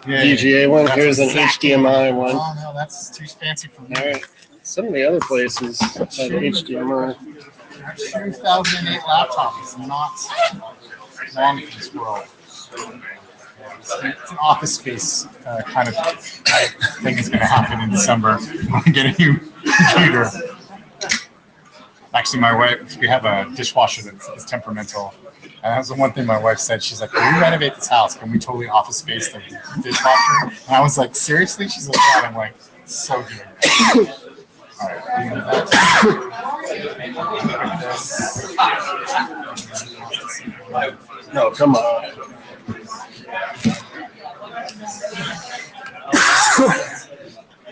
VGA one. Here's an HDMI one. Oh no, that's too fancy for me. All right. Some of the other places have HDMI. Our 2008 laptop is not long for this world. It's an office space kind of thing is going to happen in December when we get a new computer. Actually, my wife, we have a dishwasher that's temperamental. And that was the one thing my wife said. She's like, when we renovate this house, can we totally office space the dishwasher? And I was like, seriously? She's like, yeah. I'm like, so good. All right. No, come on.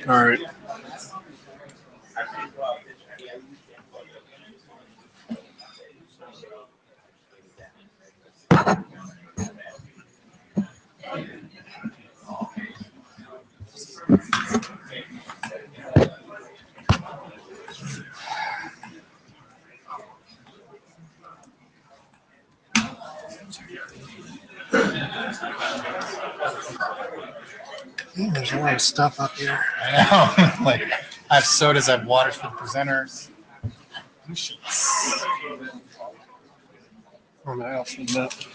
All right. There's a lot of stuff up here. I know. Like, I have sodas, I have waters for the presenters. Blue sheets. Oh, my else need that.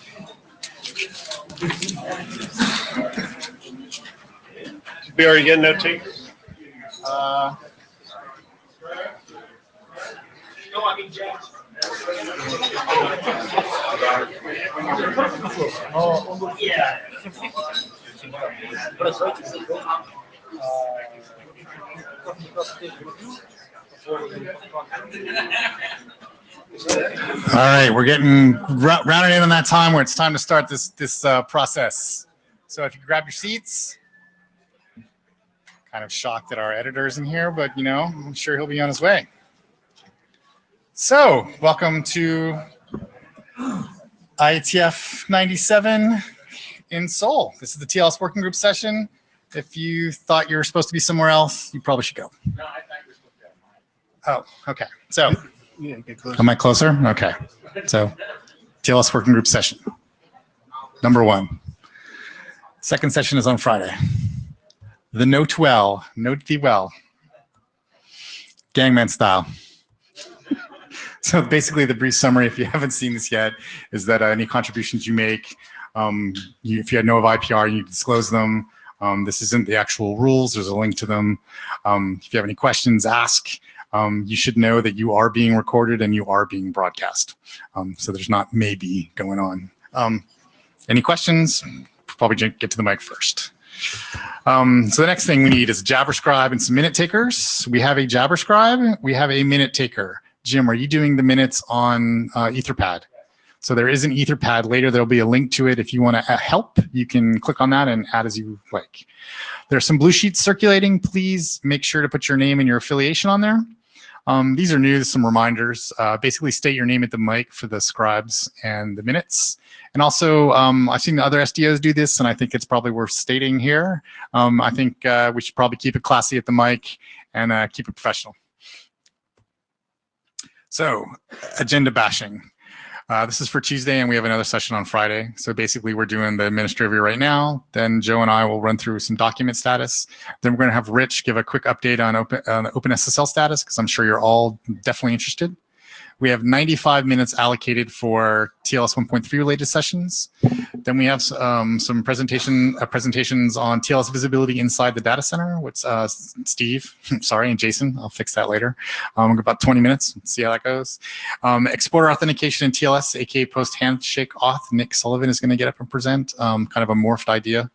Did we already get note takers? No, I mean, Jack. Oh, yeah. All right, we're getting rounded in on that time where it's time to start this process. So if you grab your seats. Kind of shocked that our editor's in here, but you know, I'm sure he'll be on his way. So, welcome to IETF 97 in Seoul. This is the TLS working group session. If you thought you were supposed to be somewhere else, you probably should go. No, I thought you were supposed to go. Oh, okay. So, yeah, get closer. Am I closer? Okay. So, TLS working group session. Number 1. Second session is on Friday. The note well, note thee well. Gangman style. So basically the brief summary, if you haven't seen this yet, is that any contributions you make, if you know of IPR, you disclose them. This isn't the actual rules, there's a link to them. If you have any questions, ask. You should know that you are being recorded and you are being broadcast. So there's not maybe going on. Any questions? Probably get to the mic first. So the next thing we need is a JabberScribe and some minute takers. We have a JabberScribe, we have a minute taker. Jim, are you doing the minutes on Etherpad? So there is an Etherpad later. There'll be a link to it. If you want to help, you can click on that and add as you like. There are some blue sheets circulating. Please make sure to put your name and your affiliation on there. These are new, some reminders. Basically state your name at the mic for the scribes and the minutes. And also, I've seen the other SDOs do this, and I think it's probably worth stating here. I think we should probably keep it classy at the mic and keep it professional. So, agenda bashing. This is for Tuesday, and we have another session on Friday. So basically, we're doing the administrative right now. Then Joe and I will run through some document status. Then we're going to have Rich give a quick update on OpenSSL status, because I'm sure you're all definitely interested. We have 95 minutes allocated for TLS 1.3 related sessions. Then we have some presentations on TLS visibility inside the data center with Steve, sorry, and Jason. I'll fix that later. About 20 minutes, see how that goes. Exporter authentication in TLS, aka post handshake auth. Nick Sullivan is going to get up and present, kind of a morphed idea.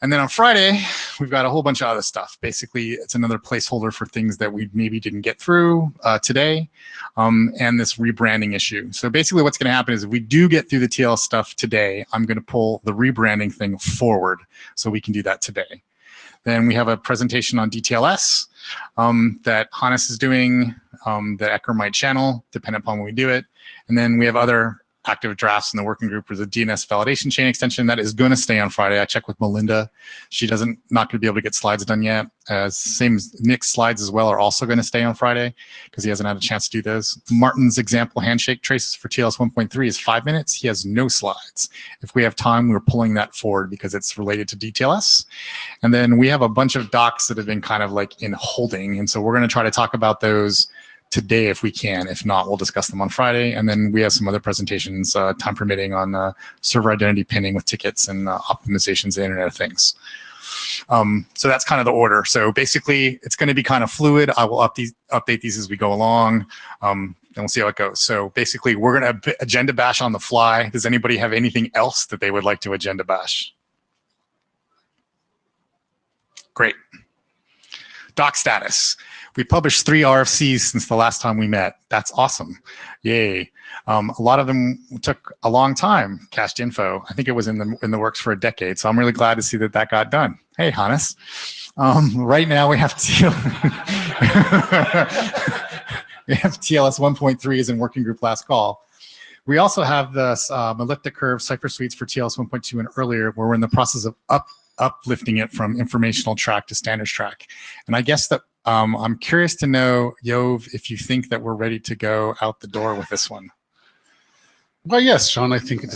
And then on Friday, we've got a whole bunch of other stuff. Basically, it's another placeholder for things that we maybe didn't get through today, and this rebranding issue. So basically what's going to happen is if we do get through the TLS stuff today, I'm going to pull the rebranding thing forward so we can do that today. Then we have a presentation on DTLS that Hannes is doing, that Ecker might channel, depending upon when we do it. And then we have other active drafts in the working group is a DNS validation chain extension that is going to stay on Friday. I checked with Melinda. She not going to be able to get slides done yet. Same Nick's slides as well are also going to stay on Friday because he hasn't had a chance to do those. Martin's example handshake traces for TLS 1.3 is 5 minutes. He has no slides. If we have time, we're pulling that forward because it's related to DTLS. And then we have a bunch of docs that have been kind of like in holding. And so we're going to try to talk about those today if we can. If not, we'll discuss them on Friday. And then we have some other presentations, time permitting, on server identity pinning with tickets and optimizations of Internet of Things. So that's kind of the order. So basically, it's going to be kind of fluid. I will update these as we go along, and we'll see how it goes. So basically, we're going to agenda bash on the fly. Does anybody have anything else that they would like to agenda bash? Great. Doc status. We published 3 RFCs since the last time we met. That's awesome. Yay. A lot of them took a long time. Cached info. I think it was in the works for a decade. So I'm really glad to see that got done. Hey, Hannes. Right now we have TLS 1.3 is in working group last call. We also have this elliptic curve cipher suites for TLS 1.2 and earlier, where we're in the process of uplifting it from informational track to standards track. And I guess that I'm curious to know, Yov, if you think that we're ready to go out the door with this one. Well, yes, Sean, I think it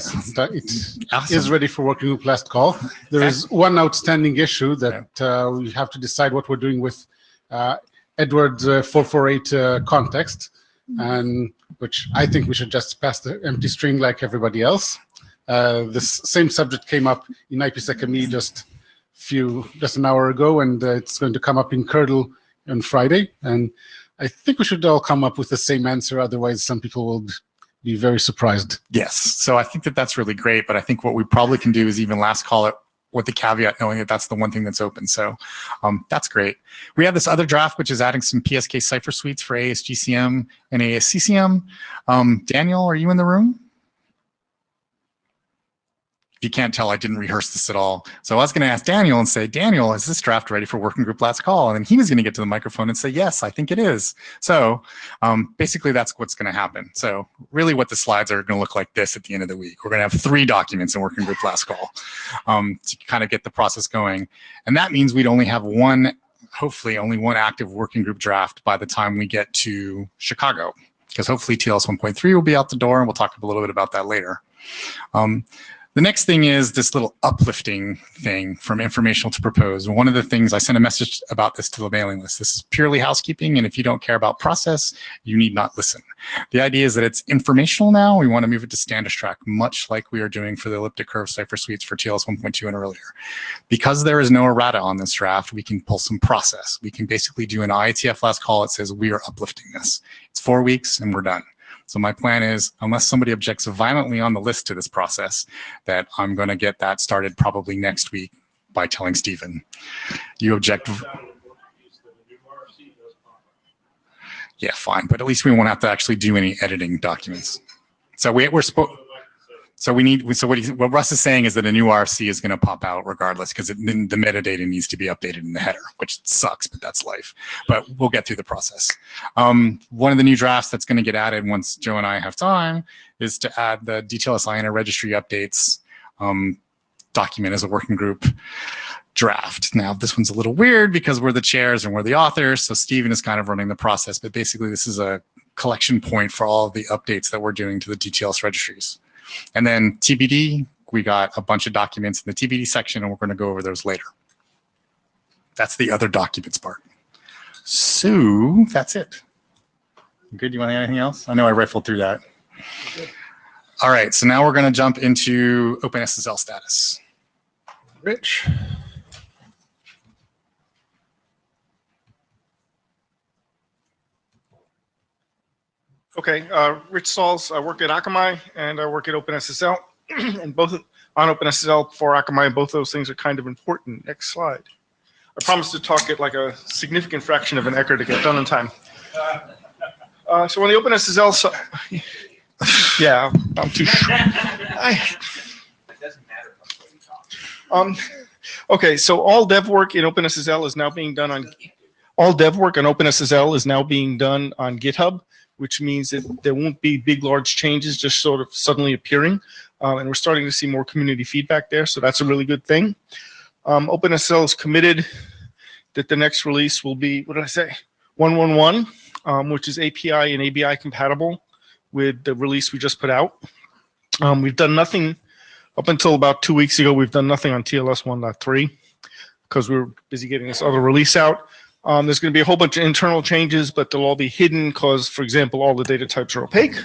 is ready for working group last call. There is one outstanding issue that we have to decide what we're doing with Edward's 448 context, and which I think we should just pass the empty string like everybody else. This same subject came up in IPsec.me just an hour ago, and it's going to come up in Kernel on Friday. And I think we should all come up with the same answer. Otherwise, some people will be very surprised. Yes. So I think that's really great. But I think what we probably can do is even last call it with the caveat, knowing that that's the one thing that's open. So that's great. We have this other draft, which is adding some PSK cipher suites for ASGCM and ASCCM. Daniel, are you in the room? You can't tell, I didn't rehearse this at all. So I was going to ask Daniel and say, Daniel, is this draft ready for working group last call? And then he was going to get to the microphone and say, yes, I think it is. So basically that's what's going to happen. So really what the slides are going to look like this at the end of the week. We're going to have 3 documents in working group last call to kind of get the process going. And that means we'd only have hopefully only one active working group draft by the time we get to Chicago, because hopefully TLS 1.3 will be out the door, and we'll talk a little bit about that later. The next thing is this little uplifting thing from informational to propose. One of the things, I sent a message about this to the mailing list. This is purely housekeeping, and if you don't care about process, you need not listen. The idea is that it's informational now. We want to move it to standards track, much like we are doing for the elliptic curve cipher suites for TLS 1.2 and earlier. Because there is no errata on this draft, we can pull some process. We can basically do an IETF last call that says we are uplifting this. It's 4 weeks and we're done. So my plan is, unless somebody objects violently on the list to this process, that I'm going to get that started probably next week by telling Stephen, you object. Yeah, fine, but at least we won't have to actually do any editing documents. So we're supposed. So what Russ is saying is that a new RFC is going to pop out regardless, because the metadata needs to be updated in the header, which sucks, but that's life. But we'll get through the process. One of the new drafts that's going to get added once Joe and I have time is to add the DTLS INR registry updates document as a working group draft. Now, this one's a little weird because we're the chairs and we're the authors, so Stephen is kind of running the process. But basically, this is a collection point for all of the updates that we're doing to the DTLS registries. And then TBD, we got a bunch of documents in the TBD section, and we're going to go over those later. That's the other documents part. So that's it. Good. You want to add anything else? I know I rifled through that. All right. So now we're going to jump into OpenSSL status. Rich. Okay, Rich Sauls. I work at Akamai and I work at OpenSSL, and both on OpenSSL for Akamai. Both those things are kind of important. Next slide. I promised to talk at like a significant fraction of an acre to get done in time. So on the OpenSSL side, yeah, I'm too short. It doesn't matter what we talk. Okay, so all dev work in OpenSSL is now being done on. All dev work on OpenSSL is now being done on GitHub. which means that there won't be big, large changes just sort of suddenly appearing. And we're starting to see more community feedback there, so that's a really good thing. OpenSSL is committed that the next release will be, what did I say, 1.1.1, which is API and ABI compatible with the release we just put out. We've done nothing up until about 2 weeks ago. We've done nothing on TLS 1.3 because we were busy getting this other release out. There's going to be a whole bunch of internal changes, but they'll all be hidden because, for example, all the data types are opaque.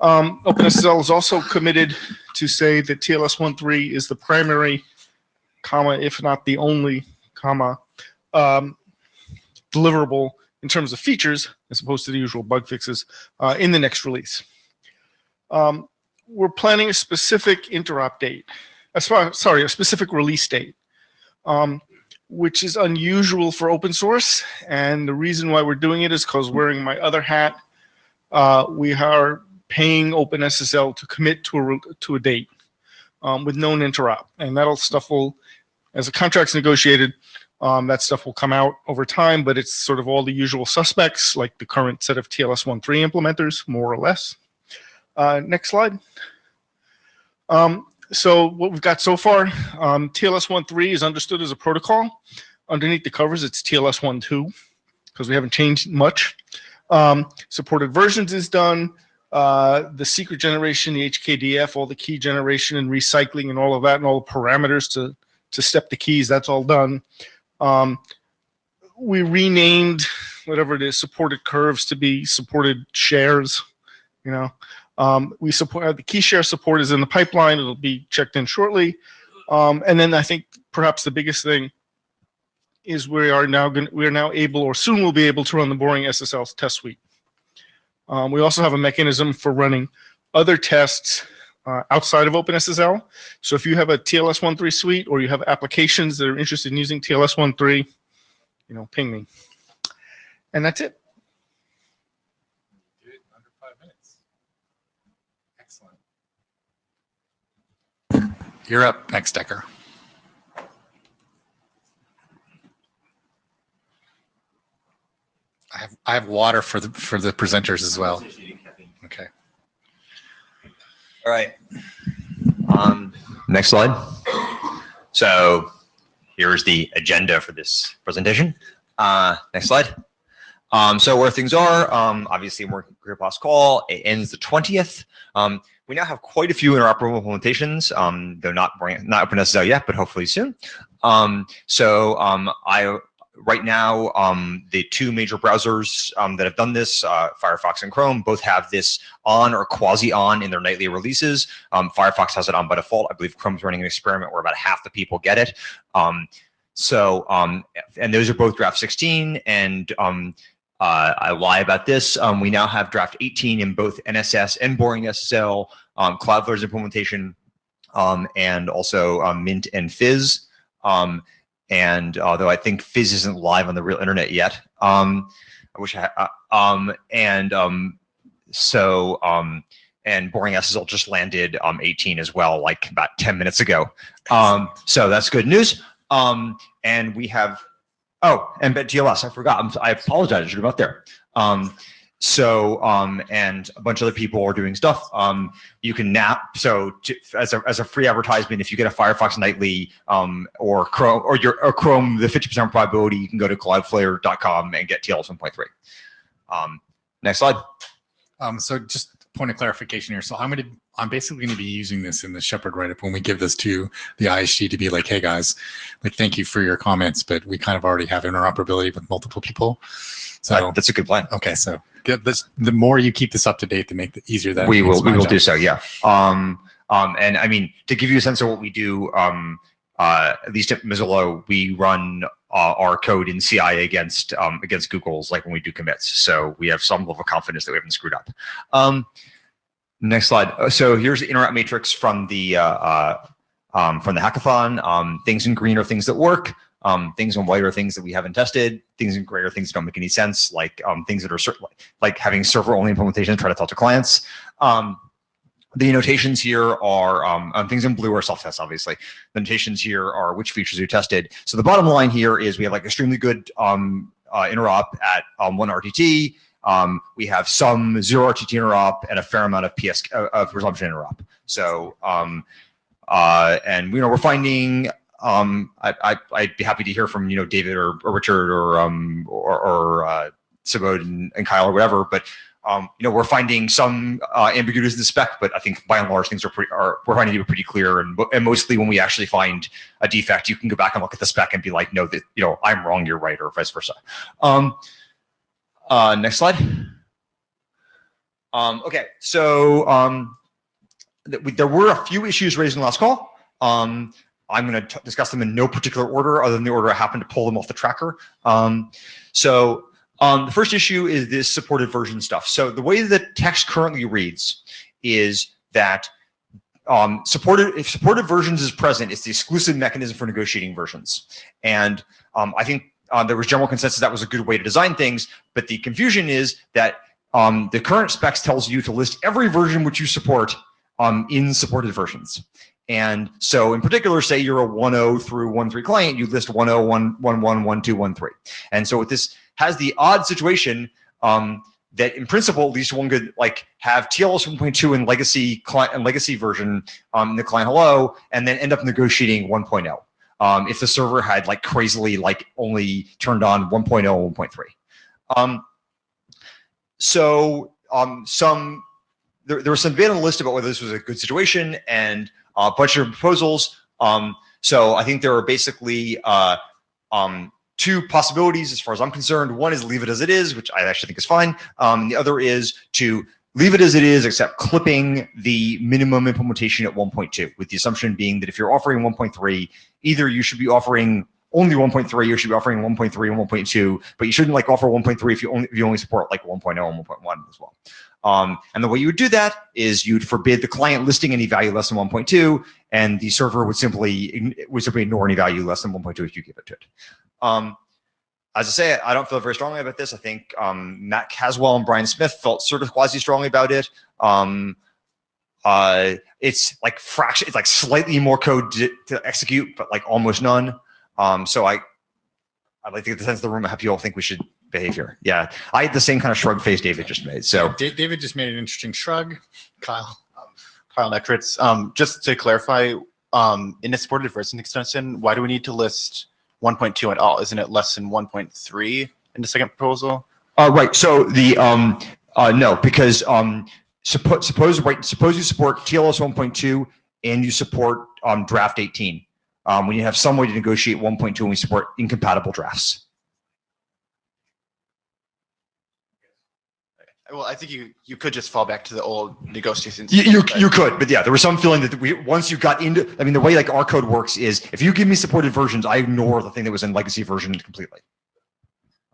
OpenSSL is also committed to say that TLS 1.3 is the primary, if not the only, deliverable in terms of features, as opposed to the usual bug fixes, in the next release. We're planning a specific interop date, a specific release date, which is unusual for open source. And the reason why we're doing it is because, wearing my other hat, we are paying OpenSSL to commit to a date with known interop. And that stuff will, as the contract's negotiated, that stuff will come out over time, but it's sort of all the usual suspects, like the current set of TLS 1.3 implementers, more or less. Next slide. So what we've got so far, TLS 1.3 is understood as a protocol. Underneath the covers, it's TLS 1.2, because we haven't changed much. Supported versions is done. The secret generation, the HKDF, all the key generation and recycling and all of that, and all the parameters to step the keys, that's all done. We renamed whatever it is, supported curves to be supported shares. We support the key share support is in the pipeline. It'll be checked in shortly. And then I think perhaps the biggest thing is we are now able, or soon will be able, to run the boring SSL test suite. We also have a mechanism for running other tests outside of OpenSSL. So if you have a TLS 1.3 suite, or you have applications that are interested in using TLS 1.3, ping me. And that's it. You did it under 5 minutes. Excellent. You're up next, Decker. I have water for the presenters as well. Okay. All right. Next slide. So here's the agenda for this presentation. Next slide. So where things are, obviously, we're group last call. It ends the 20th. We now have quite a few interoperable implementations. They're not OpenSSL yet, but hopefully soon. Right now, the two major browsers that have done this, Firefox and Chrome, both have this on or quasi-on in their nightly releases. Firefox has it on by default. I believe Chrome's running an experiment where about half the people get it. And those are both draft 16. And I lie about this. We now have draft 18 in both NSS and Boring SSL, Cloudflare's implementation, and also Mint and Fizz. And although I think Fizz isn't live on the real internet yet, I wish I had, and Boring SSL just landed 18 as well, like about 10 minutes ago. So that's good news. And we have, embed TLS, I forgot. I apologize, I should have got there. And a bunch of other people are doing stuff. You can now, as a free advertisement, if you get a Firefox Nightly or Chrome, the 50% probability, you can go to cloudflare.com and get TLS 1.3. Next slide. So just a point of clarification here. So I'm basically going to be using this in the Shepherd write-up when we give this to the ISG to be like, hey guys, like, thank you for your comments, but we kind of already have interoperability with multiple people. So that's a good plan. Okay, so get this. The more you keep this up to date, the easier that we will do so. Yeah. And I mean, to give you a sense of what we do, at least at Mozilla, we run our code in CI against Google's, like when we do commits. So we have some level of confidence that we haven't screwed up. Next slide. So here's the interop matrix from the hackathon. Things in green are things that work. Things in white are things that we haven't tested. Things in gray are things that don't make any sense, like things that are like having server-only implementation, try to talk to clients. The notations here are things in blue are self-tests, obviously. The notations here are which features we tested. So the bottom line here is we have like extremely good interop at 1 RTT. we have some zero RTT interop and a fair amount of PS of resumption interop. So and we're finding I'd be happy to hear from David or Richard or Subodh and Kyle or whatever, but we're finding some ambiguities in the spec, but I think by and large things we're finding to be pretty clear, and mostly when we actually find a defect, you can go back and look at the spec and be like, no, that I'm wrong, you're right, or vice versa. Next slide. Okay, so there were a few issues raised in the last call. I'm going to discuss them in no particular order, other than the order I happened to pull them off the tracker. The first issue is this supported version stuff. So the way the text currently reads is that if supported versions is present, it's the exclusive mechanism for negotiating versions. And I think there was general consensus that was a good way to design things, but the confusion is that the current specs tells you to list every version which you support in supported versions. And so in particular, say you're a 1.0 through 1.3 client, you list 1.0, 1.1, 1.2, 1.3. And so this has the odd situation that in principle, at least one could have TLS 1.2 and legacy client and legacy version in the client hello, and then end up negotiating 1.0 if the server had crazily only turned on 1.0 and 1.3. There was some debate on the list about whether this was a good situation, and a bunch of proposals. So I think there are basically two possibilities as far as I'm concerned. One is leave it as it is, which I actually think is fine. The other is to leave it as it is, except clipping the minimum implementation at 1.2, with the assumption being that if you're offering 1.3, either you should be offering only 1.3, or you should be offering 1.3 and 1.2, but you shouldn't offer 1.3 if you only support 1.0 and 1.1 as well. And the way you would do that is you'd forbid the client listing any value less than 1.2, and the server would simply ignore any value less than 1.2 if you give it to it. As I say, I don't feel very strongly about this. I think Matt Caswell and Brian Smith felt sort of quasi-strongly about it. It's it's slightly more code to execute, but almost none. So I'd like to get the sense of the room how people think we should behave here. Yeah, I had the same kind of shrug face David just made. So David just made an interesting shrug. Kyle. Kyle Neckritz. Just to clarify, in a supported version extension, why do we need to list 1.2 at all? Isn't it less than 1.3 in the second proposal? Right. So the no, because suppose you support TLS 1.2 and you support draft 18. When you have some way to negotiate 1.2 and we support incompatible drafts. Well, I think you could just fall back to the old negotiations. You could, but yeah, there was some feeling that once you got into, I mean, the way our code works is if you give me supported versions, I ignore the thing that was in legacy version completely.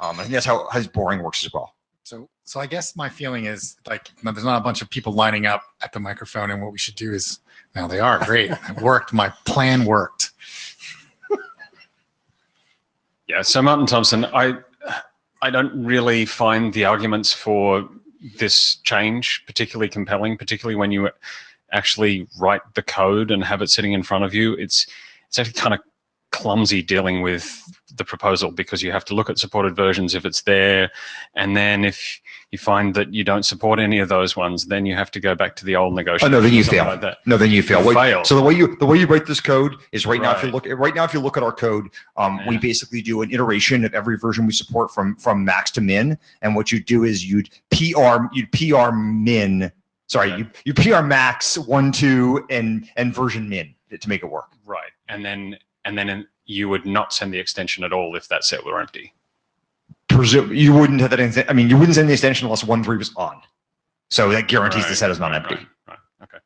I think that's how his boring works as well. So I guess my feeling is there's not a bunch of people lining up at the microphone, and what we should do is, now they are great. It worked. My plan worked. Yeah. So Martin Thompson, I don't really find the arguments for this change particularly compelling, particularly when you actually write the code and have it sitting in front of you. It's actually kind of clumsy dealing with the proposal, because you have to look at supported versions if it's there, and then if you find that you don't support any of those ones, then you have to go back to the old negotiation. Oh, no, then you fail. Like that. No, then you fail. Fail. So the way you write this code is right now. Right. If you look at our code, we basically do an iteration of every version we support from max to min. And what you do is you'd PR min. Sorry, you PR max 1, 2, and version min to make it work. Right, and then you would not send the extension at all if that set were empty. You wouldn't have that. I mean, you wouldn't send the extension unless 1.3 was on. So that guarantees the set is not empty. Right. Okay.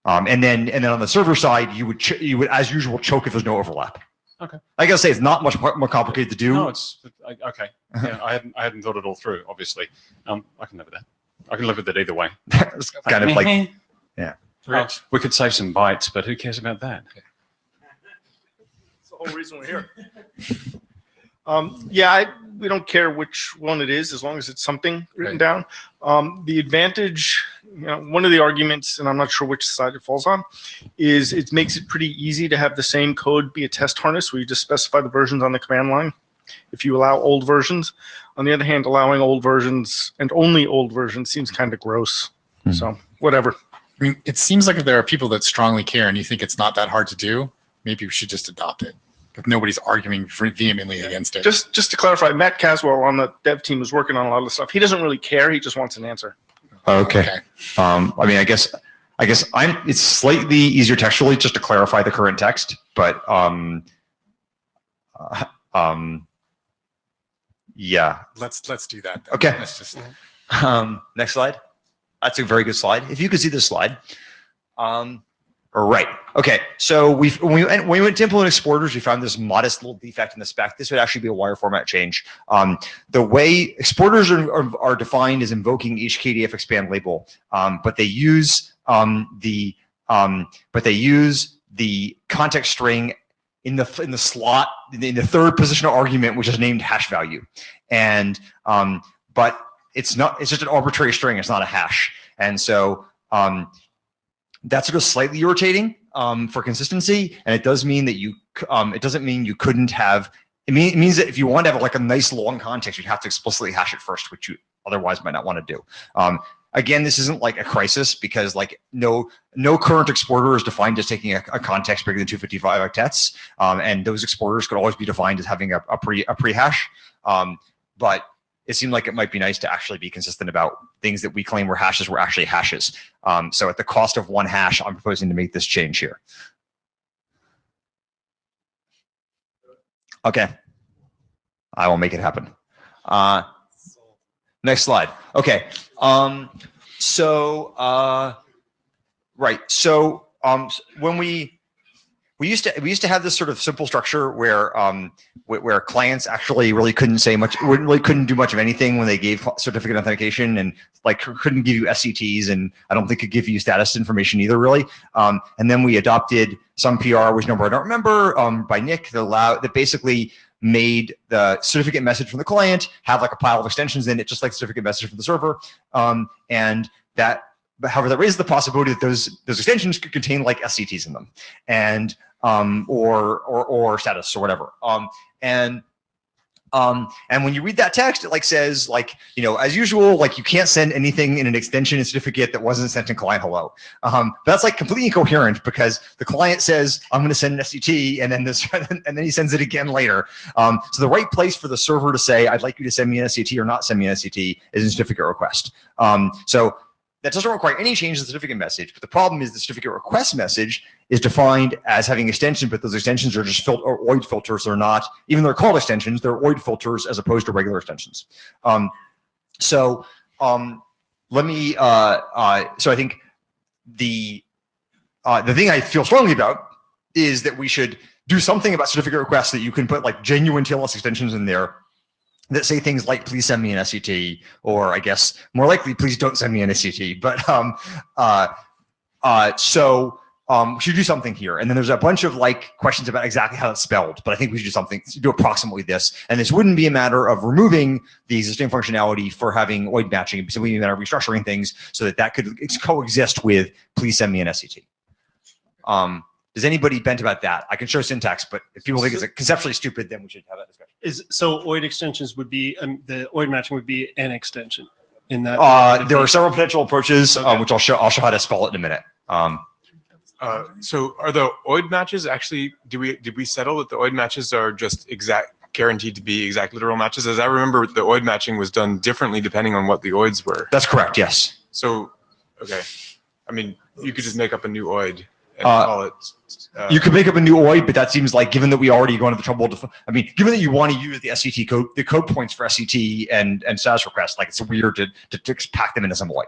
And then on the server side, you would as usual choke if there's no overlap. Okay. I gotta say, it's not much more complicated to do. No, it's okay. Yeah, I hadn't thought it all through. Obviously, I can live with that. I can live with it either way. It's kind of like, yeah. Well, we could save some bytes, but who cares about that? That's the whole reason we're here. Yeah, we don't care which one it is, as long as it's something written down. The advantage, one of the arguments, and I'm not sure which side it falls on, is it makes it pretty easy to have the same code be a test harness where you just specify the versions on the command line. if you allow old versions. On the other hand, allowing old versions and only old versions seems kind of gross. So whatever. I mean, it seems like if there are people that strongly care and you think it's not that hard to do, maybe we should just adopt it. If nobody's arguing vehemently against it. Just to clarify, Matt Caswell on the dev team is working on a lot of stuff. He doesn't really care. He just wants an answer. Okay. I mean, I guess it's slightly easier textually just to clarify the current text, but yeah. Let's do that. Then. Okay. Let's just. Next slide. That's a very good slide. If you could see this slide. Right. Okay. So when we went to implement exporters, we found this modest little defect in the spec. This would actually be a wire format change. The way exporters are defined as invoking each KDF expand label, but they use the context string in the slot in the third positional argument, which is named hash value, and but it's just an arbitrary string. It's not a hash, and so that's sort of slightly irritating for consistency, and it does mean that it doesn't mean you couldn't have. It means that if you want to have like a nice long context, you'd have to explicitly hash it first, which you otherwise might not want to do. Again, this isn't like a crisis because like no current exporter is defined as taking a context bigger than 255 octets, and those exporters could always be defined as having a pre-hash. But it seemed like it might be nice to actually be consistent about things that we claim were hashes were actually hashes. So at the cost of one hash, I'm proposing to make this change here. Okay, I will make it happen. Next slide. Okay. Right. So when we used to have this sort of simple structure where clients actually really couldn't say much, really couldn't do much of anything when they gave certificate authentication, and like couldn't give you SCTs, and I don't think could give you status information either, really. And then we adopted some PR, which number I don't remember, by Nick that basically made the certificate message from the client have like a pile of extensions in it, just like the certificate message from the server, and that. But however, that raises the possibility that those extensions could contain like SCTs in them, and or status or whatever. And when you read that text, it like says like, you know, as usual, like you can't send anything in an extension and certificate that wasn't sent in client hello. That's like completely incoherent because the client says I'm going to send an SCT, and then he sends it again later. So the right place for the server to say I'd like you to send me an SCT or not send me an SCT is in certificate request. So that doesn't require any change in the certificate message, but the problem is the certificate request message is defined as having extensions, but those extensions are just OID filters. They're not, even though they're called extensions, they're OID filters as opposed to regular extensions. Let me, so I think the thing I feel strongly about is that we should do something about certificate requests that you can put like genuine TLS extensions in there that say things like, please send me an SCT, or I guess more likely, please don't send me an SCT. But we should do something here. And then there's a bunch of like questions about exactly how it's spelled, but I think we should do something, do approximately this. And this wouldn't be a matter of removing the existing functionality for having OID matching. It would simply be a matter of restructuring things so that could coexist with, please send me an SCT. Does anybody bent about that? I can show syntax, but if people think it's conceptually stupid, then we should have that discussion. So OID extensions would be, the OID matching would be an extension in that. There are several potential approaches, which I'll show how to spell it in a minute. So are the OID matches actually, did we settle that the OID matches are just guaranteed to be exact literal matches? As I remember, the OID matching was done differently depending on what the OIDs were. That's correct, yes. So, okay. I mean, you could just make up a new OID and call it. You could make up a new OID, but that seems like, given that we already go into the trouble to, I mean, given that you want to use the SCT code, the code points for SCT and status requests, like it's weird to pack them into some OID.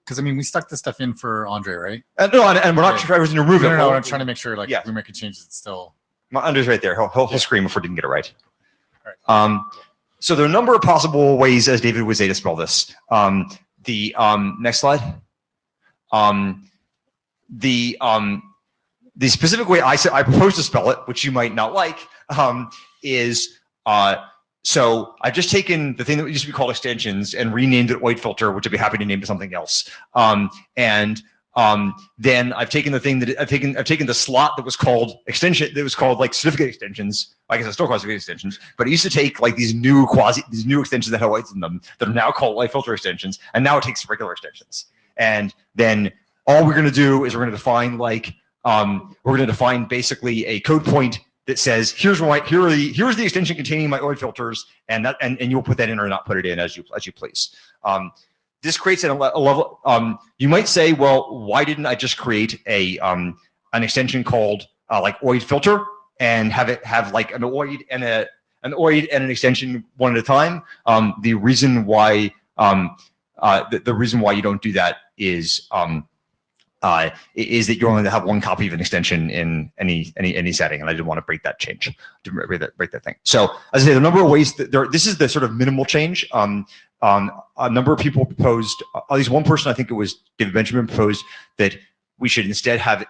Because I mean, we stuck this stuff in for Andre, right? No, and we're not trying to remove it. No, I'm trying to make sure, like, if we make changes, it's still. Andre's right there. He'll scream if we didn't get it right. All right. So there are a number of possible ways, as David would say, to spell this. Next slide. The specific way I propose to spell it, which you might not like, is so I've just taken the thing that used to be called extensions and renamed it OID filter, which I'd be happy to name to something else. And then I've taken the thing that I've taken the slot that was called extension, that was called like certificate extensions. I guess it's still called certificate extensions, but it used to take like these new extensions that had OIDs in them that are now called OID filter extensions, and now it takes regular extensions. And then all we're going to do is we're going to define basically a code point that says here's the extension containing my OID filters, and you'll put that in or not put it in as you please. This creates a level. You might say, well, why didn't I just create an extension called like OID filter and have it have like an OID and an extension one at a time? The reason why the reason why you don't do that is that you're only going to have one copy of an extension in any setting, and I didn't want to break that change, break that thing. So as I say, the number of ways that this is the sort of minimal change. A number of people proposed, at least one person, I think it was David Benjamin, proposed that we should instead have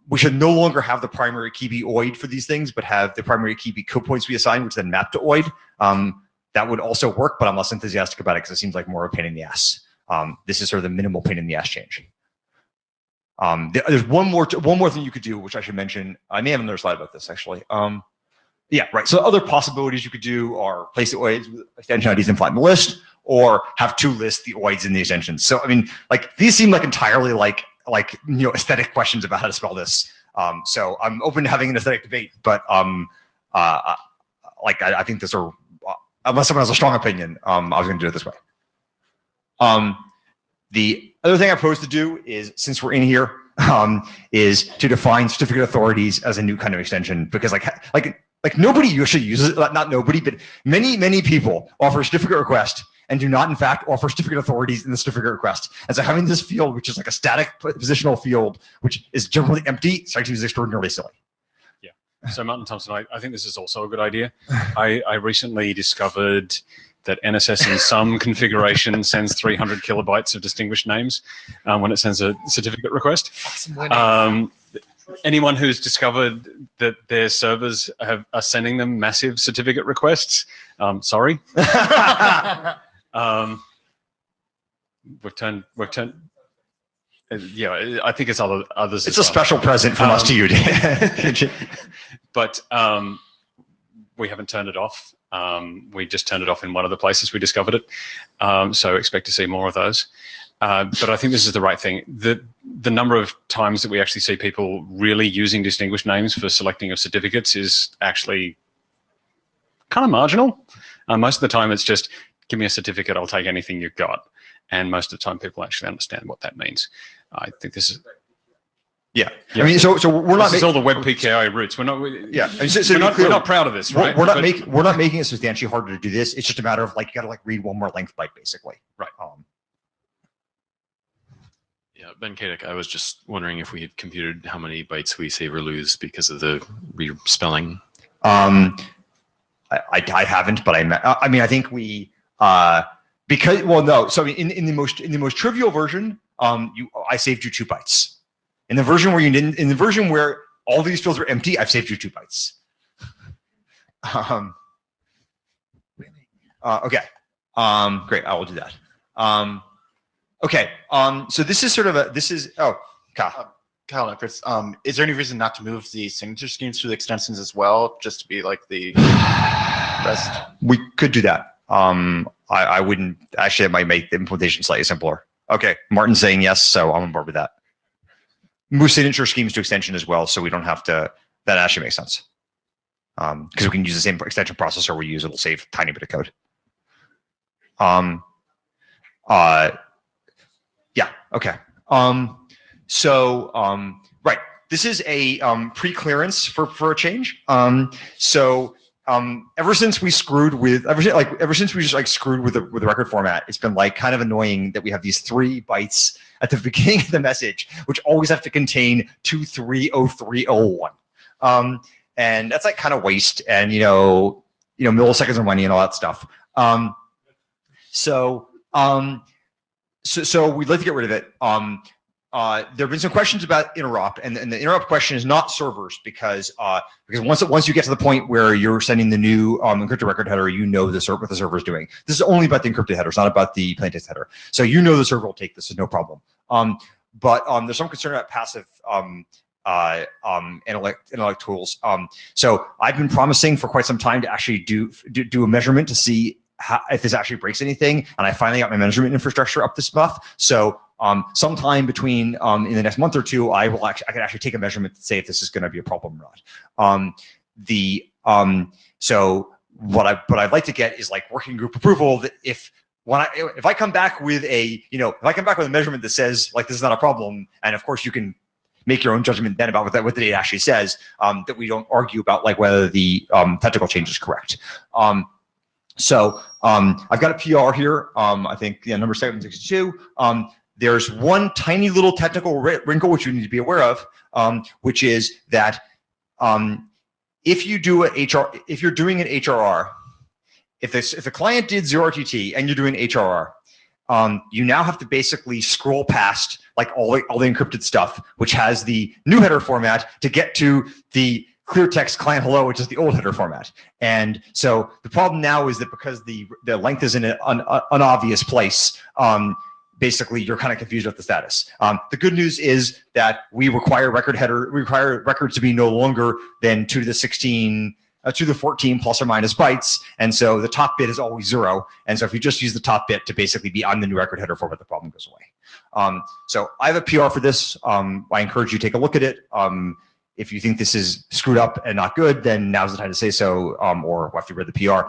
we should no longer have the primary key be OID for these things, but have the primary key be code points we assign, which then map to OID. That would also work, but I'm less enthusiastic about it because it seems like more of a pain in the ass. This is sort of the minimal pain in the ass change. There's one more thing you could do, which I should mention. I may have another slide about this actually. Yeah, right. So other possibilities you could do are place the OIDs with extension IDs and flatten the list, or have two lists, the OIDs and the extensions. So I mean, like these seem like entirely like aesthetic questions about how to spell this. So I'm open to having an aesthetic debate, but I think this are unless someone has a strong opinion, I was going to do it this way. The other thing I propose to do is, since we're in here, is to define certificate authorities as a new kind of extension, because like nobody usually uses it, not nobody, but many people offer a certificate request and do not in fact offer certificate authorities in the certificate request. And so having this field, which is like a static positional field, which is generally empty, strikes me as extraordinarily silly. Yeah. So Martin Thompson, I think this is also a good idea. I recently discovered that NSS in some configuration sends 300 kilobytes of distinguished names when it sends a certificate request. Anyone who's discovered that their servers are sending them massive certificate requests, sorry. We've turned. Yeah, I think it's others. It's a special present from us to you, Dan. But we haven't turned it off. We just turned it off in one of the places we discovered it. So expect to see more of those. But I think this is the right thing. The number of times that we actually see people really using distinguished names for selecting of certificates is actually kind of marginal. Most of the time it's just, give me a certificate, I'll take anything you've got. And most of the time people actually understand what that means. I think this is... Yeah. I mean, so we're not... This is all the web PKI roots. We're not... Yeah. I mean, we're not proud of this, right? We're not making it substantially harder to do this. It's just a matter of like, you got to like read one more length byte, basically. Right. Yeah, Ben Kadek, I was just wondering if we had computed how many bytes we save or lose because of the respelling. I haven't, but I mean, I think we because well, no. So I mean, in the most trivial version, I saved you 2 bytes. In the version where you didn't, in the version where all these fields are empty, I've saved you 2 bytes. Okay. Great. I will do that. Okay. So this is sort of Kyle, Chris, is there any reason not to move the signature schemes to the extensions as well, just to be like the rest? We could do that. I wouldn't actually. It might make the implementation slightly simpler. Okay, Martin's saying yes, so I'm on board with that. Move signature schemes to extension as well, so we don't have to. That actually makes sense. Because we can use the same extension processor we use. It'll save a tiny bit of code. Yeah. Okay. Right. This is a pre-clearance for a change. Ever since we screwed with ever since we just like screwed with the record format, it's been like kind of annoying that we have these 3 bytes at the beginning of the message, which always have to contain 230301. And that's like kind of waste, and milliseconds of money and all that stuff. So we'd like to get rid of it. There have been some questions about interop, and the interop question is not servers because once you get to the point where you're sending the new encrypted record header, what the server is doing. This is only about the encrypted header. It's not about the plaintext header. So the server will take this. Is no problem. But there's some concern about passive analytic tools. So I've been promising for quite some time to actually do a measurement to see if this actually breaks anything, and I finally got my measurement infrastructure up this month. So sometime between in the next month or two, I can actually take a measurement to say if this is going to be a problem or not. So what I'd like to get is like working group approval that if I come back with a measurement that says like this is not a problem, and of course you can make your own judgment then about what the data actually says, that we don't argue about like whether the technical change is correct. So I've got a PR here. I think number 762. There's one tiny little technical wrinkle which you need to be aware of, which is that if you're doing an HRR, if the client did 0RTT and you're doing HRR, you now have to basically scroll past like all the encrypted stuff, which has the new header format, to get to the clear text client hello, which is the old header format. And so the problem now is that because the length is in an unobvious place, basically you're kind of confused with the status. The good news is that we require records to be no longer than 2 to the 14 plus or minus bytes, and so the top bit is always 0. And so if you just use the top bit to basically be on the new record header format, the problem goes away. So I have a PR for this. I encourage you to take a look at it. If you think this is screwed up and not good, then now's the time to say so, or after you read the PR.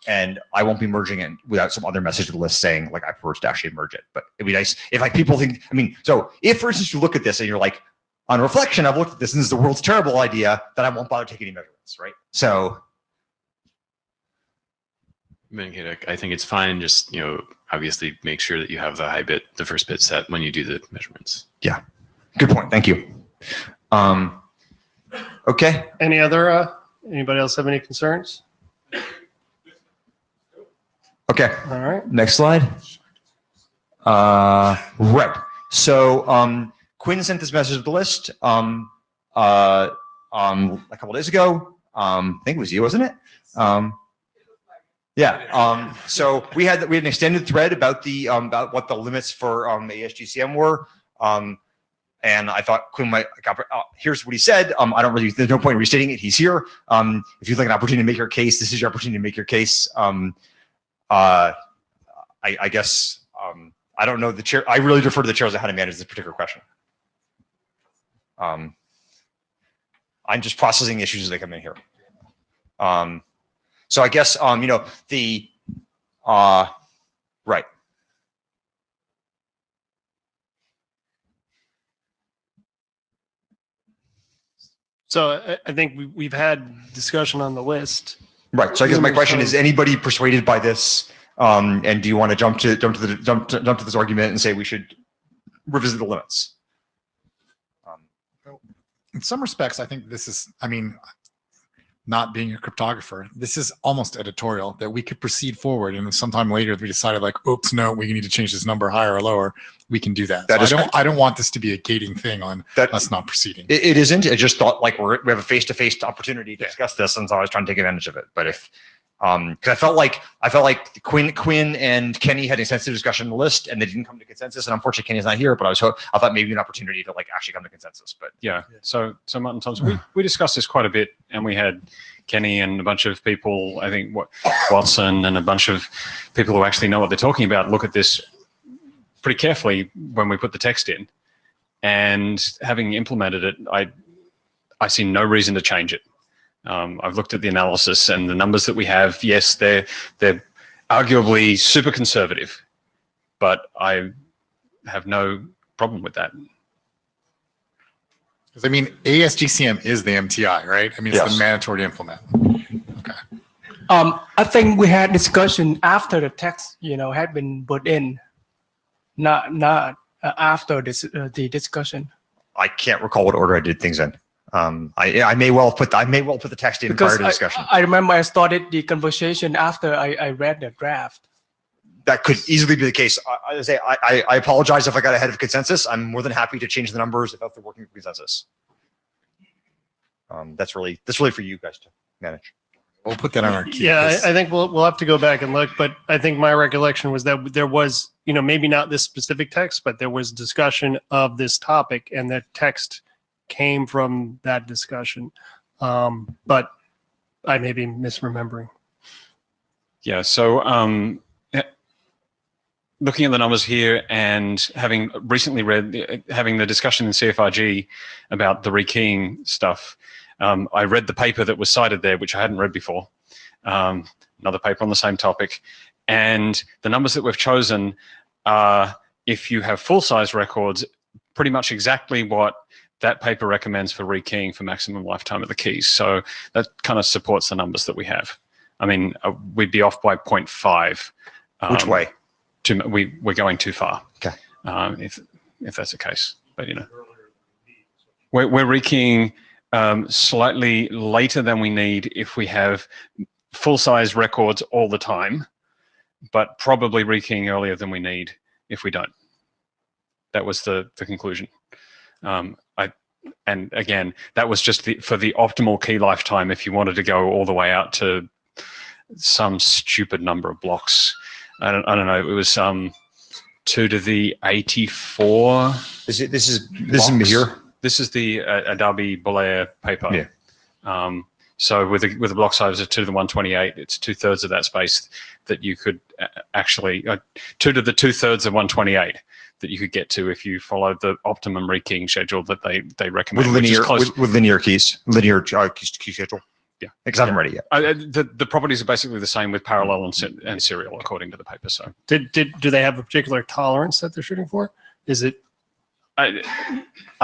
And I won't be merging it without some other message to the list saying like I prefer to actually merge it. But it'd be nice if like people think. So if for instance you look at this and you're like, on reflection, I've looked at this and this is the world's terrible idea, then I won't bother taking any measurements, right? So. I think it's fine. Just obviously make sure that you have the first bit set when you do the measurements. Yeah, good point. Thank you. Okay. Anybody else have any concerns? Okay. All right. Next slide. Right. So Quinn sent this message to the list a couple days ago. I think it was you, wasn't it? Yeah. So we had an extended thread about what the limits for ASGCM were. And I thought Quinn might. Here's what he said. There's no point in restating it. He's here. If you'd like an opportunity to make your case, this is your opportunity to make your case. I guess I don't know the chair. I really defer to the chairs on how to manage this particular question. I'm just processing issues as they come in here. So I guess right. So I think we've had discussion on the list. Right. So I guess my question is: anybody persuaded by this? And do you want to jump to this argument and say we should revisit the limits? In some respects, I think this is. Not being a cryptographer, this is almost editorial that we could proceed forward, and if sometime later if we decided like, oops, no, we need to change this number higher or lower, we can do that. I don't want this to be a gating thing on us not proceeding. It isn't. I just thought like we have a face-to-face opportunity to discuss this, and so I was trying to take advantage of it. But if because I felt like Quinn and Kenny had an extensive discussion on the list, and they didn't come to consensus. And unfortunately, Kenny's not here. But I thought maybe an opportunity to like actually come to consensus. But yeah. So Martin Thompson, we discussed this quite a bit, and we had Kenny and a bunch of people. I think Watson and a bunch of people who actually know what they're talking about look at this pretty carefully when we put the text in. And having implemented it, I see no reason to change it. I've looked at the analysis and the numbers that we have. Yes, they're arguably super conservative, but I have no problem with that. Because ASGCM is the MTI, right? It's the mandatory to implement. Okay. I think we had discussion after the text, had been put in, not after the discussion. I can't recall what order I did things in. I may well put the text in because prior to discussion. I remember I started the conversation after I read the draft. That could easily be the case. I apologize if I got ahead of consensus. I'm more than happy to change the numbers if they're working for consensus. That's really for you guys to manage. We'll put that on our queue. Yeah, I think we'll have to go back and look, but I think my recollection was that there was maybe not this specific text, but there was discussion of this topic, and that text came from that discussion. But I may be misremembering. Yeah, so looking at the numbers here and having recently having the discussion in CFRG about the rekeying stuff, I read the paper that was cited there, which I hadn't read before, another paper on the same topic. And the numbers that we've chosen are, if you have full-size records, pretty much exactly what that paper recommends for rekeying for maximum lifetime of the keys. So that kind of supports the numbers that we have. I mean, we'd be off by 0.5. Which way? We're going too far. Okay. If that's the case, but we're rekeying slightly later than we need if we have full-size records all the time, but probably rekeying earlier than we need if we don't. That was the conclusion. And again, that was just for the optimal key lifetime. If you wanted to go all the way out to some stupid number of blocks, I don't know. It was 2 to the 84. This is here. This is the Adabi Bolair paper. Yeah. So with a block size of 2 to the 128, it's 2/3 of that space that you could actually 2 to the 2/3 of 128 that you could get to if you followed the optimum rekeying schedule that they recommend. With linear keys, linear key schedule. Yeah, because I haven't read it yet. The properties are basically the same with parallel and serial, according to the paper. So, do they have a particular tolerance that they're shooting for? Is it? I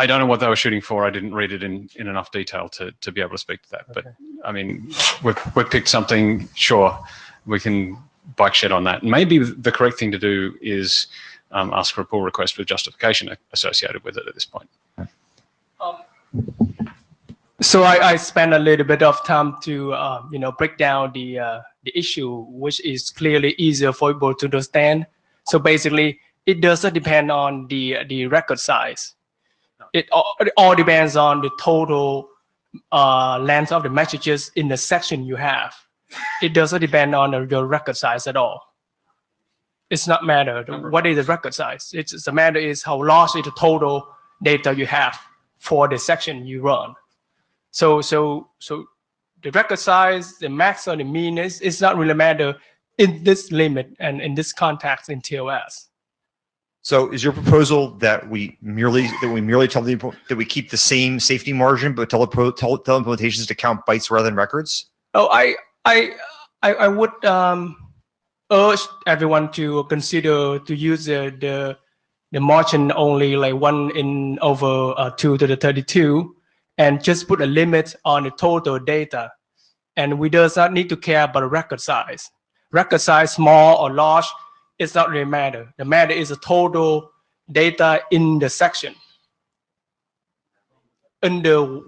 don't know what they were shooting for. I didn't read it in enough detail to be able to speak to that. Okay. But I mean, we've picked something. Sure, we can bike shed on that. Maybe the correct thing to do is ask for a pull request with justification associated with it at this point. So I spent a little bit of time to break down the issue, which is clearly easier for people to understand. So basically, it doesn't depend on the record size. It all depends on the total length of the messages in the section you have. It doesn't depend on your record size at all. It's not matter what is the record size. It's the matter is how large is the total data you have for the section you run. So the record size, the max or the mean is not really matter in this limit and in this context in TLS. So is your proposal that we merely tell the that we keep the same safety margin but tell implementations to count bytes rather than records? Oh, I would urge everyone to consider to use the margin only like 1/2 to the 32. And just put a limit on the total data. And we does not need to care about the record size. Record size, small or large, it's not really matter. The matter is the total data in the section under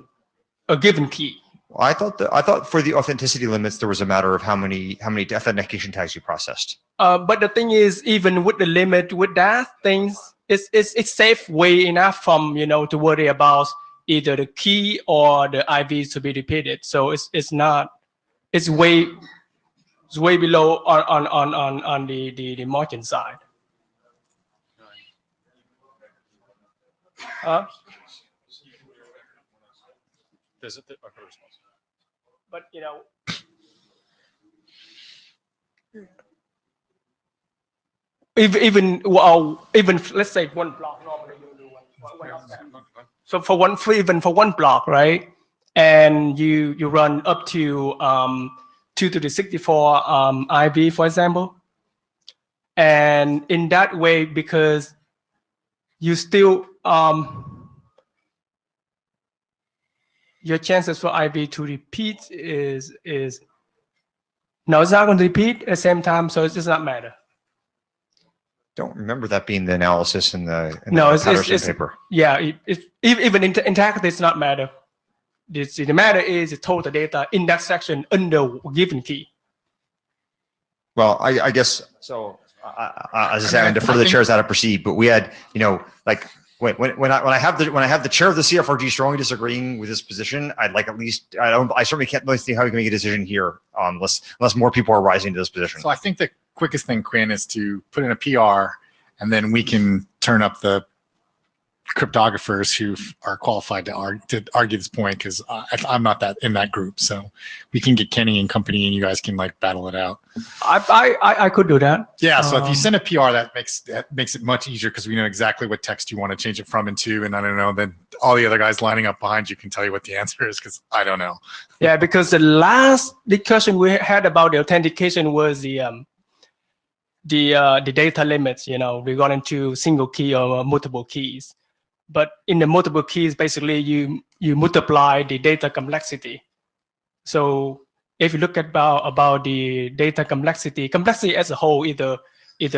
a given key. Well, I thought for the authenticity limits there was a matter of how many authentication tags you processed. But the thing is, even with the limit, with that things, it's safe way enough from to worry about either the key or the IVs to be repeated. So it's way below on the margin side. But even let's say one block normally you do one. So for one block, right? And you run up to 2 to the 64 IV, for example. And in that way, because you still your chances for IV to repeat is no, it's not going to repeat at the same time, so it does not matter. Don't remember that being the analysis in the Patterson paper. Yeah, even in integrity, it's not matter. The matter is the total data in that section under a given key. Well, I guess so. As I said, I defer to the chairs how to proceed. But we had, like when I have the chair of the CFRG strongly disagreeing with this position, I'd like at least I certainly can't really see how we can make a decision here unless more people are rising to this position. So I think the quickest thing, Quinn, is to put in a PR and then we can turn up the cryptographers who are qualified to argue this point, because I'm not that in that group. So we can get Kenny and company, and you guys can like battle it out. I could do that. Yeah. So if you send a PR, that makes it much easier, because we know exactly what text you want to change it from and to, and I don't know. Then all the other guys lining up behind you can tell you what the answer is, because I don't know. Yeah, because the last discussion we had about the authentication was the data limits, regarding to single key or multiple keys. But in the multiple keys, basically you multiply the data complexity. So if you look at about the data complexity as a whole, either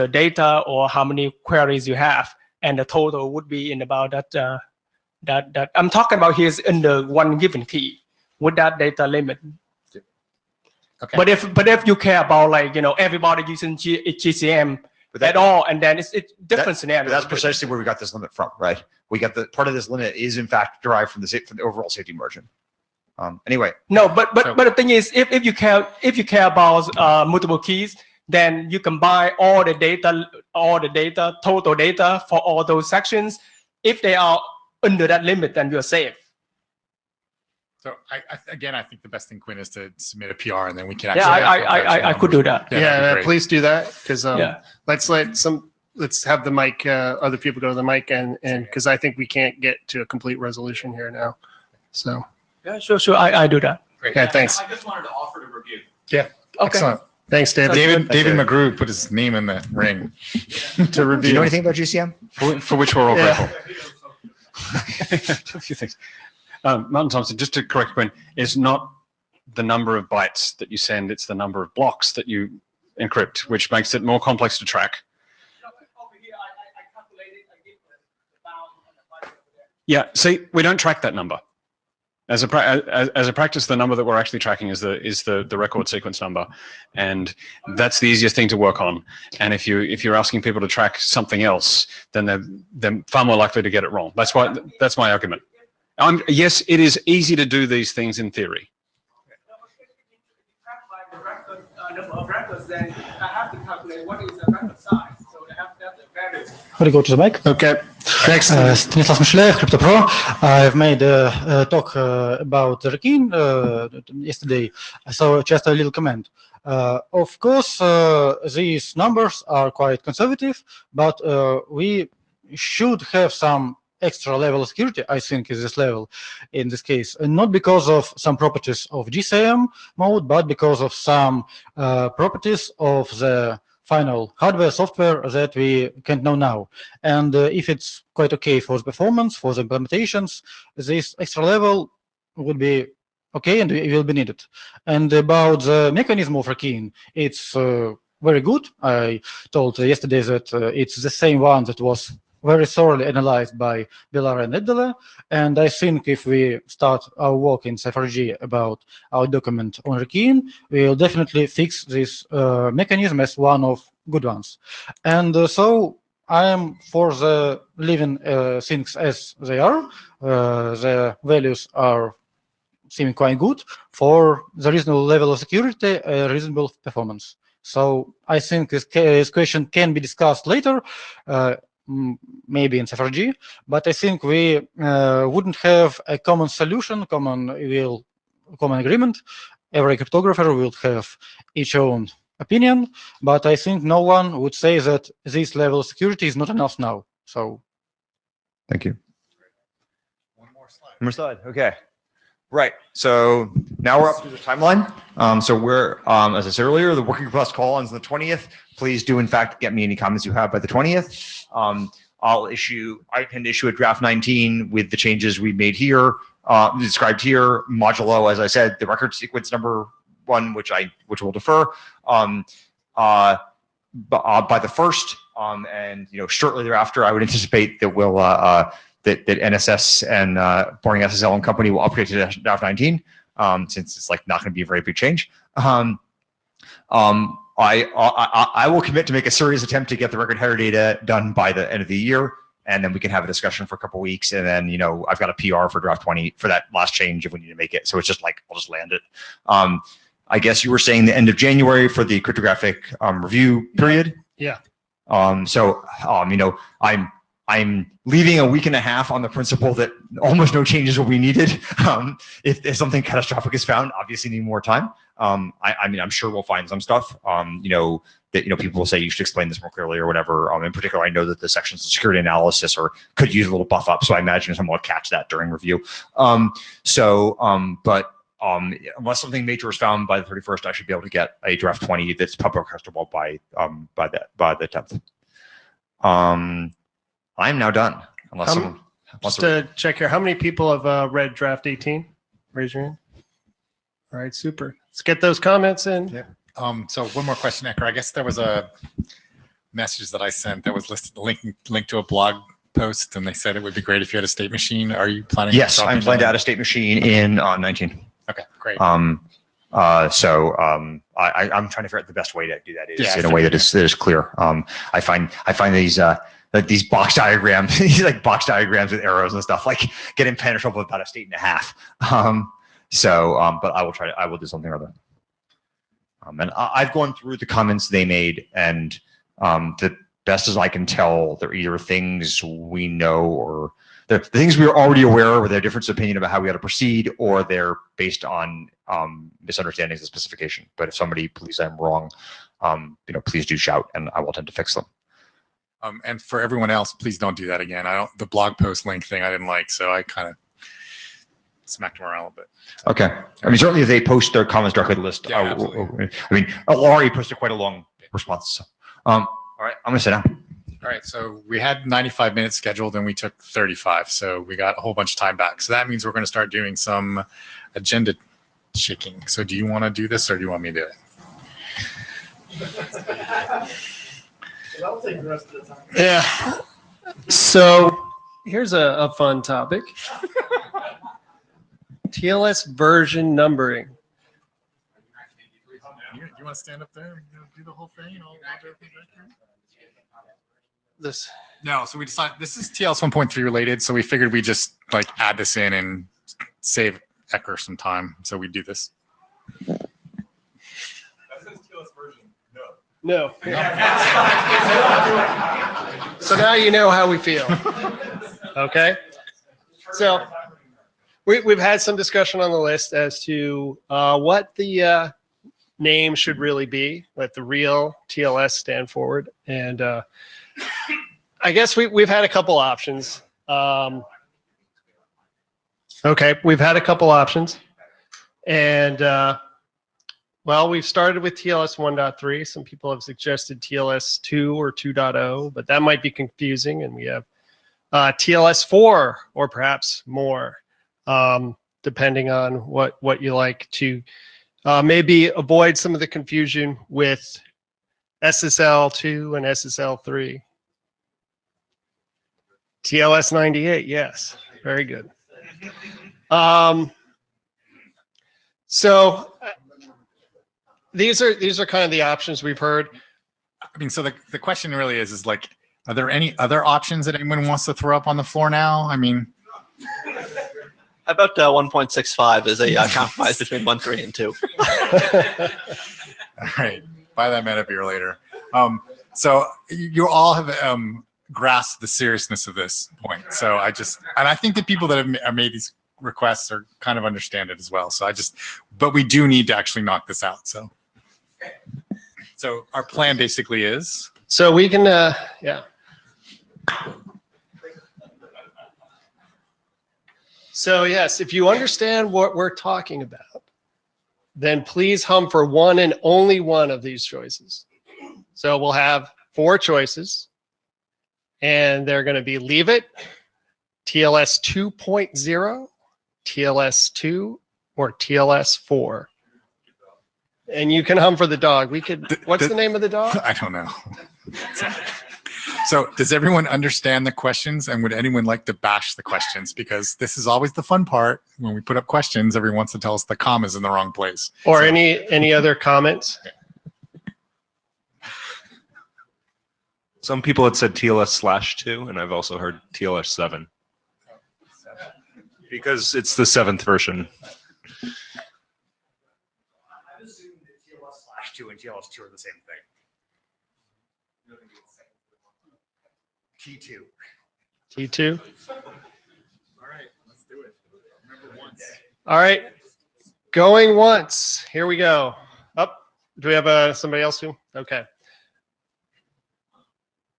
data or how many queries you have, and the total would be in about that I'm talking about here is under one given key with that data limit. Okay. But if you care about everybody using GCM at all, and then it's different scenario. That's precisely where we got this limit from, right? We got the part of this limit is in fact derived from the overall safety margin. Anyway. No, but the thing is, if you care about multiple keys, then you combine all the data, total data for all those sections. If they are under that limit, then you're safe. So I think the best thing, Quinn, is to submit a PR, and then we can Yeah, actually. I could do that. Yeah, please do that, because Yeah. let's have the mic, other people go to the mic, and because I think we can't get to a complete resolution here now. So Yeah, sure. I do that. yeah, thanks. I just wanted to offer to review. Yeah. Okay. Excellent. Thanks, David. David McGrew put his name in the ring. To Do review. you know anything about GCM? For which we're all Yeah. grateful. A few things. Martin Thompson, just to correct Quinn, it's not the number of bytes that you send, it's the number of blocks that you encrypt, which makes it more complex to track. Yeah, see, we don't track that number. As a practice, the number that we're actually tracking is the record sequence number, and that's the easiest thing to work on. And if you're asking people to track something else, then they're far more likely to get it wrong. That's my argument. Yes, it is easy to do these things in theory. How to go to the mic? Okay. Next. Stanisław Myśle, CryptoPro. I've made a talk about Rekin yesterday, so just a little comment. Of course, these numbers are quite conservative, but we should have some extra level of security, I think, is this level in this case, and not because of some properties of GCM mode, but because of some properties of the final hardware, software that we can't know now. And if it's quite okay for the performance, for the implementations, this extra level would be okay and it will be needed. And about the mechanism of Rekin, it's very good. I told yesterday that it's the same one that was very thoroughly analyzed by Belar and Edele. And I think if we start our work in CypherG about our document on Rekin, we'll definitely fix this mechanism as one of good ones. And so I am for the leaving things as they are. The values are seeming quite good for the reasonable level of security, reasonable performance. So I think this question can be discussed later, maybe in CypherG, but I think we wouldn't have a common solution, common agreement. Every cryptographer will have each own opinion, but I think no one would say that this level of security is not enough now. So, Thank you. One more slide. Okay. Right. So now we're up to the timeline. So we're, as I said earlier, the working class call ends on the 20th. Please do, in fact, get me any comments you have by the 20th. I can issue a draft 19 with the changes we made here, described here, modulo, as I said, the record sequence number 1, which will defer, by the 1st. And shortly thereafter, I would anticipate that we'll that NSS and Boring SSL and company will upgrade to draft 19, since it's not going to be a very big change. I will commit to make a serious attempt to get the record header data done by the end of the year, and then we can have a discussion for a couple of weeks. And then I've got a PR for draft 20 for that last change if we need to make it. So it's just I'll just land it. I guess you were saying the end of January for the cryptographic review period. Yeah. I'm leaving a week and a half on the principle that almost no changes will be needed. If something catastrophic is found, obviously need more time. I'm sure we'll find some stuff. People will say you should explain this more clearly or whatever. In particular, I know that the sections of security analysis could use a little buff up, so I imagine someone will catch that during review. Unless something major is found by the 31st, I should be able to get a draft 20 that's public accessible by the 10th. I'm now done. Unless someone wants Just to check here, how many people have read draft 18? Raise your hand. All right, super. Let's get those comments in. Yeah. So one more question, Ecker. I guess there was a message that I sent that was listed link to a blog post, and they said it would be great if you had a state machine. Are you planning? Yes, I'm planning to add a state machine in 19. Okay, great. I'm trying to figure out the best way to do that is in a way that is clear. I find these box diagrams, box diagrams with arrows and stuff, get impenetrable about a state and a half. But I will do something or other. And I've gone through the comments they made, and the best as I can tell, they're either things we know or the things we are already aware of, or their difference of opinion about how we ought to proceed, or they're based on misunderstandings of specification. But if somebody believes I'm wrong, please do shout, and I will attempt to fix them. And for everyone else, please don't do that again. The blog post link thing I didn't like, so I kind of smacked them around a little bit. Okay. Certainly if they post their comments directly to the list. Yeah, Laurie posted quite a long response. So. All right, I'm going to sit down. All right, so we had 95 minutes scheduled and we took 35, so we got a whole bunch of time back. So that means we're going to start doing some agenda shaking. So do you want to do this, or do you want me to do it? I'll take the rest of the time. Yeah. So here's a fun topic. TLS version numbering. You want to stand up there and do the whole thing? No, so we decided this is TLS 1.3 related, so we figured we just add this in and save Ecker some time. So we do this. No. So now you know how we feel. Okay. So we've had some discussion on the list as to what the name should really be, let the real TLS stand forward. And I guess we've had a couple options. Okay, we've had a couple options. And well, we've started with TLS 1.3. Some people have suggested TLS 2 or 2.0, but that might be confusing. And we have TLS 4 or perhaps more, depending on what you like to maybe avoid some of the confusion with SSL 2 and SSL 3. TLS 98, yes, very good. So these are kind of the options we've heard. So the question really is are there any other options that anyone wants to throw up on the floor now? How about 1.65 as a compromise between 1.3 and 2? All right, buy that meta beer later. So you all have grasped the seriousness of this point. So I think the people that have made these requests are kind of understand it as well. But we do need to actually knock this out. So our plan basically is. So we can, yeah. So yes, if you understand what we're talking about, then please hum for one and only one of these choices. So we'll have 4 choices, and they're going to be leave it, TLS 2.0, TLS 2, or TLS 4. And you can hum for the dog. What's the name of the dog? I don't know. So does everyone understand the questions, and would anyone like to bash the questions? Because this is always the fun part. When we put up questions, everyone wants to tell us the comma's in the wrong place. Or any other comments? Some people had said TLS/2, and I've also heard TLS7. Because it's the 7th version. I'm assuming that TLS/2 and TLS2 are the same thing. T2. T2. All right, let's do it. Remember once. All right. Going once. Here we go. Up. Do we have somebody else who? Okay.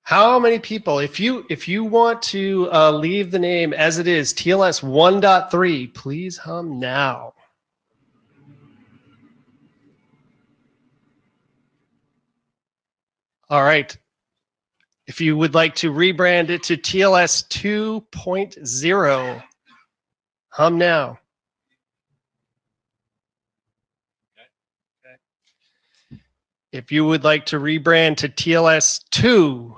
How many people, if you want to leave the name as it is, TLS 1.3, please hum now. All right. If you would like to rebrand it to TLS 2.0, hum now. If you would like to rebrand to TLS 2,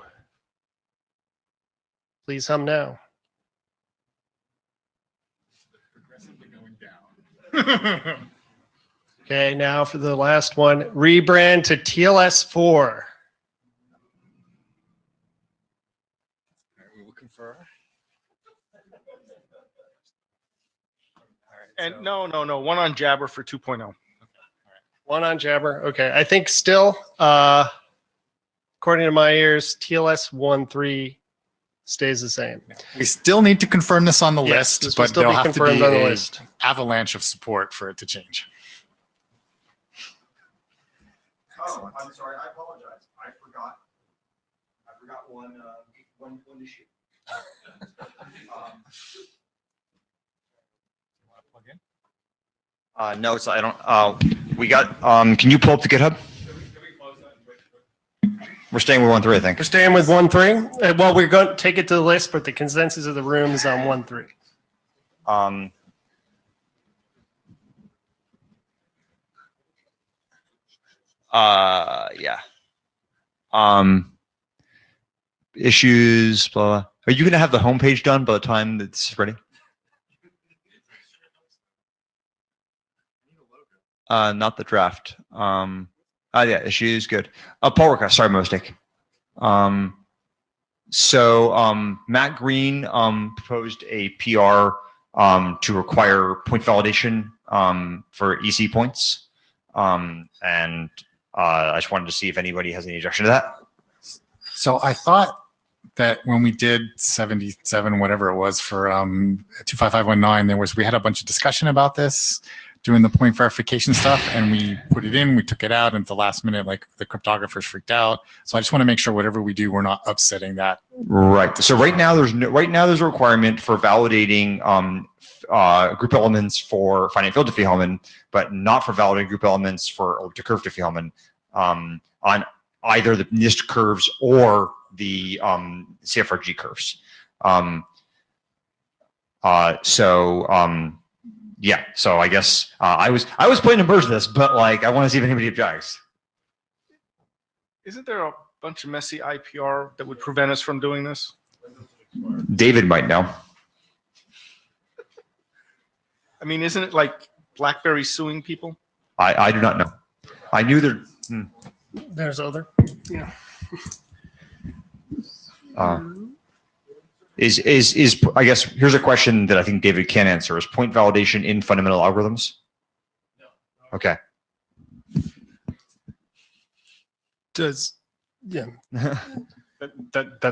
please hum now. Progressively going down. Okay, now for the last one, rebrand to TLS 4. We will confer. And no, one on Jabber for 2.0. One on Jabber. Okay, I think still, according to my ears, TLS 1.3 stays the same. We still need to confirm this on the Yes, this list, will but still there'll be have to confirmed be on the an list. avalanche of support for it to change. Oh, I'm sorry. I apologize. I forgot one issue. No, it's I don't. We got. Can you pull up the GitHub? We're staying with 1.3, I think. We're staying with 1.3. Well, we're going to take it to the list, but the consensus of the room is on 1.3. Yeah. Issues. Blah, blah. Are you going to have the homepage done by the time that's ready? Not the draft. Yeah, issues, good. Pull request, sorry, my mistake. So Matt Green proposed a PR to require point validation for EC points. And I just wanted to see if anybody has any objection to that. So I thought that when we did 77, whatever it was for 25519, we had a bunch of discussion about this, doing the point verification stuff, and we put it in, we took it out, and at the last minute, like the cryptographers freaked out. So I just want to make sure whatever we do, we're not upsetting that. Right. So right now there's a requirement for validating group elements for finite field Diffie-Hellman, but not for validating group elements for elliptic curve Diffie-Hellman on either the NIST curves or the CFRG curves. Yeah, so I guess I was planning to merge this, but like I want to see if anybody objects. Isn't there a bunch of messy IPR that would prevent us from doing this? David might know. I mean, isn't it like BlackBerry suing people? I do not know. I knew there. There's other. Yeah. Is I guess here's a question that I think David can answer: is point validation in fundamental algorithms? No. Okay. That's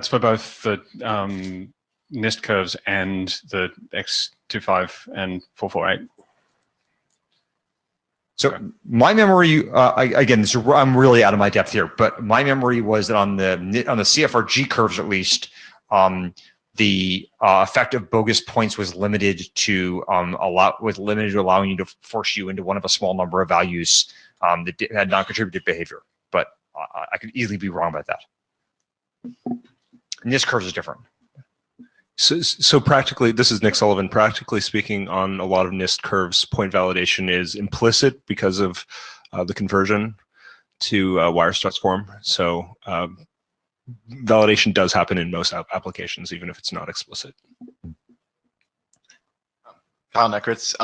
for both the NIST curves and the X25 and 448. So my memory, again, I'm really out of my depth here, but my memory was that on the CFRG curves, at least, the effect of bogus points was limited to allowing you to force you into one of a small number of values that had non-contributed behavior. But I could easily be wrong about that. And this curves is different. So practically, this is Nick Sullivan. Practically speaking, on a lot of NIST curves, point validation is implicit because of the conversion to Weierstrass form. So validation does happen in most applications, even if it's not explicit. Kyle Neckrits,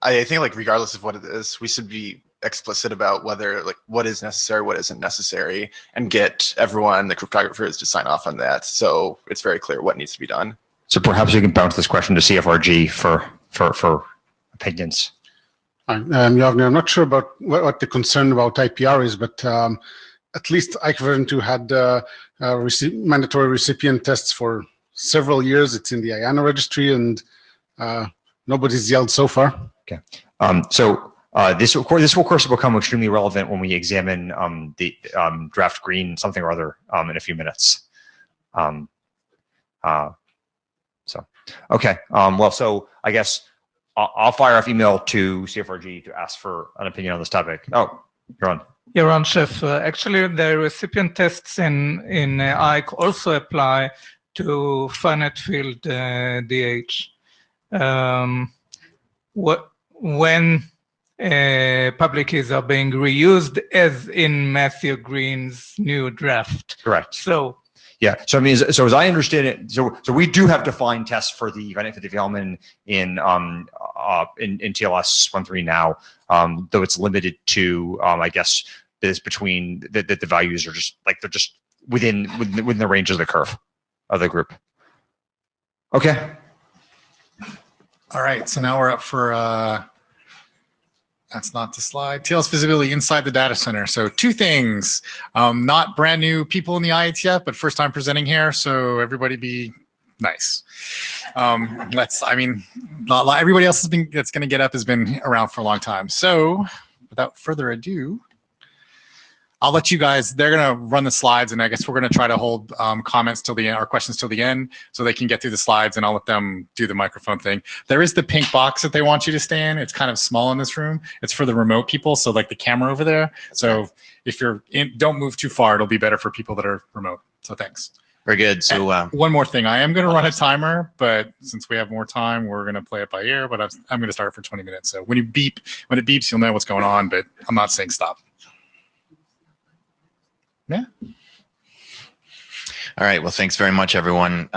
I think like regardless of what it is, we should be explicit about whether like what is necessary, what isn't necessary, and get everyone, the cryptographers, to sign off on that. So it's very clear what needs to be done. So perhaps you can bounce this question to CFRG for opinions. Yavner, I'm not sure about what the concern about IPR is, but at least IETF version 2 had mandatory recipient tests for several years. It's in the IANA registry, and nobody's yelled so far. Okay. This will, of course, become extremely relevant when we examine the draft green something or other in a few minutes. Okay. So I guess I'll fire off email to CFRG to ask for an opinion on this topic. Oh, you're on. You're on, Chef. Actually, the recipient tests in IETF also apply to finite field DH. When public keys are being reused, as in Matthew Green's new draft. Correct. So. Yeah. So I mean, so as I understand it, so we do have defined tests for the development in TLS 1.3 now, though it's limited to I guess this between the values are just like they're just within the range of the curve of the group. Okay. All right. So now we're up for that's not the slide. TLS visibility inside the data center. So two things, not brand new people in the IETF, but first time presenting here. So everybody be nice. Everybody else that's going to get up has been around for a long time. So without further ado, I'll let you guys, they're going to run the slides, and I guess we're going to try to hold comments till the end, or questions till the end, so they can get through the slides, and I'll let them do the microphone thing. There is the pink box that they want you to stay in. It's kind of small in this room. It's for the remote people, so like the camera over there. So if you're in, don't move too far. It'll be better for people that are remote. So thanks. Very good. So one more thing. I am going to run a timer, but since we have more time, we're going to play it by ear, but I'm going to start for 20 minutes. So when it beeps, you'll know what's going on, but I'm not saying stop. Yeah. All right. Well, thanks very much, everyone.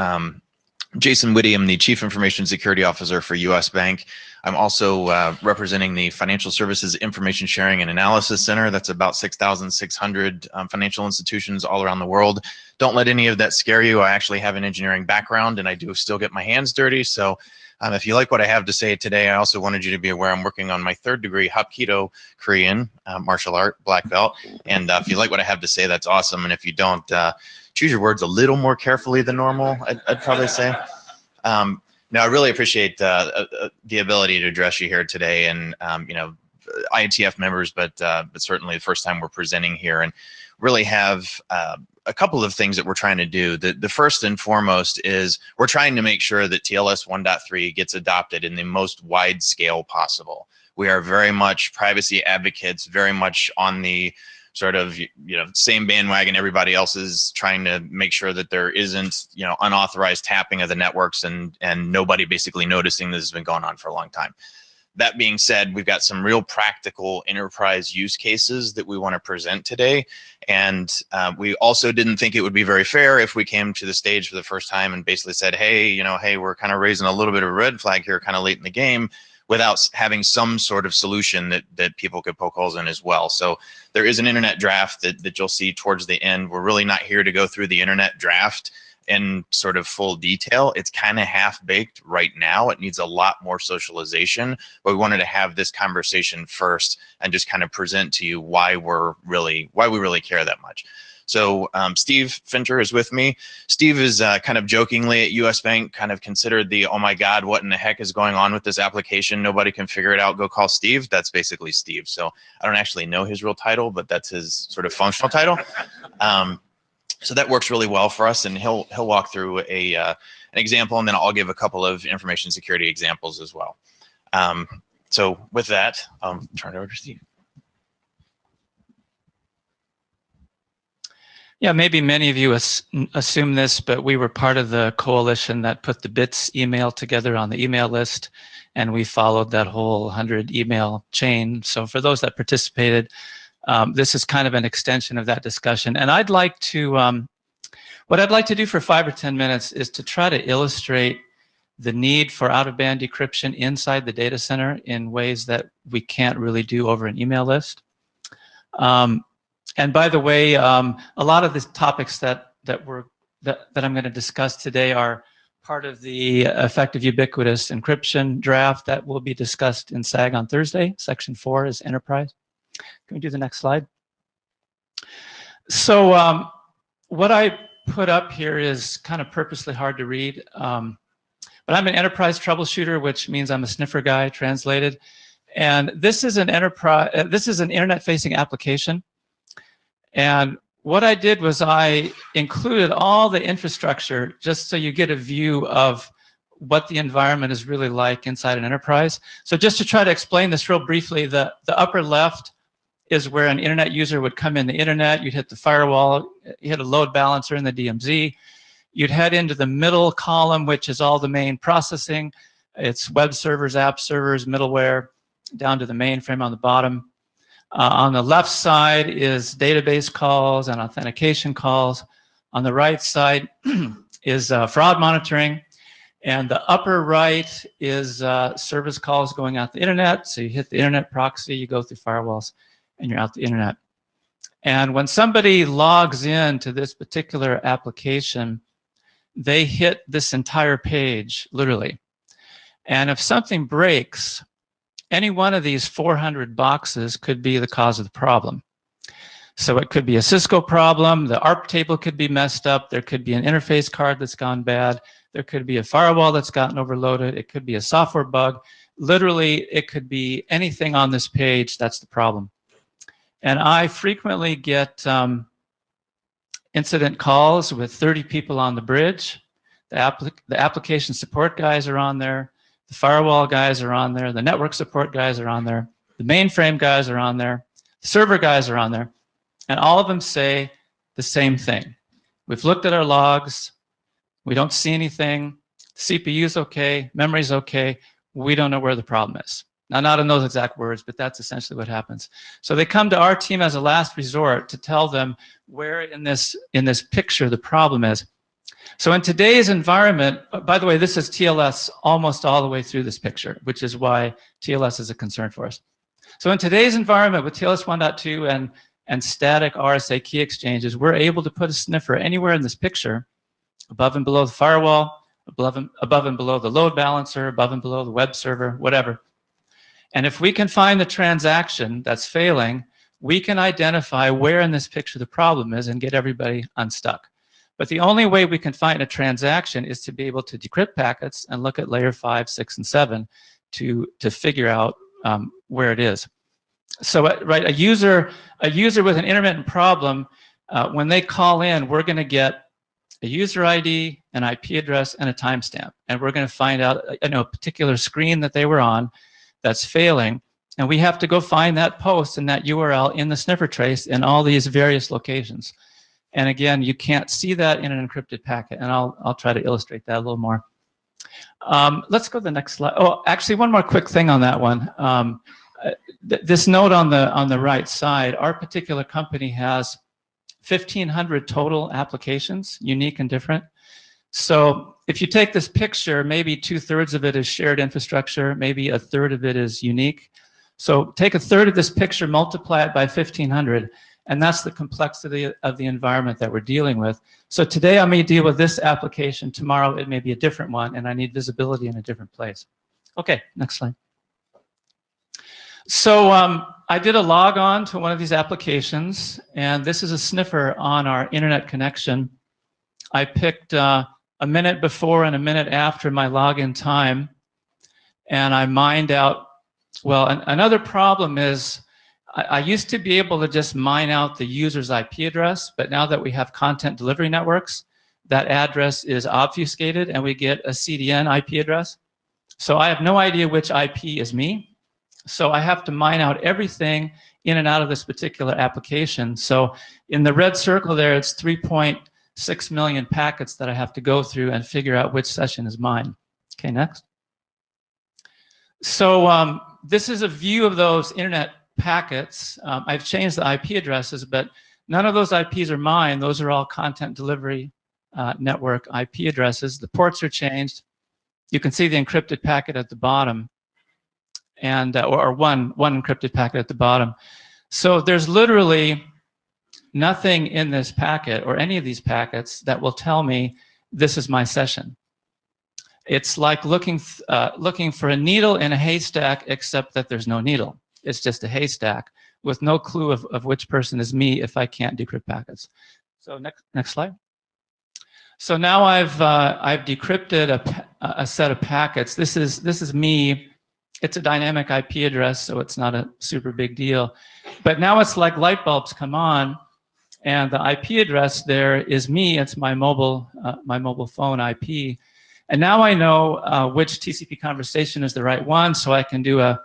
Jason Whitty, I'm the Chief Information Security Officer for U.S. Bank. I'm also representing the Financial Services Information Sharing and Analysis Center. That's about 6,600 financial institutions all around the world. Don't let any of that scare you. I actually have an engineering background, and I do still get my hands dirty. So if you like what I have to say today, I also wanted you to be aware I'm working on my 3rd degree Hapkido Korean martial art black belt. And if you like what I have to say, that's awesome. And if you don't, choose your words a little more carefully than normal, I'd probably say. Now, I really appreciate the ability to address you here today, and IETF members, but certainly the first time we're presenting here, and really have a couple of things that we're trying to do. The first and foremost is we're trying to make sure that TLS 1.3 gets adopted in the most wide scale possible. We are very much privacy advocates, very much on the sort of same bandwagon everybody else is, trying to make sure that there isn't unauthorized tapping of the networks and nobody basically noticing this has been going on for a long time. That being said, we've got some real practical enterprise use cases that we want to present today. And we also didn't think it would be very fair if we came to the stage for the first time and basically said, hey, hey, we're kind of raising a little bit of a red flag here kind of late in the game, without having some sort of solution that people could poke holes in as well. So there is an internet draft that you'll see towards the end. We're really not here to go through the internet draft in sort of full detail. It's kind of half-baked right now. It needs a lot more socialization, but we wanted to have this conversation first and just kind of present to you why we really care that much. So Steve Fincher is with me. Steve is kind of jokingly at US Bank kind of considered the, oh my God, what in the heck is going on with this application? Nobody can figure it out. Go call Steve. That's basically Steve. So I don't actually know his real title, but that's his sort of functional title. So that works really well for us, and he'll walk through an example, and then I'll give a couple of information security examples as well. So with that, I'll turn it over to Steve. Yeah, maybe many of you assume this, but we were part of the coalition that put the BITS email together on the email list, and we followed that whole 100 email chain. So for those that participated, this is kind of an extension of that discussion. And I'd like to, what I'd like to do for 5 or 10 minutes is to try to illustrate the need for out-of-band decryption inside the data center in ways that we can't really do over an email list. And by the way, a lot of the topics that I'm going to discuss today are part of the effective ubiquitous encryption draft that will be discussed in SAG on Thursday. Section 4 is enterprise. Can we do the next slide? So what I put up here is kind of purposely hard to read. But I'm an enterprise troubleshooter, which means I'm a sniffer guy, translated. And this is an internet-facing application. And what I did was I included all the infrastructure just so you get a view of what the environment is really like inside an enterprise. So just to try to explain this real briefly, the upper left is where an internet user would come in the internet. You'd hit the firewall, you hit a load balancer in the DMZ. You'd head into the middle column, which is all the main processing. It's web servers, app servers, middleware, down to the mainframe on the bottom. On the left side is database calls and authentication calls. On the right side is fraud monitoring. And the upper right is service calls going out the internet. So you hit the internet proxy, you go through firewalls, and you're out the internet. And when somebody logs in to this particular application, they hit this entire page, literally. And if something breaks, any one of these 400 boxes could be the cause of the problem. So it could be a Cisco problem, the ARP table could be messed up, there could be an interface card that's gone bad, there could be a firewall that's gotten overloaded, it could be a software bug. Literally, it could be anything on this page that's the problem. And I frequently get incident calls with 30 people on the bridge. The application support guys are on there. The firewall guys are on there. The network support guys are on there. The mainframe guys are on there. The server guys are on there. And all of them say the same thing. We've looked at our logs. We don't see anything. CPU's okay. Memory's okay. We don't know where the problem is. Now, not in those exact words, but that's essentially what happens. So they come to our team as a last resort to tell them where in this picture the problem is. So in today's environment, by the way, this is TLS almost all the way through this picture, which is why TLS is a concern for us. So in today's environment with TLS 1.2 and static RSA key exchanges, we're able to put a sniffer anywhere in this picture, above and below the firewall, above and below the load balancer, above and below the web server, whatever. And if we can find the transaction that's failing, we can identify where in this picture the problem is and get everybody unstuck. But the only way we can find a transaction is to be able to decrypt packets and look at layer 5, 6, and 7 to figure out where it is. So right, a user with an intermittent problem, when they call in, we're going to get a user ID, an IP address, and a timestamp. And we're going to find out a particular screen that they were on that's failing. And we have to go find that post and that URL in the sniffer trace in all these various locations. And again, you can't see that in an encrypted packet. And I'll try to illustrate that a little more. Let's go to the next slide. Oh, actually, one more quick thing on that one. This note on the right side, our particular company has 1,500 total applications, unique and different. So if you take this picture, maybe 2/3 of it is shared infrastructure, maybe 1/3 of it is unique. So take 1/3 of this picture, multiply it by 1,500, and that's the complexity of the environment that we're dealing with. So today I may deal with this application, tomorrow it may be a different one, and I need visibility in a different place. Okay, next slide. So I did a log on to one of these applications, and this is a sniffer on our internet connection. I picked a minute before and a minute after my login time, and I mined out, well, another problem is I used to be able to just mine out the user's IP address, but now that we have content delivery networks, that address is obfuscated and we get a CDN IP address. So I have no idea which IP is me. So I have to mine out everything in and out of this particular application. So in the red circle there, it's 3.6 million packets that I have to go through and figure out which session is mine. Okay, next. So this is a view of those internet packets. I've changed the IP addresses, but none of those IPs are mine. Those are all content delivery network IP addresses. The ports are changed. You can see the encrypted packet at the bottom, and or one encrypted packet at the bottom. So there's literally nothing in this packet or any of these packets that will tell me this is my session. It's like looking for a needle in a haystack, except that there's no needle. It's just a haystack with no clue of which person is me if I can't decrypt packets. So next slide. So now I've decrypted a set of packets. This is me. It's a dynamic IP address, so it's not a super big deal. But now it's like light bulbs come on, and the IP address there is me. It's my mobile phone IP. And now I know which TCP conversation is the right one, so I can do a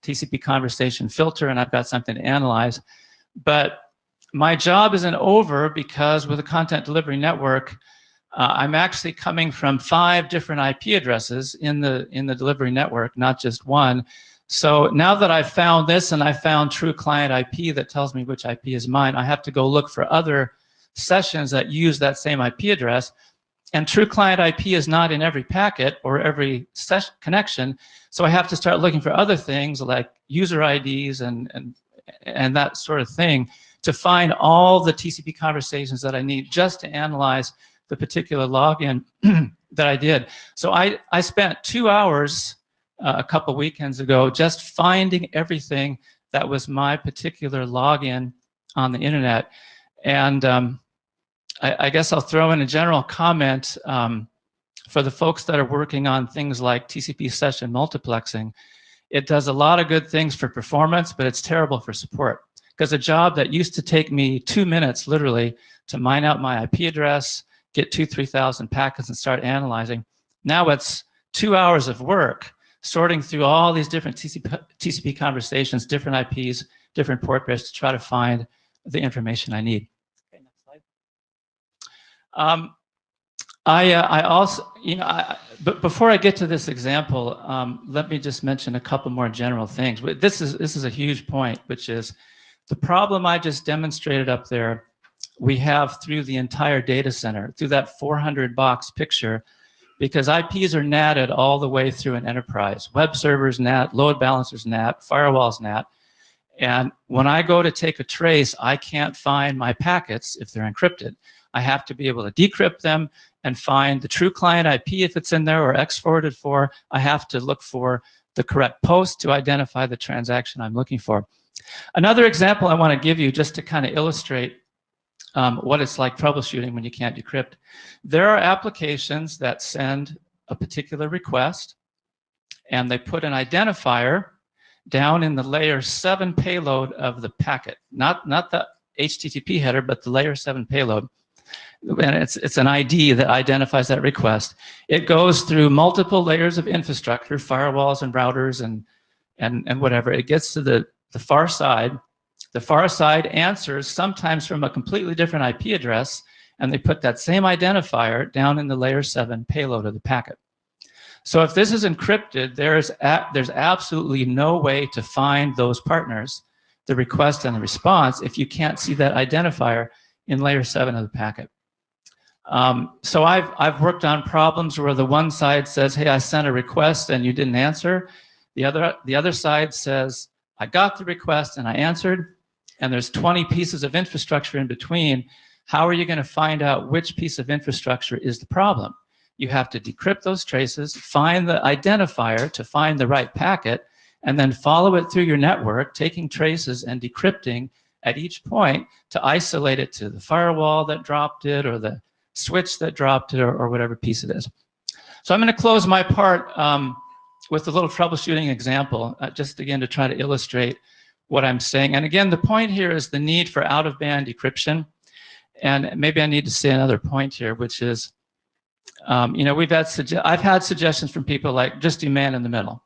TCP conversation filter, and I've got something to analyze. But my job isn't over, because with a content delivery network, I'm actually coming from 5 different IP addresses in the delivery network, not just one. So now that I've found this and I found true client IP that tells me which IP is mine, I have to go look for other sessions that use that same IP address. And true client IP is not in every packet or every connection. So I have to start looking for other things like user IDs and that sort of thing to find all the TCP conversations that I need just to analyze the particular login that I did. So I spent 2 hours a couple weekends ago just finding everything that was my particular login on the internet. And I guess I'll throw in a general comment for the folks that are working on things like TCP session multiplexing. It does a lot of good things for performance, but it's terrible for support. Because a job that used to take me 2 minutes, literally, to mine out my IP address, get 2,000-3,000 packets and start analyzing, now it's 2 hours of work sorting through all these different TCP conversations, different IPs, different port pairs to try to find the information I need. Okay, next slide. I also, but before I get to this example, let me just mention a couple more general things. This is a huge point, which is the problem I just demonstrated up there. We have through the entire data center, through that 400 box picture, because IPs are NATed all the way through an enterprise. Web servers NAT, load balancers NAT, firewalls NAT. And when I go to take a trace, I can't find my packets if they're encrypted. I have to be able to decrypt them and find the true client IP if it's in there or X-forwarded for. I have to look for the correct post to identify the transaction I'm looking for. Another example I want to give you just to kind of illustrate what it's like troubleshooting when you can't decrypt. There are applications that send a particular request and they put an identifier down in the layer 7 payload of the packet, not the HTTP header, but the layer 7 payload. And it's an ID that identifies that request. It goes through multiple layers of infrastructure, firewalls and routers and whatever. It gets to the far side. The far side answers sometimes from a completely different IP address, and they put that same identifier down in the layer 7 payload of the packet. So if this is encrypted, there's absolutely no way to find those partners, the request and the response, if you can't see that identifier in layer 7 of the packet. So I've worked on problems where the one side says, hey, I sent a request and you didn't answer. The other side says, I got the request and I answered, and there's 20 pieces of infrastructure in between. How are you going to find out which piece of infrastructure is the problem? You have to decrypt those traces, find the identifier to find the right packet, and then follow it through your network, taking traces and decrypting at each point to isolate it to the firewall that dropped it or the switch that dropped it or whatever piece it is. So I'm going to close my part with a little troubleshooting example, just again to try to illustrate what I'm saying. And again, the point here is the need for out-of-band decryption. And maybe I need to say another point here, which is, I've had suggestions from people like just do man in the middle.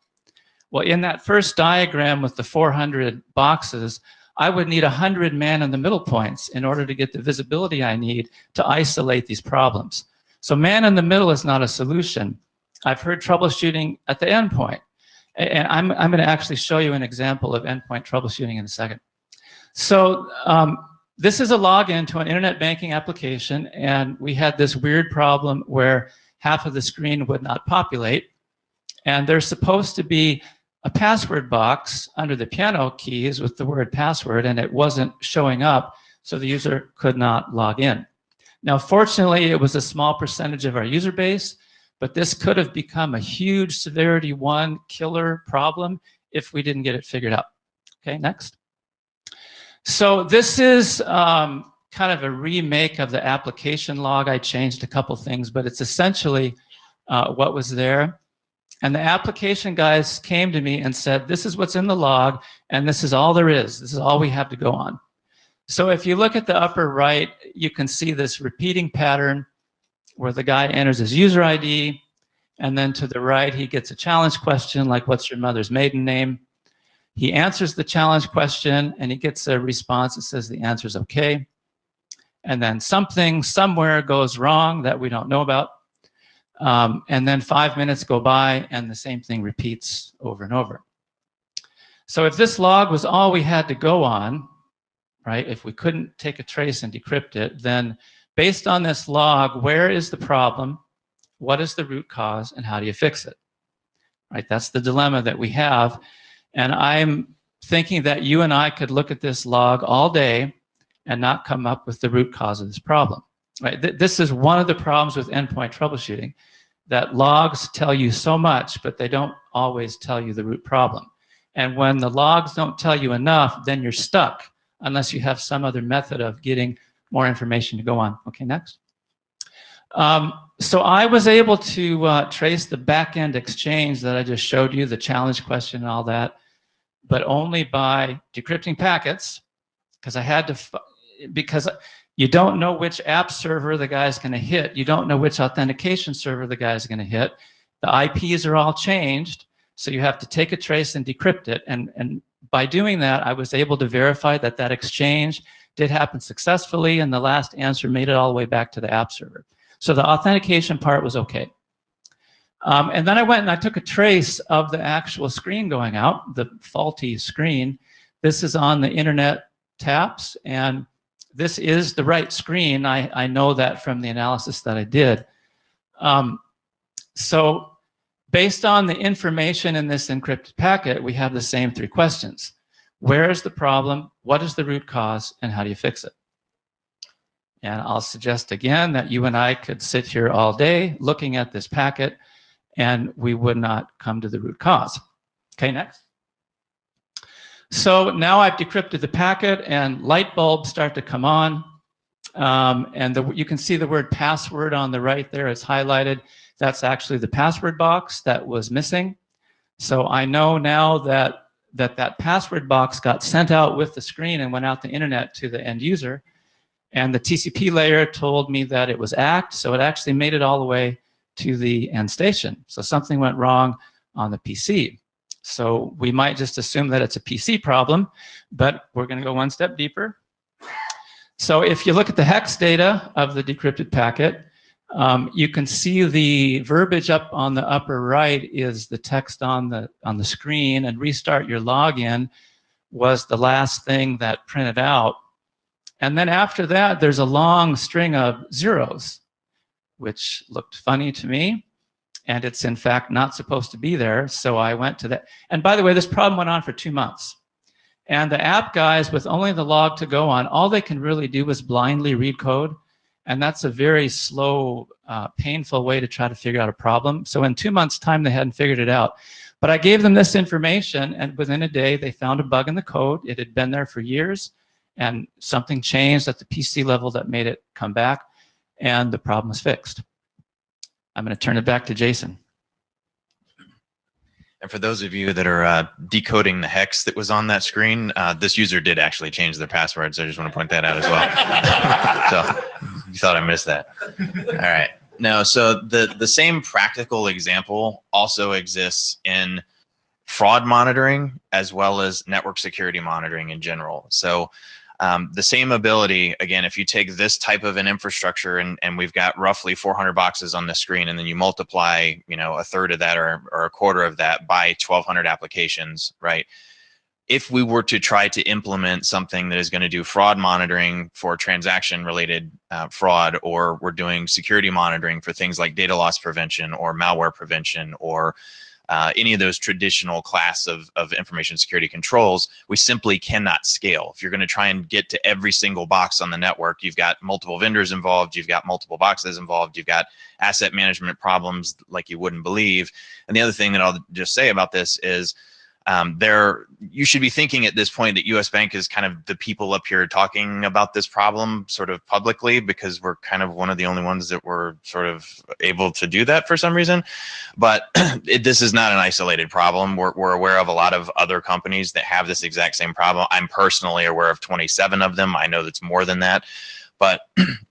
Well, in that first diagram with the 400 boxes, I would need 100 man in the middle points in order to get the visibility I need to isolate these problems. So man in the middle is not a solution. I've heard troubleshooting at the endpoint. And I'm going to actually show you an example of endpoint troubleshooting in a second. So this is a login to an internet banking application, and we had this weird problem where half of the screen would not populate. And there's supposed to be a password box under the piano keys with the word password, and it wasn't showing up, so the user could not log in. Now, fortunately, it was a small percentage of our user base, but this could have become a huge severity 1 killer problem if we didn't get it figured out. Okay, next. So this is kind of a remake of the application log. I changed a couple things, but it's essentially what was there. And the application guys came to me and said, this is what's in the log, and this is all there is. This is all we have to go on. So if you look at the upper right, you can see this repeating pattern where the guy enters his user ID, and then to the right, he gets a challenge question like, what's your mother's maiden name? He answers the challenge question, and he gets a response that says the answer is okay. And then something somewhere goes wrong that we don't know about. And then 5 minutes go by, and the same thing repeats over and over. So if this log was all we had to go on, right, if we couldn't take a trace and decrypt it, then based on this log, where is the problem, what is the root cause, and how do you fix it? Right, that's the dilemma that we have. And I'm thinking that you and I could look at this log all day and not come up with the root cause of this problem. Right? This is one of the problems with endpoint troubleshooting, that logs tell you so much, but they don't always tell you the root problem. And when the logs don't tell you enough, then you're stuck unless you have some other method of getting more information to go on. Okay, next. So I was able to trace the back-end exchange that I just showed you, the challenge question and all that, but only by decrypting packets, because I had to, because you don't know which app server the guy's going to hit. You don't know which authentication server the guy's going to hit. The IPs are all changed, so you have to take a trace and decrypt it. And by doing that, I was able to verify that that exchange did happen successfully, and the last answer made it all the way back to the app server. So the authentication part was okay. And then I went and I took a trace of the actual screen going out, the faulty screen. This is on the internet taps, and this is the right screen. I know that from the analysis that I did. So based on the information in this encrypted packet, we have the same three questions. Where is the problem? What is the root cause? And how do you fix it? And I'll suggest again that you and I could sit here all day looking at this packet, and we would not come to the root cause. Okay, next. So now I've decrypted the packet, and light bulbs start to come on. And you can see the word password on the right there. It's highlighted. That's actually the password box that was missing. So I know now that that password box got sent out with the screen and went out the internet to the end user. And the TCP layer told me that it was ACT, so it actually made it all the way to the end station. So something went wrong on the PC. So we might just assume that it's a PC problem, but we're going to go one step deeper. So if you look at the hex data of the decrypted packet, you can see the verbiage up on the upper right is the text on the screen, and restart your login was the last thing that printed out. And then after that, there's a long string of zeros, which looked funny to me. And it's in fact not supposed to be there. So I went to that. And by the way, this problem went on for 2 months. And the app guys, with only the log to go on, all they can really do is blindly read code. And that's a very slow, painful way to try to figure out a problem. So in 2 months' time, they hadn't figured it out. But I gave them this information, and within a day, they found a bug in the code. It had been there for years, and something changed at the PC level that made it come back, and the problem was fixed. I'm going to turn it back to Jason. And for those of you that are decoding the hex that was on that screen, this user did actually change their password, so I just want to point that out as well. So you thought I missed that. All right. No, so the same practical example also exists in fraud monitoring as well as network security monitoring in general. So the same ability, again, if you take this type of an infrastructure and we've got roughly 400 boxes on the screen, and then you multiply, a third of that or a quarter of that by 1,200 applications, right? If we were to try to implement something that is going to do fraud monitoring for transaction-related fraud, or we're doing security monitoring for things like data loss prevention or malware prevention or any of those traditional class of information security controls, we simply cannot scale. If you're going to try and get to every single box on the network, you've got multiple vendors involved, you've got multiple boxes involved, you've got asset management problems like you wouldn't believe. And the other thing that I'll just say about this is you should be thinking at this point that US Bank is kind of the people up here talking about this problem sort of publicly, because we're kind of one of the only ones that were sort of able to do that for some reason. But this is not an isolated problem. We're aware of a lot of other companies that have this exact same problem. I'm personally aware of 27 of them. I know that's more than that. But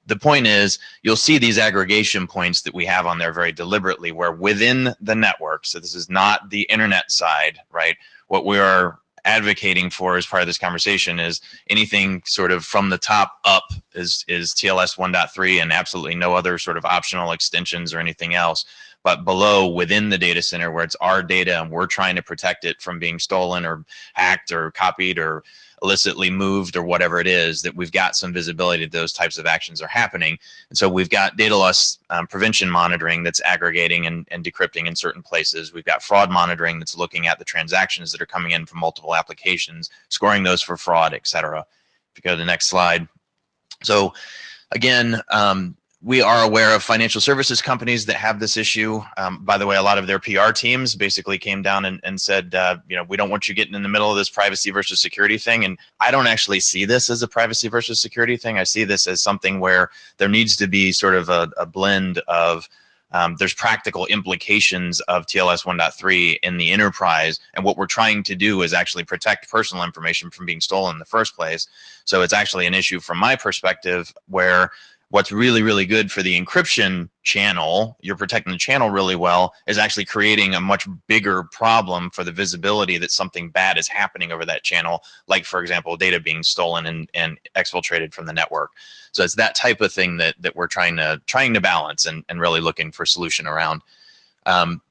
the point is, you'll see these aggregation points that we have on there very deliberately, where within the network, so this is not the internet side, right? What we are advocating for as part of this conversation is anything sort of from the top up is TLS 1.3 and absolutely no other sort of optional extensions or anything else. But below, within the data center, where it's our data and we're trying to protect it from being stolen or hacked or copied or illicitly moved or whatever it is, that we've got some visibility that those types of actions are happening. And so we've got data loss prevention monitoring that's aggregating and decrypting in certain places. We've got fraud monitoring that's looking at the transactions that are coming in from multiple applications, scoring those for fraud, et cetera. If you go to the next slide. So again, we are aware of financial services companies that have this issue. By the way, a lot of their PR teams basically came down and said, we don't want you getting in the middle of this privacy versus security thing. And I don't actually see this as a privacy versus security thing. I see this as something where there needs to be sort of a blend of, there's practical implications of TLS 1.3 in the enterprise. And what we're trying to do is actually protect personal information from being stolen in the first place. So it's actually an issue from my perspective where what's really, really good for the encryption channel, you're protecting the channel really well, is actually creating a much bigger problem for the visibility that something bad is happening over that channel, like, for example, data being stolen and exfiltrated from the network. So it's that type of thing that we're trying to balance and really looking for a solution around.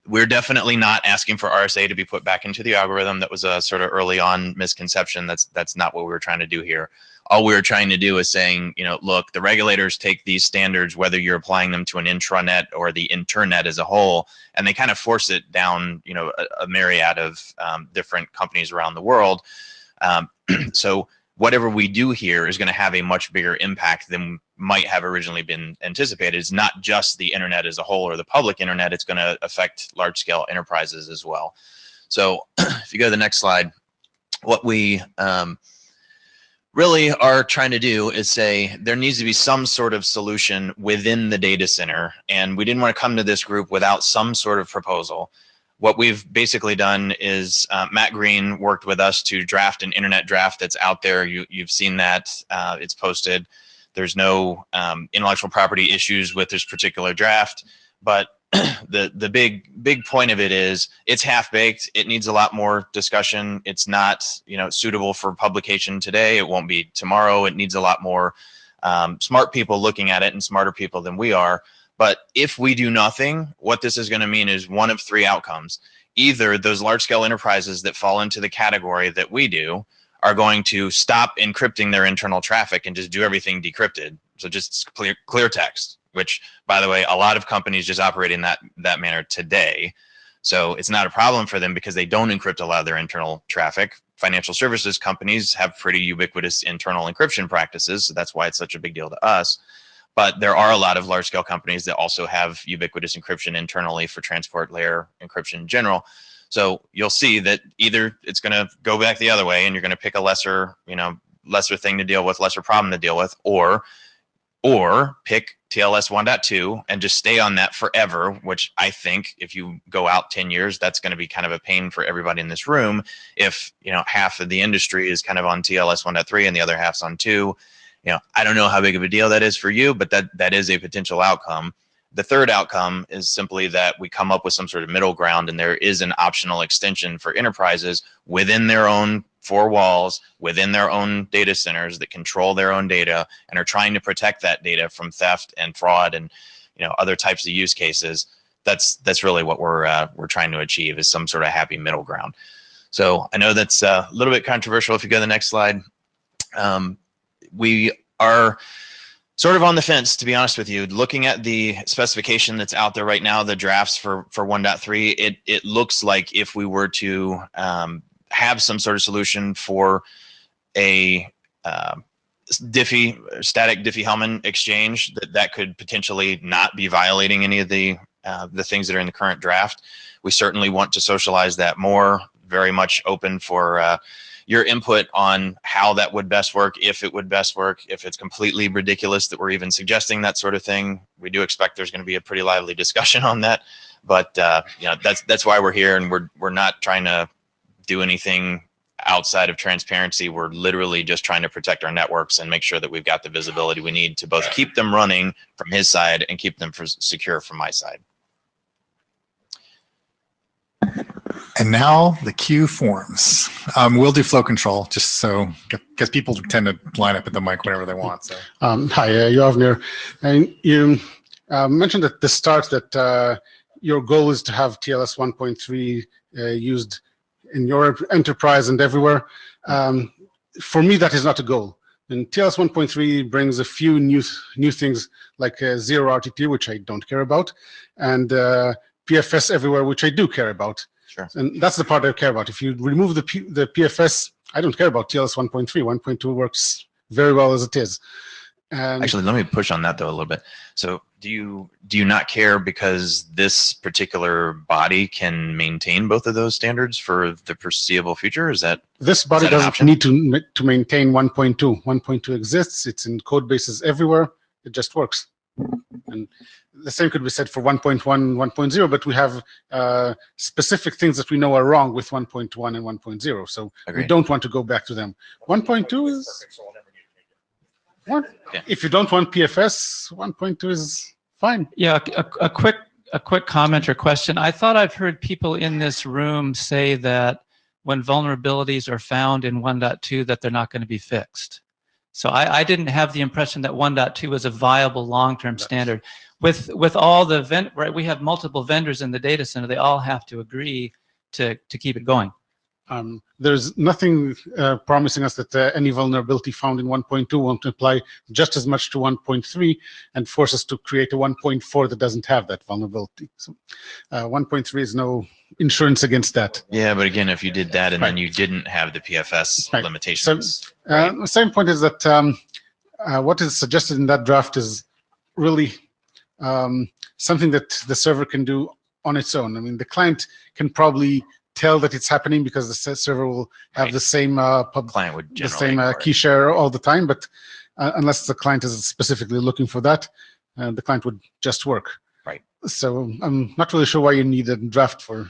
We're definitely not asking for RSA to be put back into the algorithm. That was a sort of early on misconception. That's not what we were trying to do here. All we were trying to do is saying, look, the regulators take these standards, whether you're applying them to an intranet or the internet as a whole, and they kind of force it down, a myriad of different companies around the world. So whatever we do here is going to have a much bigger impact than might have originally been anticipated. It's not just the internet as a whole or the public internet. It's going to affect large-scale enterprises as well. So if you go to the next slide, what we really are trying to do is say there needs to be some sort of solution within the data center, and we didn't want to come to this group without some sort of proposal. What we've basically done is Matt Green worked with us to draft an internet draft that's out there. You've seen that. It's posted. There's no intellectual property issues with this particular draft, but the big point of it is it's half-baked. It needs a lot more discussion. It's not suitable for publication today. It won't be tomorrow. It needs a lot more smart people looking at it, and smarter people than we are. But if we do nothing, what this is going to mean is one of three outcomes. Either those large-scale enterprises that fall into the category that we do are going to stop encrypting their internal traffic and just do everything decrypted. So just clear text, which, by the way, a lot of companies just operate in that manner today. So it's not a problem for them because they don't encrypt a lot of their internal traffic. Financial services companies have pretty ubiquitous internal encryption practices, so that's why it's such a big deal to us. But there are a lot of large-scale companies that also have ubiquitous encryption internally for transport layer encryption in general. So you'll see that either it's going to go back the other way and you're going to pick a lesser thing to deal with, lesser problem to deal with, or pick TLS 1.2 and just stay on that forever, which I think if you go out 10 years, that's going to be kind of a pain for everybody in this room. If, half of the industry is kind of on TLS 1.3 and the other half's on 2, I don't know how big of a deal that is for you, but that is a potential outcome. The third outcome is simply that we come up with some sort of middle ground, and there is an optional extension for enterprises within their own four walls, within their own data centers that control their own data and are trying to protect that data from theft and fraud and other types of use cases. That's really what we're trying to achieve, is some sort of happy middle ground. So I know that's a little bit controversial. If you go to the next slide, we are sort of on the fence, to be honest with you. Looking at the specification that's out there right now, the drafts for 1.3, it looks like if we were to have some sort of solution for a static Diffie-Hellman exchange, that could potentially not be violating any of the things that are in the current draft. We certainly want to socialize that more. very much open for your input on how that would best work, if it would best work, if it's completely ridiculous that we're even suggesting that sort of thing. We do expect there's going to be a pretty lively discussion on that, but that's why we're here, and we're not trying to do anything outside of transparency. We're literally just trying to protect our networks and make sure that we've got the visibility we need to both keep them running from his side and keep them secure from my side. And now the queue forms. We'll do flow control just so, because people tend to line up at the mic whenever they want. So. Hi, Yovnir. And you mentioned at the start that your goal is to have TLS 1.3 used in your enterprise and everywhere. For me, that is not a goal. And TLS 1.3 brings a few new things like zero RTT, which I don't care about, and PFS everywhere, which I do care about. Sure. And that's the part I care about. If you remove the PFS, I don't care about TLS 1.3. 1.2 works very well as it is. Actually, let me push on that though a little bit. So do you not care because this particular body can maintain both of those standards for the foreseeable future? Is that this body doesn't need to maintain 1.2. 1.2 exists. It's in code bases everywhere. It just works. And the same could be said for 1.1, 1.0, but we have specific things that we know are wrong with 1.1 and 1.0. So we don't want to go back to them. 1.2 is one. Yeah. If you don't want PFS, 1.2 is fine. Yeah, a quick comment or question. I thought I've heard people in this room say that when vulnerabilities are found in 1.2 that they're not going to be fixed. So I didn't have the impression that 1.2 was a viable long-term standard. With all the right, we have multiple vendors in the data center. They all have to agree to keep it going. There's nothing promising us that any vulnerability found in 1.2 won't apply just as much to 1.3 and force us to create a 1.4 that doesn't have that vulnerability. So 1.3 is no insurance against that. Yeah, but again, if you did that and then you didn't have the PFS limitations. So, the same point is that what is suggested in that draft is really something that the server can do on its own. I mean, the client can probably tell that it's happening because the server will have the same client would the same key share all the time. But unless the client is specifically looking for that, the client would just work. Right. So I'm not really sure why you need a draft for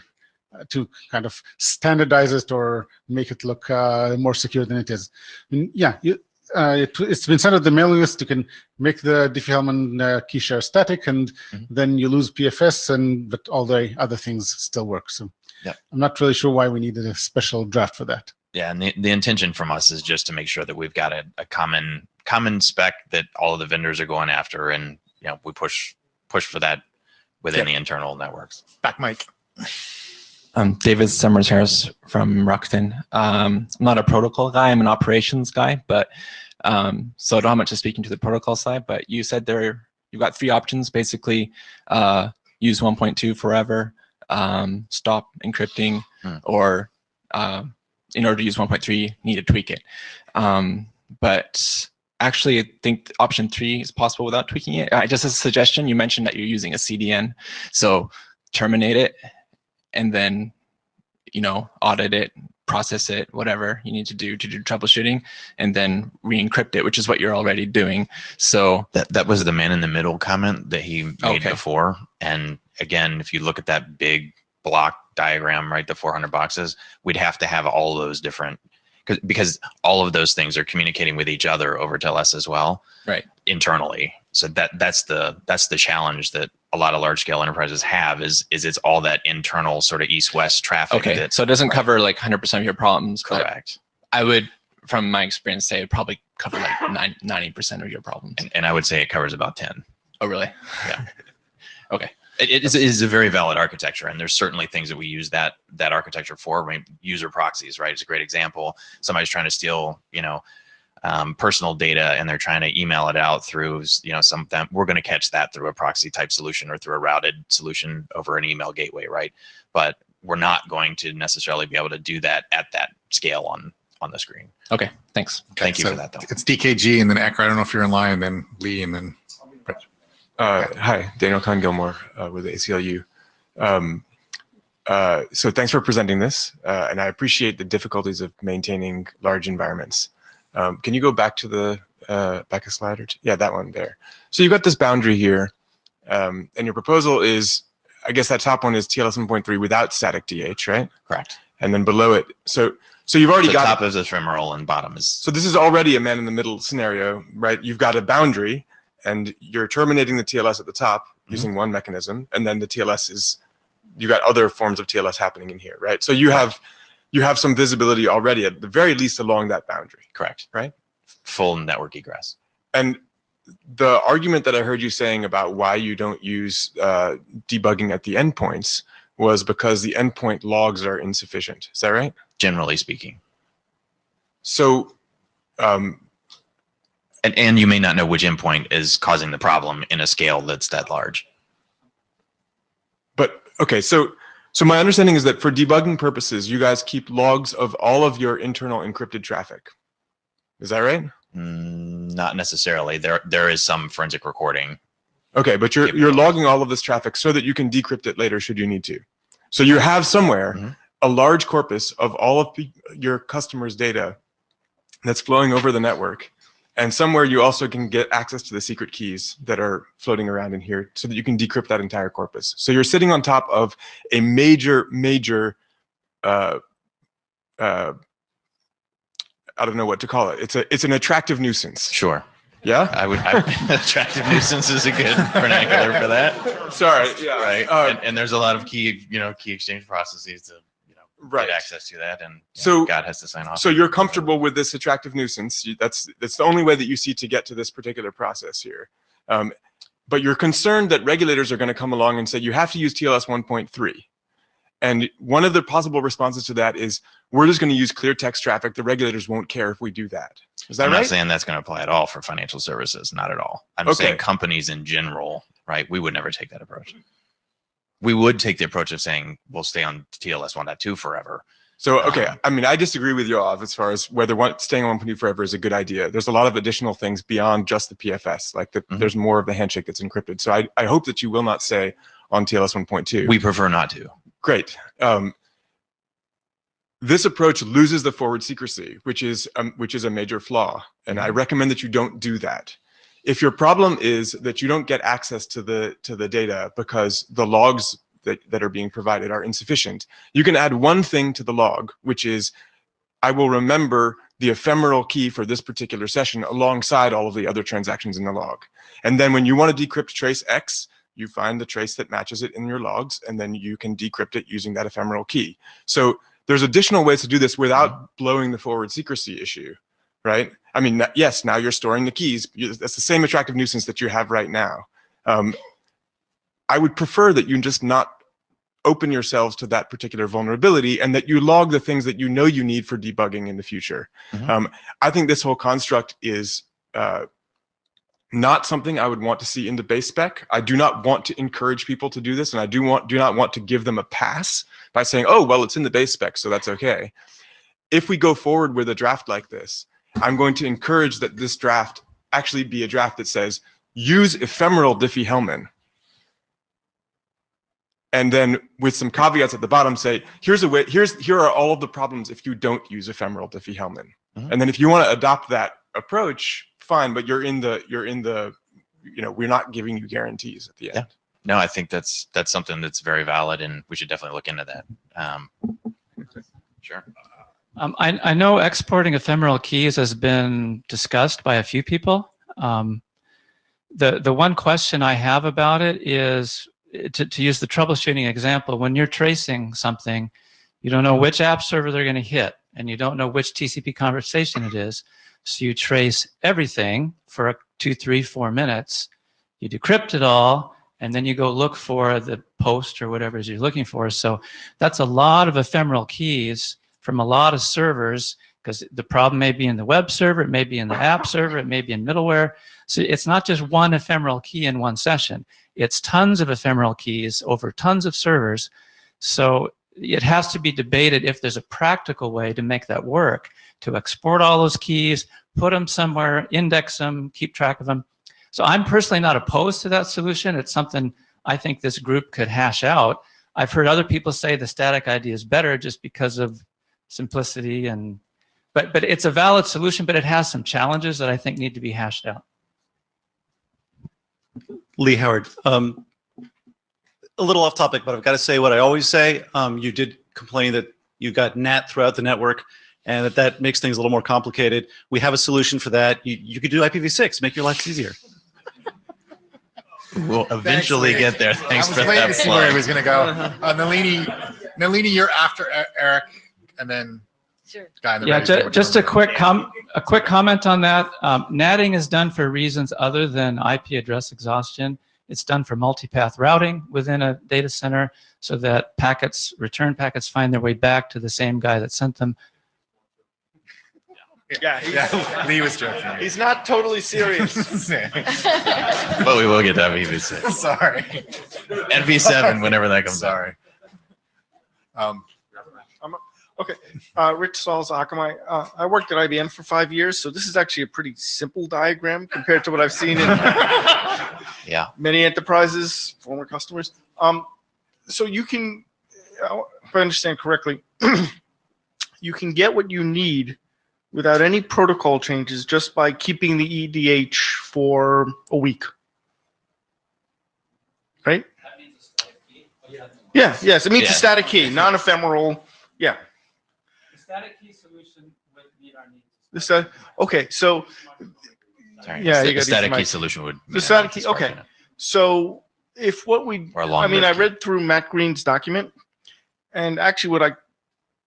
to kind of standardize it or make it look more secure than it is. I mean, yeah, it's been sent out the mailing list. You can make the Diffie-Hellman key share static, and then you lose PFS, but all the other things still work. So yeah, I'm not really sure why we needed a special draft for that. Yeah, and the intention from us is just to make sure that we've got a common spec that all of the vendors are going after, and we push for that within the internal networks. Back mic. David Summers Harris from Rakuten. I'm not a protocol guy, I'm an operations guy, but so I don't have much to speak into the protocol side, but you said you've got three options, basically use 1.2 forever, stop encrypting, or in order to use 1.3, need to tweak it. But actually, I think option 3 is possible without tweaking it. Just as a suggestion, you mentioned that you're using a CDN, so terminate it, and then, audit it, process it, whatever you need to do troubleshooting, and then re-encrypt it, which is what you're already doing. So that was the man in the middle comment that he made before. And again, if you look at that big block diagram, right, the 400 boxes, we'd have to have all those different, because all of those things are communicating with each other over TLS as well, right, internally. So that's the challenge that a lot of large scale enterprises have is it's all that internal sort of east-west traffic. Okay, so it doesn't cover like 100% of your problems. Correct. I would, from my experience, say it probably cover like 90% of your problems. And I would say it covers about 10. Oh, really? Yeah. Okay. It is a very valid architecture, and there's certainly things that we use that architecture for. I mean, user proxies, right? It's a great example. Somebody's trying to steal, personal data, and they're trying to email it out through, we're going to catch that through a proxy type solution or through a routed solution over an email gateway, right? But we're not going to necessarily be able to do that at that scale on the screen. Okay, thanks. Thank you for that, though. It's DKG, and then Akra. I don't know if you're in line, and then Lee, and then Hi, Daniel Kahn Gilmore with the ACLU. So thanks for presenting this, and I appreciate the difficulties of maintaining large environments. Can you go back to the back a slide or two? Yeah, that one there. So you've got this boundary here, and your proposal is, I guess that top one is TLS 1.3 without static DH, right? Correct. And then below it, so you've already The got top is ephemeral and bottom is. So this is already a man-in-the-middle scenario, right? You've got a boundary, and you're terminating the TLS at the top using one mechanism, and then the TLS is, you got other forms of TLS happening in here, right? So you have some visibility already, at the very least, along that boundary. Correct. Right? Full network egress. And the argument that I heard you saying about why you don't use debugging at the endpoints was because the endpoint logs are insufficient. Is that right? Generally speaking. So, and you may not know which endpoint is causing the problem in a scale that's that large. But okay, so my understanding is that for debugging purposes, you guys keep logs of all of your internal encrypted traffic. Is that right? Not necessarily. There is some forensic recording. Okay, but you're logging all of this traffic so that you can decrypt it later should you need to. So you have somewhere a large corpus of all of your customers' data that's flowing over the network, and somewhere you also can get access to the secret keys that are floating around in here so that you can decrypt that entire corpus. So you're sitting on top of a major I don't know what to call it. It's an attractive nuisance. Sure. Yeah? Attractive nuisance is a good vernacular for that. Sorry. Yeah. Right. And there's a lot of key exchange processes to get access to that, and God has to sign off. So you're comfortable with this attractive nuisance. That's the only way that you see to get to this particular process here. But you're concerned that regulators are going to come along and say you have to use TLS 1.3. And one of the possible responses to that is we're just going to use clear text traffic. The regulators won't care if we do that. Is that right? I'm not saying that's going to apply at all for financial services. Not at all. I'm saying companies in general, right? We would never take that approach. We would take the approach of saying we'll stay on TLS 1.2 forever. So, okay, I mean, I disagree with you all as far as whether staying on 1.2 forever is a good idea. There's a lot of additional things beyond just the PFS, like there's more of the handshake that's encrypted. So I hope that you will not say on TLS 1.2. We prefer not to. Great. This approach loses the forward secrecy, which is a major flaw, and I recommend that you don't do that. If your problem is that you don't get access to the data because the logs that are being provided are insufficient, you can add one thing to the log, which is I will remember the ephemeral key for this particular session alongside all of the other transactions in the log. And then when you want to decrypt trace X, you find the trace that matches it in your logs, and then you can decrypt it using that ephemeral key. So there's additional ways to do this without blowing the forward secrecy issue, right? I mean, yes, now you're storing the keys. That's the same attractive nuisance that you have right now. I would prefer that you just not open yourselves to that particular vulnerability and that you log the things that you know you need for debugging in the future. I think this whole construct is not something I would want to see in the base spec. I do not want to encourage people to do this, and I do not want to give them a pass by saying, oh, well, it's in the base spec, so that's okay. If we go forward with a draft like this, I'm going to encourage that this draft actually be a draft that says, use ephemeral Diffie-Hellman. And then with some caveats at the bottom say, here are all of the problems if you don't use ephemeral Diffie-Hellman. And then if you want to adopt that approach, fine, but we're not giving you guarantees at the end. Yeah. No, I think that's something that's very valid, and we should definitely look into that. Sure. I know exporting ephemeral keys has been discussed by a few people. The one question I have about it is, to use the troubleshooting example, when you're tracing something, you don't know which app server they're going to hit, and you don't know which TCP conversation it is. So you trace everything for 2, 3, 4 minutes, you decrypt it all, and then you go look for the post or whatever it is you're looking for. So that's a lot of ephemeral keys from a lot of servers, because the problem may be in the web server, it may be in the app server, it may be in middleware. So it's not just one ephemeral key in one session. It's tons of ephemeral keys over tons of servers. So it has to be debated if there's a practical way to make that work, to export all those keys, put them somewhere, index them, keep track of them. So I'm personally not opposed to that solution. It's something I think this group could hash out. I've heard other people say the static ID is better just because of simplicity but it's a valid solution, but it has some challenges that I think need to be hashed out. Lee Howard. A little off topic, but I've got to say what I always say. You did complain that you got NAT throughout the network and that makes things a little more complicated. We have a solution for that. You could do IPv6, make your life easier. We'll eventually get there. Thanks for I was waiting that to see where plug. he was going to go. Nalini, you're after Eric, and then guy in the Yeah, red. just a quick comment on that. NATing is done for reasons other than IP address exhaustion. It's done for multipath routing within a data center so that return packets find their way back to the same guy that sent them. Yeah, Lee was joking. He's not totally serious. But we will get to IPv6. Sorry. NV7, whenever that comes out. Sorry. Okay, Rich Sauls, Akamai. I worked at IBM for 5 years, so this is actually a pretty simple diagram compared to what I've seen in many enterprises, former customers. So you can, if I understand correctly, you can get what you need without any protocol changes just by keeping the EDH for a week, right? Yeah, yes, it means a static key, non-ephemeral. Yeah. Static key solution would meet our needs. Okay, so Sorry, yeah, the static key solution would. The static key. Okay, so if what we, I mean, I read through Matt Green's document, and actually what I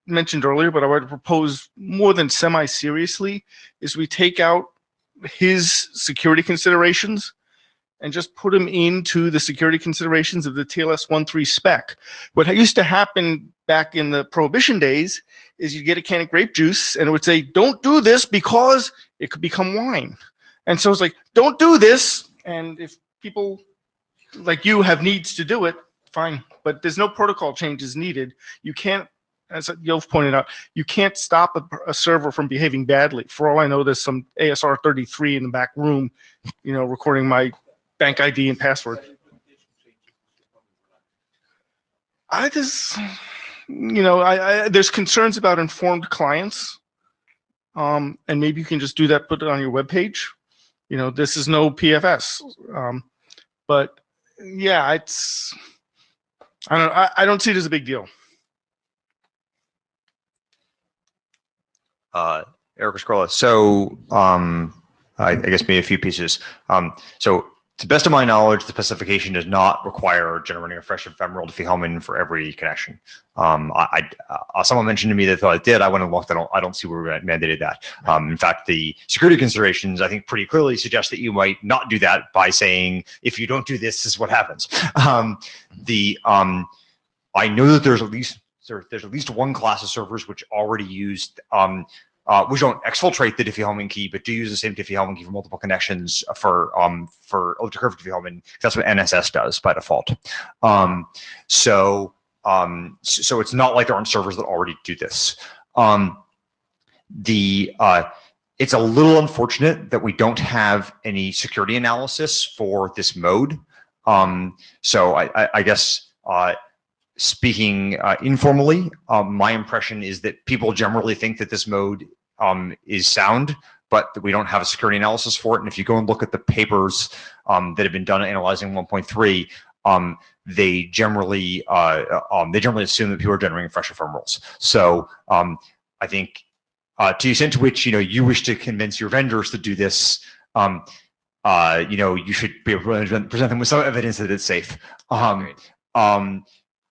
mentioned earlier, but I would propose more than semi-seriously, is we take out his security considerations and just put them into the security considerations of the TLS-13 spec. What used to happen back in the prohibition days is you get a can of grape juice and it would say, don't do this because it could become wine. And so it's like, don't do this. And if people like you have needs to do it, fine. But there's no protocol changes needed. You can't, as Yov pointed out, you can't stop a server from behaving badly. For all I know, there's some ASR 33 in the back room, recording my bank ID and password. There's concerns about informed clients, and maybe you can just do that, put it on your webpage. This is no PFS, but yeah, I don't see it as a big deal. Eric Escola. So I guess maybe a few pieces. So to the best of my knowledge, the specification does not require generating a fresh ephemeral diffie-Hellman for every connection. Someone mentioned to me that they thought it did. I went and looked. I don't see where we mandated that. In fact, the security considerations, I think, pretty clearly suggest that you might not do that by saying, if you don't do this, this is what happens. I know that there's at least one class of servers which already used which don't exfiltrate the Diffie-Hellman key, but do use the same Diffie-Hellman key for multiple connections for ultra-curved Diffie-Hellman. That's what NSS does by default. So it's not like there aren't servers that already do this. It's a little unfortunate that we don't have any security analysis for this mode. So I guess speaking informally, my impression is that people generally think that this mode is sound, but that we don't have a security analysis for it. And if you go and look at the papers that have been done analyzing 1.3, they generally assume that people are generating fresh ephemerals. So I think to the extent to which you wish to convince your vendors to do this, you should be able to present them with some evidence that it's safe.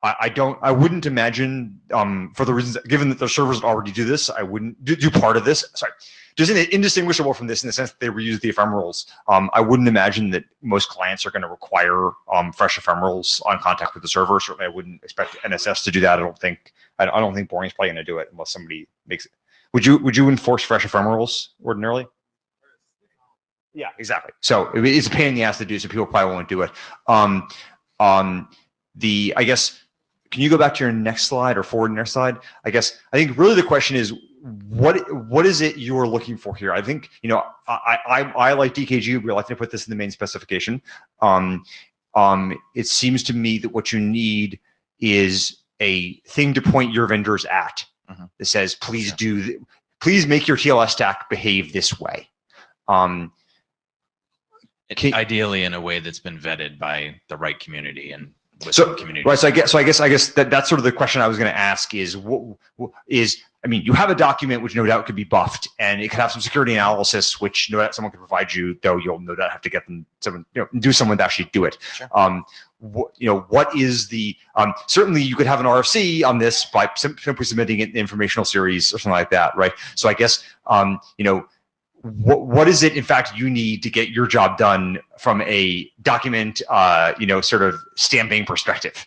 I wouldn't imagine, for the reasons, given that the servers already do this, I wouldn't do part of this. Sorry, just indistinguishable from this in the sense that they reuse the ephemerals. I wouldn't imagine that most clients are going to require fresh ephemerals on contact with the server. Certainly, I wouldn't expect NSS to do that. I don't think Boring's probably going to do it unless somebody makes it. Would you enforce fresh ephemerals ordinarily? Yeah, exactly. So it's a pain in the ass to do, so people probably won't do it. I guess. Can you go back to your next slide or forward next slide? I think really the question is, what is it you're looking for here? I think, I like DKG, we like to put this in the main specification. It seems to me that what you need is a thing to point your vendors at that says, please please make your TLS stack behave this way. Ideally in a way that's been vetted by the right community and with So, community. right. So I guess that's sort of the question I was going to ask is I mean, you have a document which no doubt could be buffed, and it could have some security analysis, which no doubt someone could provide you, though you'll no doubt have to get someone to actually do it. Sure. What is the certainly you could have an RFC on this by simply submitting an informational series or something like that, right? So I guess what is it in fact you need to get your job done from a document sort of stamping perspective?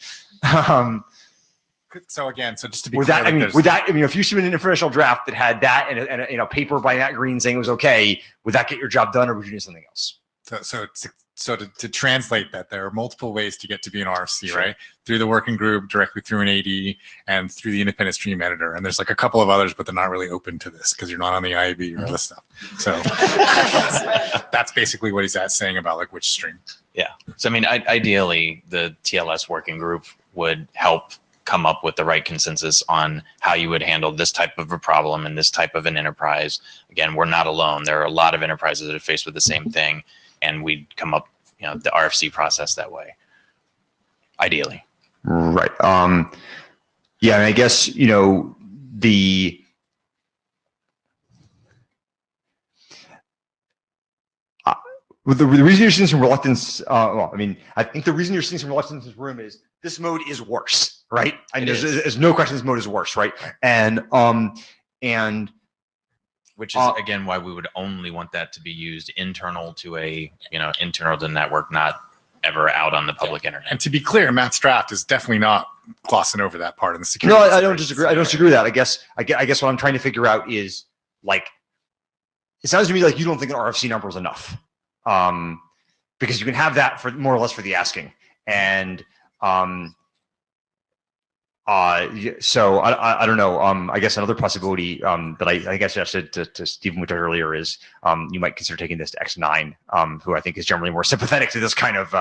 So again, just to be Would clear, that if you submit an informational draft that had that and a paper by Matt Green saying it was okay, would that get your job done, or would you do something else? So to translate that, there are multiple ways to get to be an RFC, Sure. right? Through the working group, directly through an AD, and through the independent stream editor. And there's like a couple of others, but they're not really open to this because you're not on the IAB or other stuff. So that's basically what he's saying about like which stream. Yeah. So I mean, ideally, the TLS working group would help come up with the right consensus on how you would handle this type of a problem in this type of an enterprise. Again, we're not alone. There are a lot of enterprises that are faced with the same thing, and we'd come up, the RFC process that way. Ideally. Right. Yeah, and I guess the reason you're seeing some reluctance. I think the reason you're seeing some reluctance in this room is this mode is worse, right? And there's no question this mode is worse, right? And which is again why we would only want that to be used internal to internal to the network, not ever out on the public internet. And to be clear, Matt's draft is definitely not glossing over that part in the security. No, I don't disagree. I don't disagree with that. I guess what I'm trying to figure out is like, it sounds to me like you don't think an RFC number is enough, because you can have that for more or less for the asking, and so I don't know. I guess another possibility that I think I suggested to Stephen Witt earlier is you might consider taking this to X9, who I think is generally more sympathetic to this kind of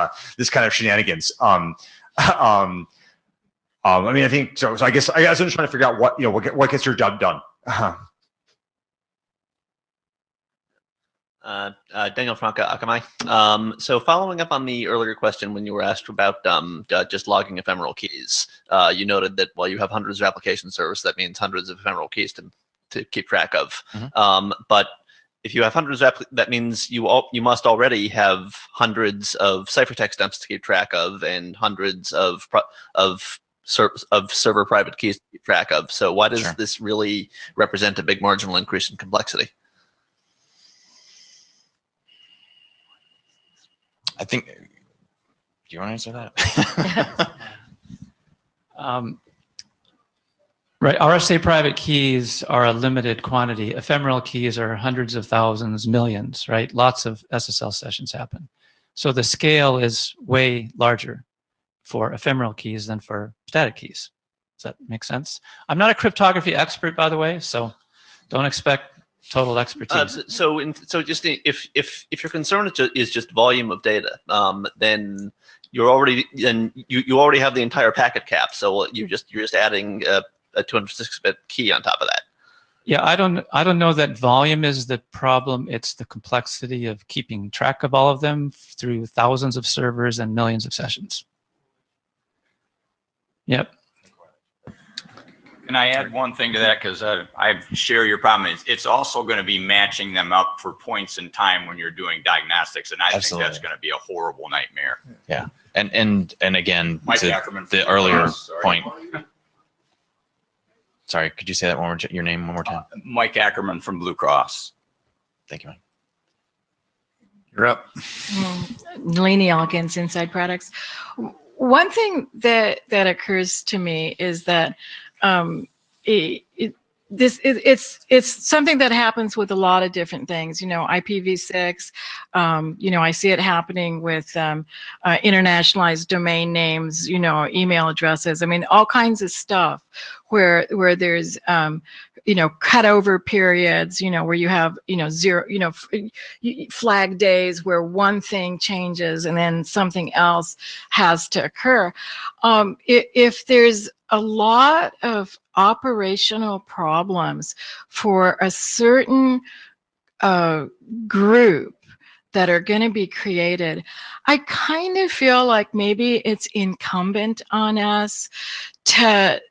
shenanigans. I mean, I think so. So I guess I'm just trying to figure out what gets your job done. Daniel Franca, Akamai. So following up on the earlier question when you were asked about just logging ephemeral keys, you noted that while you have hundreds of application servers, that means hundreds of ephemeral keys to keep track of. Mm-hmm. But if you have hundreds that means you must already have hundreds of ciphertext dumps to keep track of and hundreds of server private keys to keep track of. So why does this really represent a big marginal increase in complexity? I think. Do you want to answer that? Right. RSA private keys are a limited quantity. Ephemeral keys are hundreds of thousands, millions, right? Lots of SSL sessions happen. So the scale is way larger for ephemeral keys than for static keys. Does that make sense? I'm not a cryptography expert, by the way, so don't expect total expertise. So just if your concern is just volume of data, then you already have the entire packet cap. So you're just adding a 256-bit key on top of that. Yeah, I don't know that volume is the problem. It's the complexity of keeping track of all of them through thousands of servers and millions of sessions. Yep. Can I add one thing to that? Because I share your problem. It's also going to be matching them up for points in time when you're doing diagnostics, and I think that's going to be a horrible nightmare. Yeah, and again, Mike to Ackerman the from earlier Cross, point. Sorry, could you say that your name one more time? Mike Ackerman from Blue Cross. Thank you, Mike. You're up. Nalini Elkins, Inside Products. One thing that occurs to me is that it's something that happens with a lot of different things. IPv6. I see it happening with internationalized domain names. Email addresses. I mean, all kinds of stuff where there's cut over periods, where you have, zero, flag days where one thing changes and then something else has to occur. If there's a lot of operational problems for a certain group that are going to be created, I kind of feel like maybe it's incumbent on us to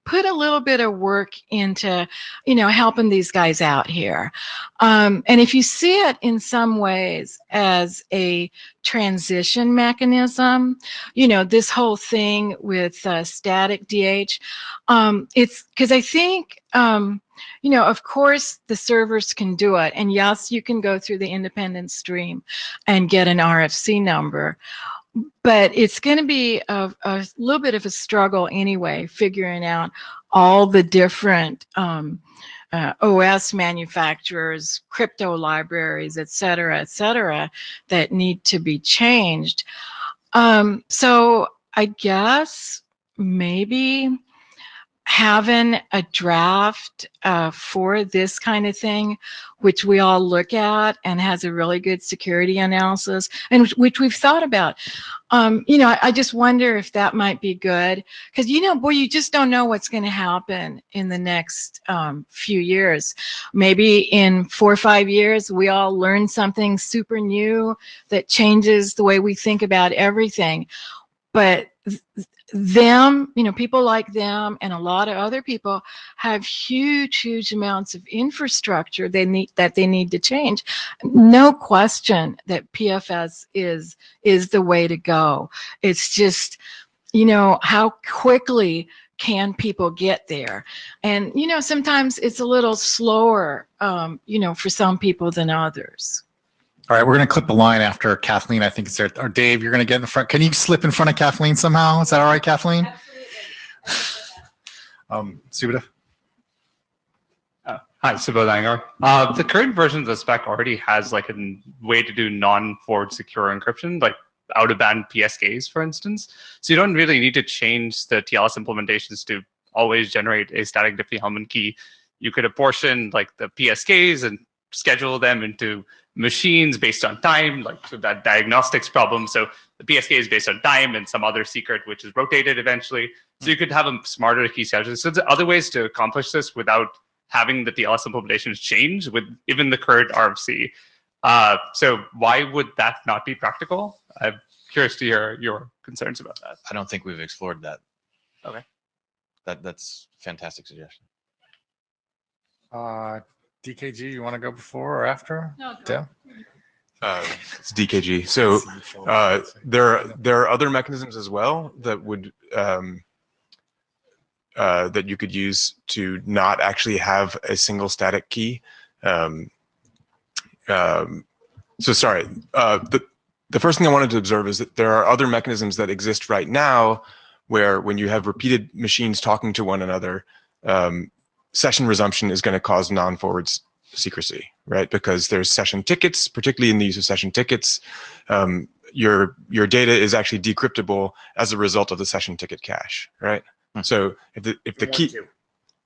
put a little bit of work into, helping these guys out here. And if you see it in some ways as a transition mechanism, this whole thing with static DH, it's because I think, of course the servers can do it. And yes, you can go through the independent stream and get an RFC number. But it's going to be a little bit of a struggle anyway, figuring out all the different OS manufacturers, crypto libraries, et cetera, that need to be changed. So I guess maybe having a draft for this kind of thing, which we all look at and has a really good security analysis, and which we've thought about. I just wonder if that might be good, because you just don't know what's going to happen in the next few years. Maybe in 4 or 5 years, we all learn something super new that changes the way we think about everything. But them, people like them and a lot of other people have huge amounts of infrastructure they need to change. No question that PFS is the way to go. It's just, how quickly can people get there? And, sometimes it's a little slower, for some people than others. All right, we're going to clip a line after Kathleen. I think it's there. Or Dave, you're going to get in front. Can you slip in front of Kathleen somehow? Is that all right, Kathleen? Subodh? Hi, Subodh Iyengar. The current version of the spec already has like a way to do non-forward secure encryption, like out-of-band PSKs, for instance. So you don't really need to change the TLS implementations to always generate a static Diffie-Hellman key. You could apportion like the PSKs and schedule them into machines based on time, like so that diagnostics problem. So the PSK is based on time and some other secret which is rotated eventually. So you could have a smarter key schedule. So there's other ways to accomplish this without having the TLS implementations change with even the current RFC. So why would that not be practical? I'm curious to hear your concerns about that. I don't think we've explored that. Okay. That's a fantastic suggestion. DKG, you want to go before or after? No, it's DKG. So there are other mechanisms as well that would that you could use to not actually have a single static key. So sorry. The first thing I wanted to observe is that there are other mechanisms that exist right now where when you have repeated machines talking to one another, session resumption is going to cause non-forward secrecy, right? Because there's session tickets, particularly in the use of session tickets. Your data is actually decryptable as a result of the session ticket cache, right? So if the key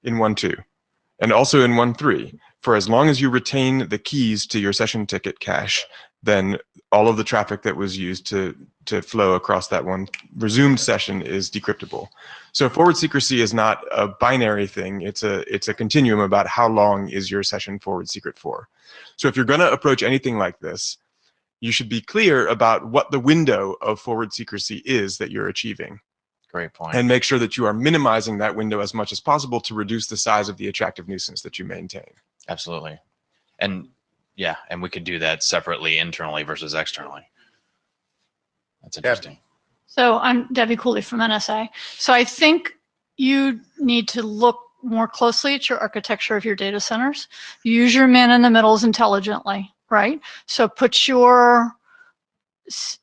in 1.2 and also in 1.3, for as long as you retain the keys to your session ticket cache, then all of the traffic that was used to flow across that one resumed session is decryptable. So forward secrecy is not a binary thing. It's a continuum about how long is your session forward secret for. So if you're going to approach anything like this, you should be clear about what the window of forward secrecy is that you're achieving. Great point. And make sure that you are minimizing that window as much as possible to reduce the size of the attractive nuisance that you maintain. Absolutely. And yeah, and we could do that separately internally versus externally. That's interesting. So I'm Debbie Cooley from NSA. So I think you need to look more closely at your architecture of your data centers. Use your man in the middles intelligently, right? So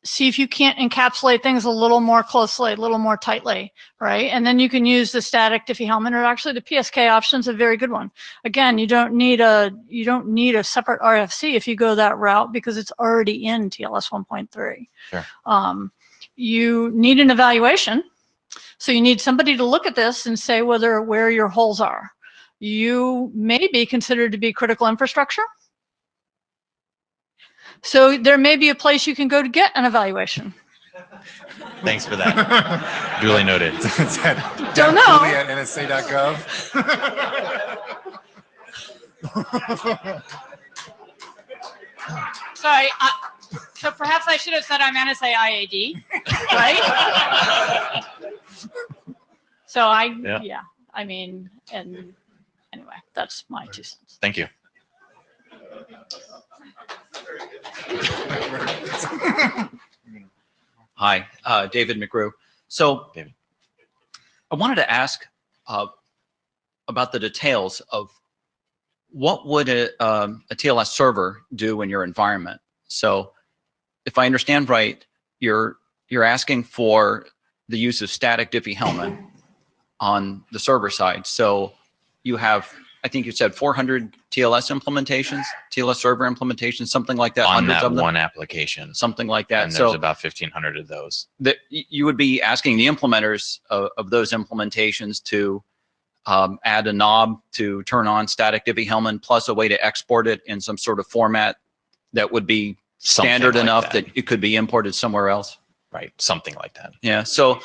see if you can't encapsulate things a little more closely, a little more tightly, right? And then you can use the static Diffie-Hellman, or actually the PSK option is a very good one. Again, you don't need a separate RFC if you go that route because it's already in TLS 1.3. Sure. You need an evaluation. So you need somebody to look at this and say where your holes are. you may be considered to be critical infrastructure. So there may be a place you can go to get an evaluation. Thanks for that. Duly noted. Don't know. At nsa.gov. Sorry. So perhaps I should have said I'm NSA IAD, right? So yeah. I mean, and anyway, that's my 2 cents. Thank you. Hi, David McGrew. So I wanted to ask about the details of what would a TLS server do in your environment. So if I understand right, you're asking for the use of static Diffie-Hellman on the server side. So you have, I think you said 400 TLS implementations, TLS server implementations, something like that. On hundreds that of them, one application. something like that. And So there's about 1,500 of those. that you would be asking the implementers of those implementations to add a knob to turn on static Diffie-Hellman plus a way to export it in some sort of format that would be Something standard like enough that. that it could be imported somewhere else. Right, something like that. Yeah. So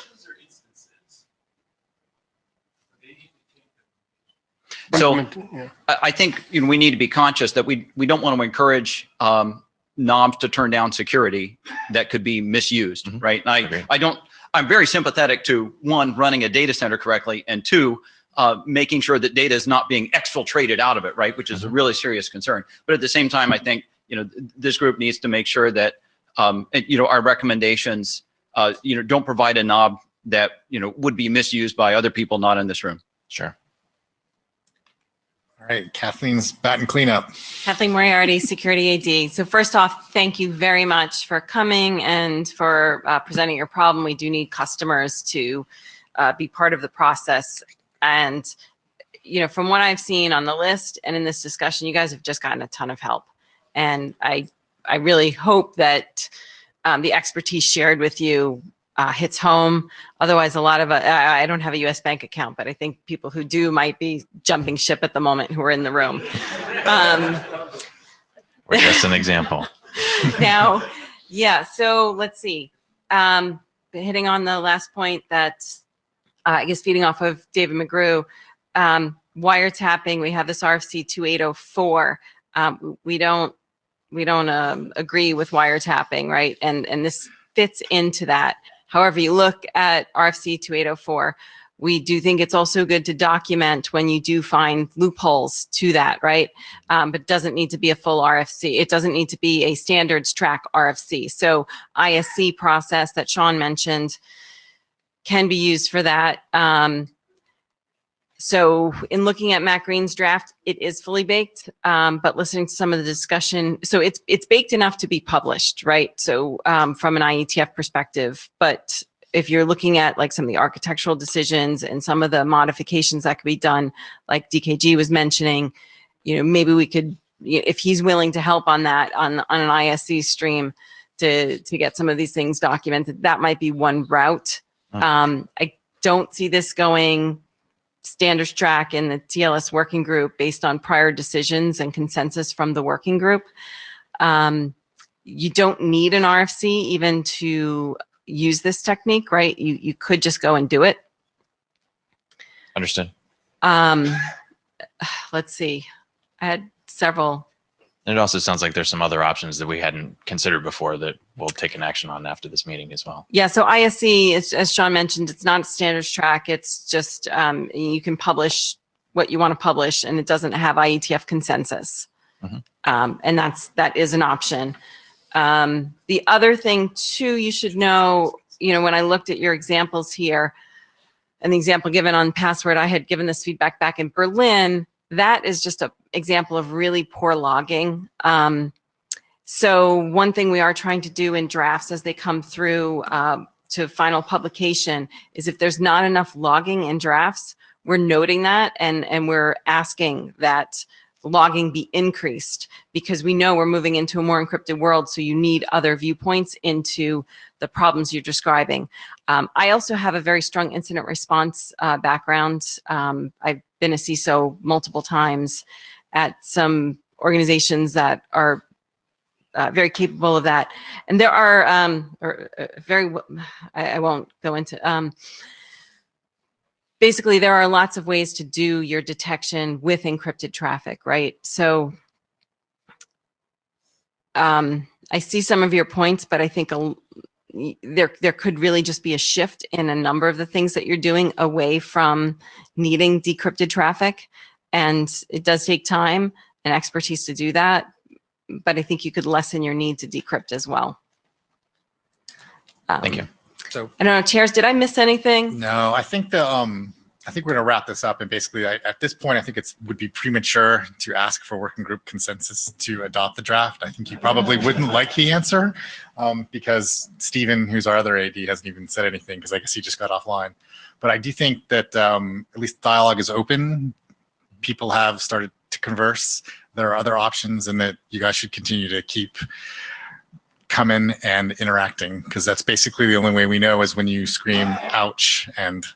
I think we need to be conscious that we don't want to encourage knobs to turn down security that could be misused, right? And I'm very sympathetic to, one, running a data center correctly, and two, making sure that data is not being exfiltrated out of it, right? Which is a really serious concern. But at the same time, I think, this group needs to make sure that, our recommendations, don't provide a knob that, would be misused by other people not in this room. Sure. All right, Kathleen's bat and cleanup. Kathleen Moriarty, Security AD. So first off, thank you very much for coming and for presenting your problem. We do need customers to be part of the process. And, from what I've seen on the list and in this discussion, you guys have just gotten a ton of help. And I really hope that the expertise shared with you hits home. Otherwise, a lot of I don't have a U.S. bank account, but I think people who do might be jumping ship at the moment who are in the room. We're just an example. Now, yeah, so let's see. Hitting on the last point that I guess feeding off of David McGrew, wiretapping, we have this RFC 2804. We don't agree with wiretapping, right? And this fits into that. However, you look at RFC 2804, we do think it's also good to document when you do find loopholes to that, right? But it doesn't need to be a full RFC. It doesn't need to be a standards track RFC. So ISC process that Sean mentioned can be used for that. So in looking at Matt Green's draft, it is fully baked, but listening to some of the discussion, so it's baked enough to be published, right? So from an IETF perspective, but if you're looking at like some of the architectural decisions and some of the modifications that could be done, like DKG was mentioning, maybe we could, if he's willing to help on that, on an ISC stream to get some of these things documented, that might be one route. I don't see this going standards track in the TLS working group based on prior decisions and consensus from the working group. You don't need an RFC even to use this technique, right? You could just go and do it. Understood. Let's see. I had several. And it also sounds like there's some other options that we hadn't considered before that we'll take an action on after this meeting as well. Yeah, so ISC, as Sean mentioned, it's not a standards track. It's just you can publish what you want to publish, and it doesn't have IETF consensus. And that is an option. The other thing, too, you should know, when I looked at your examples here, and the example given on password, I had given this feedback back in Berlin. That is just an example of really poor logging. So one thing we are trying to do in drafts as they come through to final publication is if there's not enough logging in drafts, we're noting that and we're asking that logging be increased because we know we're moving into a more encrypted world. So you need other viewpoints into the problems you're describing. I also have a very strong incident response background. I've been a CISO multiple times at some organizations that are very capable of that. And there are, I won't go into, basically there are lots of ways to do your detection with encrypted traffic, right? So I see some of your points, but I think there could really just be a shift in a number of the things that you're doing away from needing decrypted traffic. And it does take time and expertise to do that, but I think you could lessen your need to decrypt as well. Thank you. So I don't know, chairs, did I miss anything? no, I think I think we're going to wrap this up. And basically, at this point, I think it would be premature to ask for working group consensus to adopt the draft. I think you probably wouldn't like the answer because Stephen, who's our other AD, hasn't even said anything because I guess he just got offline. But I do think that at least dialogue is open. People have started to converse. There are other options, and that you guys should continue to keep coming and interacting, because that's basically the only way we know is when you scream, ouch, and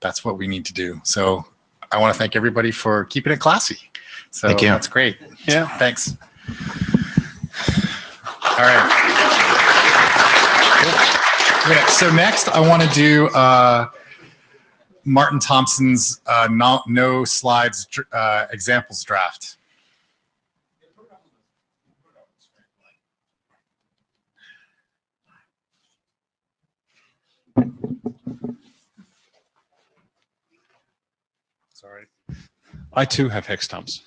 that's what we need to do. So I want to thank everybody for keeping it classy. So Thank you. That's great. Yeah, thanks. All right. Okay, so next I want to do Martin Thompson's no slides examples draft. Sorry. I too have hex dumps.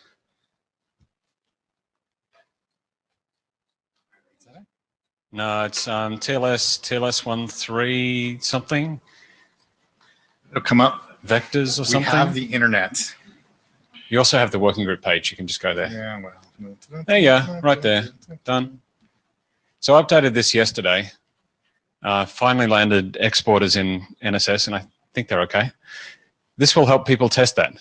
No, it's TLS 13 It'll come up. Vectors or something. We have the internet. You also have the working group page. You can just go there. Yeah, well. There you go, right there. Done. So I updated this yesterday. Finally landed exporters in NSS, and I think they're okay. This will help people test that.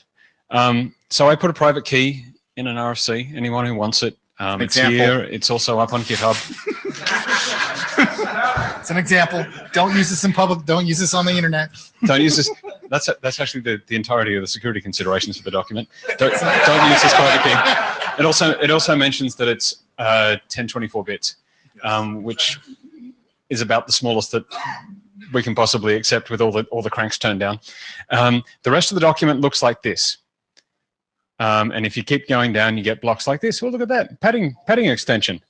So I put a private key in an RFC. Anyone who wants it, it's here. It's also up on GitHub. It's an example. Don't use this in public. Don't use this on the internet. Don't use this. That's actually the entirety of the security considerations for the document. Don't use this private key. It also mentions that it's 1024 bits, which is about the smallest that we can possibly accept with all the cranks turned down. The rest of the document looks like this. And if you keep going down, you get blocks like this. Well, look at that padding extension.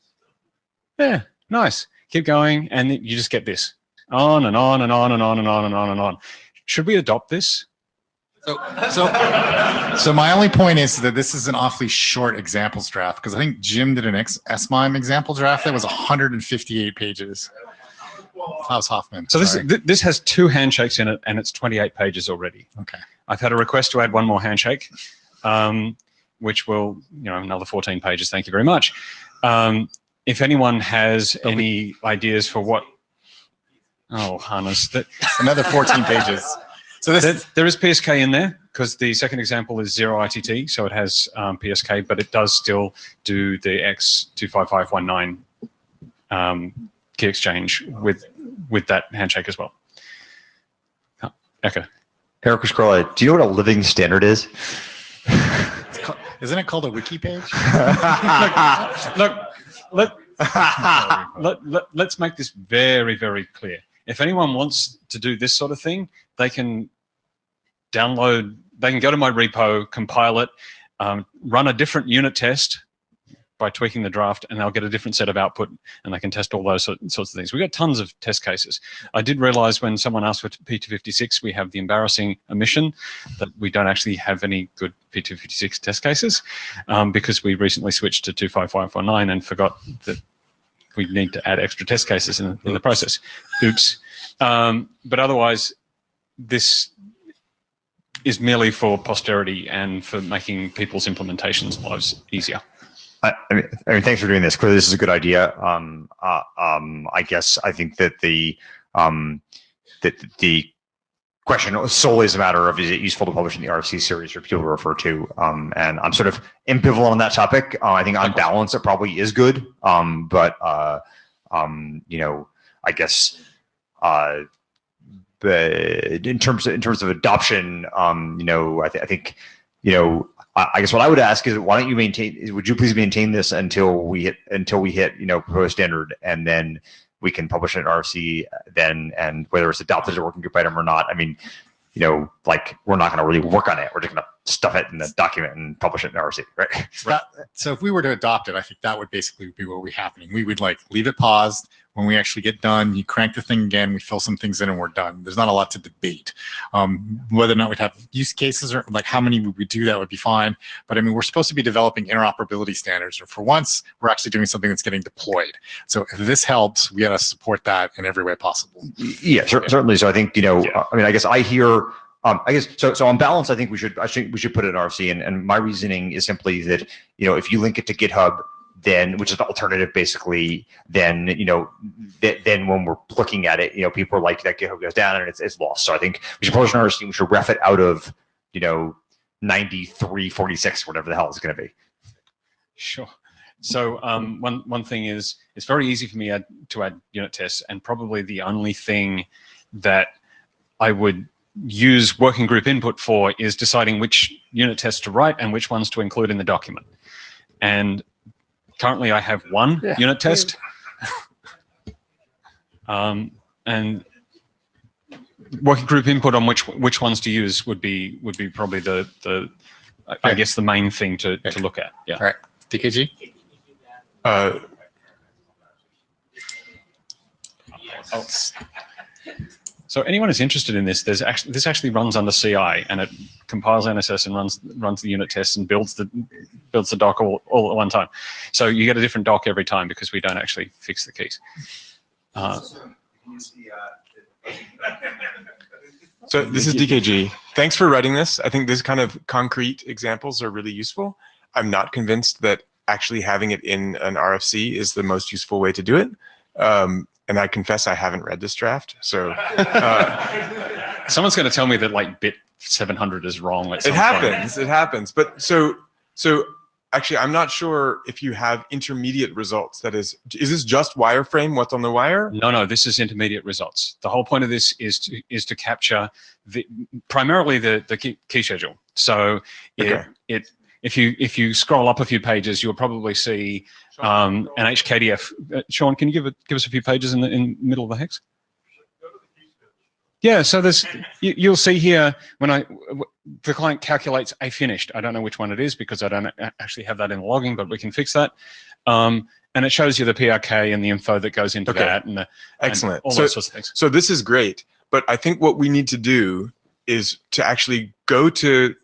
Yeah, nice. Keep going, and you just get this on and on and on and on and on and on and on. Should we adopt this? So my only point is that this is an awfully short examples draft, because I think Jim did an SMIME example draft that was 158 pages. Klaus Hoffman. So this has 2 handshakes in it, and it's 28 pages already. Okay. I've had a request to add 1 more handshake, which will, another 14 pages. Thank you very much. If anyone has any ideas for what, Hannes, another 14 pages. So there is PSK in there, because the second example is 0 ITT, so it has PSK, but it does still do the X25519 key exchange with that handshake as well. Echo. Eric Scrolla, do you know what a living standard is? Isn't it called a wiki page? Let's make this very, very clear. If anyone wants to do this sort of thing, they can go to my repo, compile it, run a different unit test by tweaking the draft, and they'll get a different set of output, and they can test all those sorts of things. We've got tons of test cases. I did realize when someone asked for P256, we have the embarrassing omission that we don't actually have any good P256 test cases, because we recently switched to 25519 and forgot that we need to add extra test cases in the process. Oops. But otherwise, this is merely for posterity and for making people's implementations lives easier. I mean, thanks for doing this. Clearly, this is a good idea. I guess I think that the question solely is a matter of, is it useful to publish in the RFC series for people to refer to? And I'm sort of ambivalent on that topic. I think on balance, it probably is good. But I guess in terms of adoption, I think I guess what I would ask is, why don't you would you please maintain this until we hit proposed standard, and then we can publish it in RFC then, and whether it's adopted as a working group item or not. I mean, we're not going to really work on it. We're just going to stuff it in the document and publish it in RFC, right? So if we were to adopt it, I think that would basically be what would be happening. We would leave it paused. When we actually get done, you crank the thing again, we fill some things in, and we're done. There's not a lot to debate. Whether or not we'd have use cases or how many would we do, that would be fine. But I mean, we're supposed to be developing interoperability standards, or for once, we're actually doing something that's getting deployed. So if this helps, we got to support that in every way possible. Yeah, certainly. So I think, I mean, I guess I hear, so on balance, I think we should put it in RFC, and my reasoning is simply that, if you link it to GitHub, then, which is an alternative basically, then, then when we're looking at it, people are like, that GitHub goes down and it's lost. So I think we should publish an RFC, we should ref it out of, 9346, whatever the hell it's going to be. Sure. So one thing is, it's very easy for me to add unit tests, and probably the only thing that I would use working group input for is deciding which unit tests to write and which ones to include in the document. And currently I have one unit test. And working group input on which ones to use would be probably the I guess the main thing to look at. Yeah. All right. DKG? So anyone who's interested in this, this actually runs under CI, and it compiles NSS and runs the unit tests and builds the doc all at one time. So you get a different doc every time because we don't actually fix the keys. So this is DKG. Thanks for writing this. I think this kind of concrete examples are really useful. I'm not convinced that actually having it in an RFC is the most useful way to do it. And I confess I haven't read this draft. So someone's going to tell me that bit 700 is wrong. It happens. But so actually, I'm not sure if you have intermediate results. That is this just wireframe? What's on the wire? No, this is intermediate results. The whole point of this is to capture primarily the key schedule. So if you scroll up a few pages, you'll probably see an HKDF. Sean, can you give us a few pages in the middle of the hex? Yeah, so you'll see here when the client calculates a finished. I don't know which one it is because I don't actually have that in the logging, but we can fix that. And it shows you the PRK and the info that goes into that. Excellent. And all those sorts of things. So this is great, but I think what we need to do is to actually go to,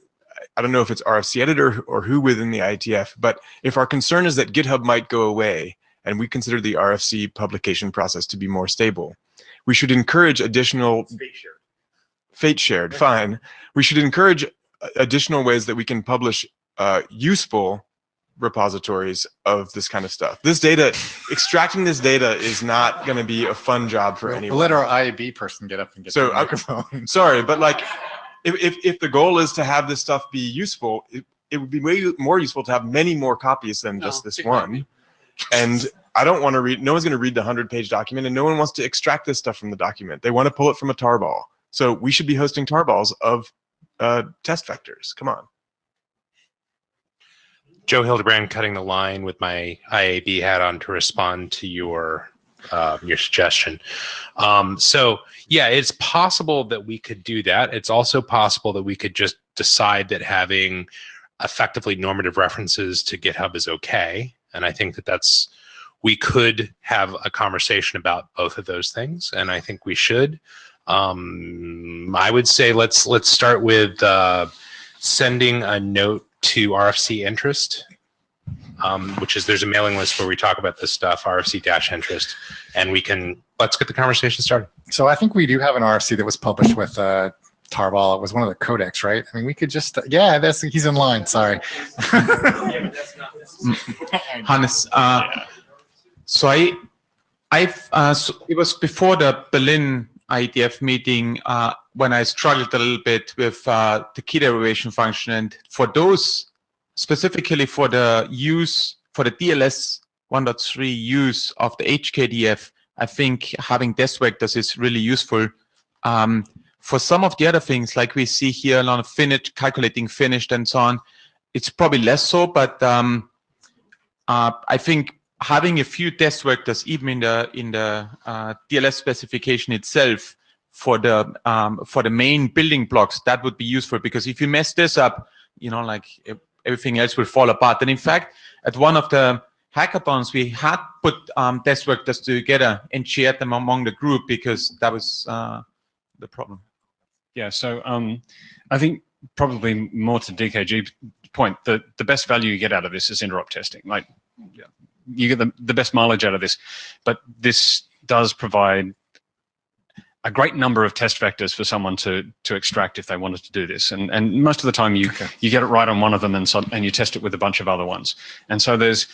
I don't know if it's RFC editor or who within the IETF, but if our concern is that GitHub might go away and we consider the RFC publication process to be more stable, we should encourage additional fate shared. Fine. We should encourage additional ways that we can publish useful repositories of this kind of stuff. This data, extracting this data is not going to be a fun job for anyone. We'll let our IAB person get up and get the microphone. Sorry, but if the goal is to have this stuff be useful, it would be way more useful to have many more copies than just this one. And I don't want to read, no one's going to read the 100-page document, and no one wants to extract this stuff from the document. They want to pull it from a tarball. So we should be hosting tarballs of test vectors. Come on. Joe Hildebrand cutting the line with my IAB hat on to respond to your suggestion. So yeah, it's possible that we could do that. It's also possible that we could just decide that having effectively normative references to GitHub is okay. And I think that we could have a conversation about both of those things, and I think we should. I would say let's start with sending a note to RFC interest, which is, there's a mailing list where we talk about this stuff, RFC-interest, and let's get the conversation started. So I think we do have an RFC that was published with Tarball. It was one of the codecs, right? I mean, we could just, he's in line, sorry. Hannes, so it was before the Berlin IETF meeting when I struggled a little bit with the key derivation function, and for those, specifically for the use, for the DLS 1.3 use of the HKDF, I think having desk vectors is really useful. For some of the other things, like we see here, a lot of finished, calculating finished and so on, it's probably less so, but I think having a few test vectors, even in the TLS specification itself, for the main building blocks, that would be useful, because if you mess this up, like everything else will fall apart. And in fact, at one of the hackathons, we had put test vectors together and shared them among the group, because that was the problem. Yeah, so I think probably more to DKG's point, the best value you get out of this is interop testing. Like, you get the best mileage out of this, but this does provide a great number of test vectors for someone to extract if they wanted to do this. And most of the time you get it right on one of them, and you test it with a bunch of other ones. And so there's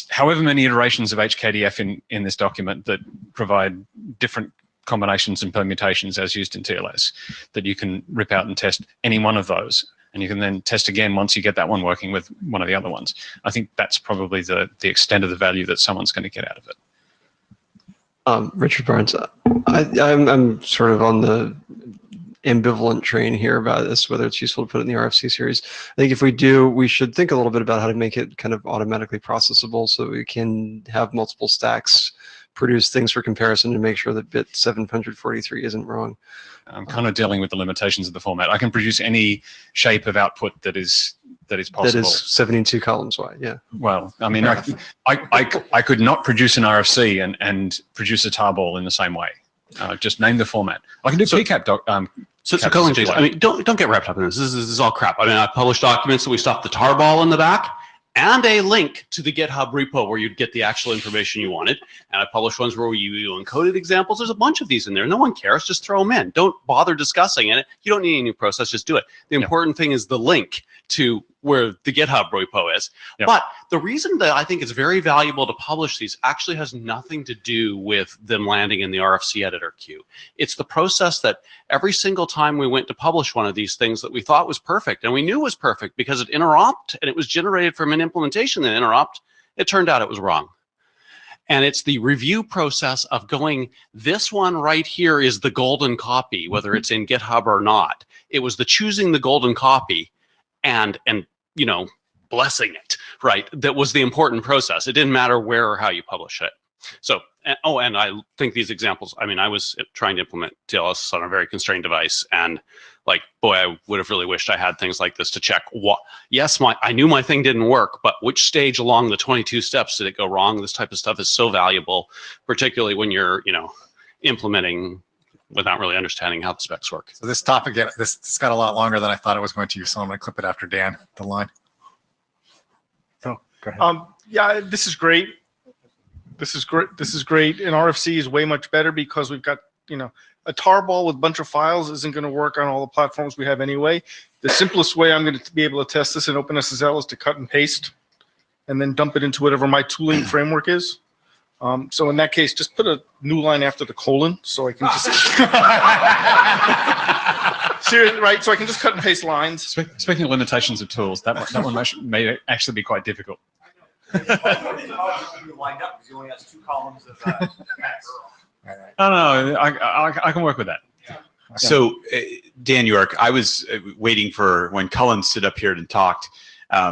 however many iterations of HKDF in this document that provide different combinations and permutations as used in TLS, that you can rip out and test any one of those. And you can then test again once you get that one working with one of the other ones. I think that's probably the extent of the value that someone's going to get out of it. Richard Barnes, I'm sort of on the ambivalent train here about this, whether it's useful to put it in the RFC series. I think if we do, we should think a little bit about how to make it kind of automatically processable, so we can have multiple stacks produce things for comparison to make sure that bit 743 isn't wrong. I'm kind of dealing with the limitations of the format. I can produce any shape of output that is possible. That is 72 columns wide, yeah. Well, I mean, I could not produce an RFC and produce a tarball in the same way. Just name the format. I can do PCAP So Colin, Jason, I mean, don't get wrapped up in this. This is all crap. I mean, I published documents that we stuffed the tarball in the back, and a link to the GitHub repo where you'd get the actual information you wanted. And I published ones where you encoded examples. There's a bunch of these in there. No one cares. Just throw them in. Don't bother discussing it. You don't need any new process. Just do it. The important thing is the link to where the GitHub repo is. Yep. But the reason that I think it's very valuable to publish these actually has nothing to do with them landing in the RFC editor queue. It's the process that every single time we went to publish one of these things that we thought was perfect, and we knew was perfect because it interopted and it was generated from an implementation that interopted, it turned out it was wrong. And it's the review process of going, this one right here is the golden copy, whether it's in GitHub or not. It was the choosing the golden copy and blessing it, right? That was the important process. It didn't matter where or how you publish it. So, and I think these examples, I mean, I was trying to implement TLS on a very constrained device, and like, boy, I would have really wished I had things like this to check what, yes, I knew my thing didn't work, but which stage along the 22 steps did it go wrong? This type of stuff is so valuable, particularly when you're, implementing without really understanding how the specs work. So this topic, this got a lot longer than I thought it was going to, so I'm going to clip it after Dan, the line. Oh, go ahead. Yeah, this is great. This is great. This is great. And RFC is way much better because we've got, a tarball with a bunch of files isn't going to work on all the platforms we have anyway. The simplest way I'm going to be able to test this in OpenSSL is to cut and paste and then dump it into whatever my tooling framework is. So in that case, just put a new line after the colon so I can just seriously, right? So I can just cut and paste lines. Speaking of limitations of tools, that one may actually be quite difficult. Lined up because he only has 2 columns of No, I can work with that. So, Dan York, I was waiting for when Cullen stood up here and talked. I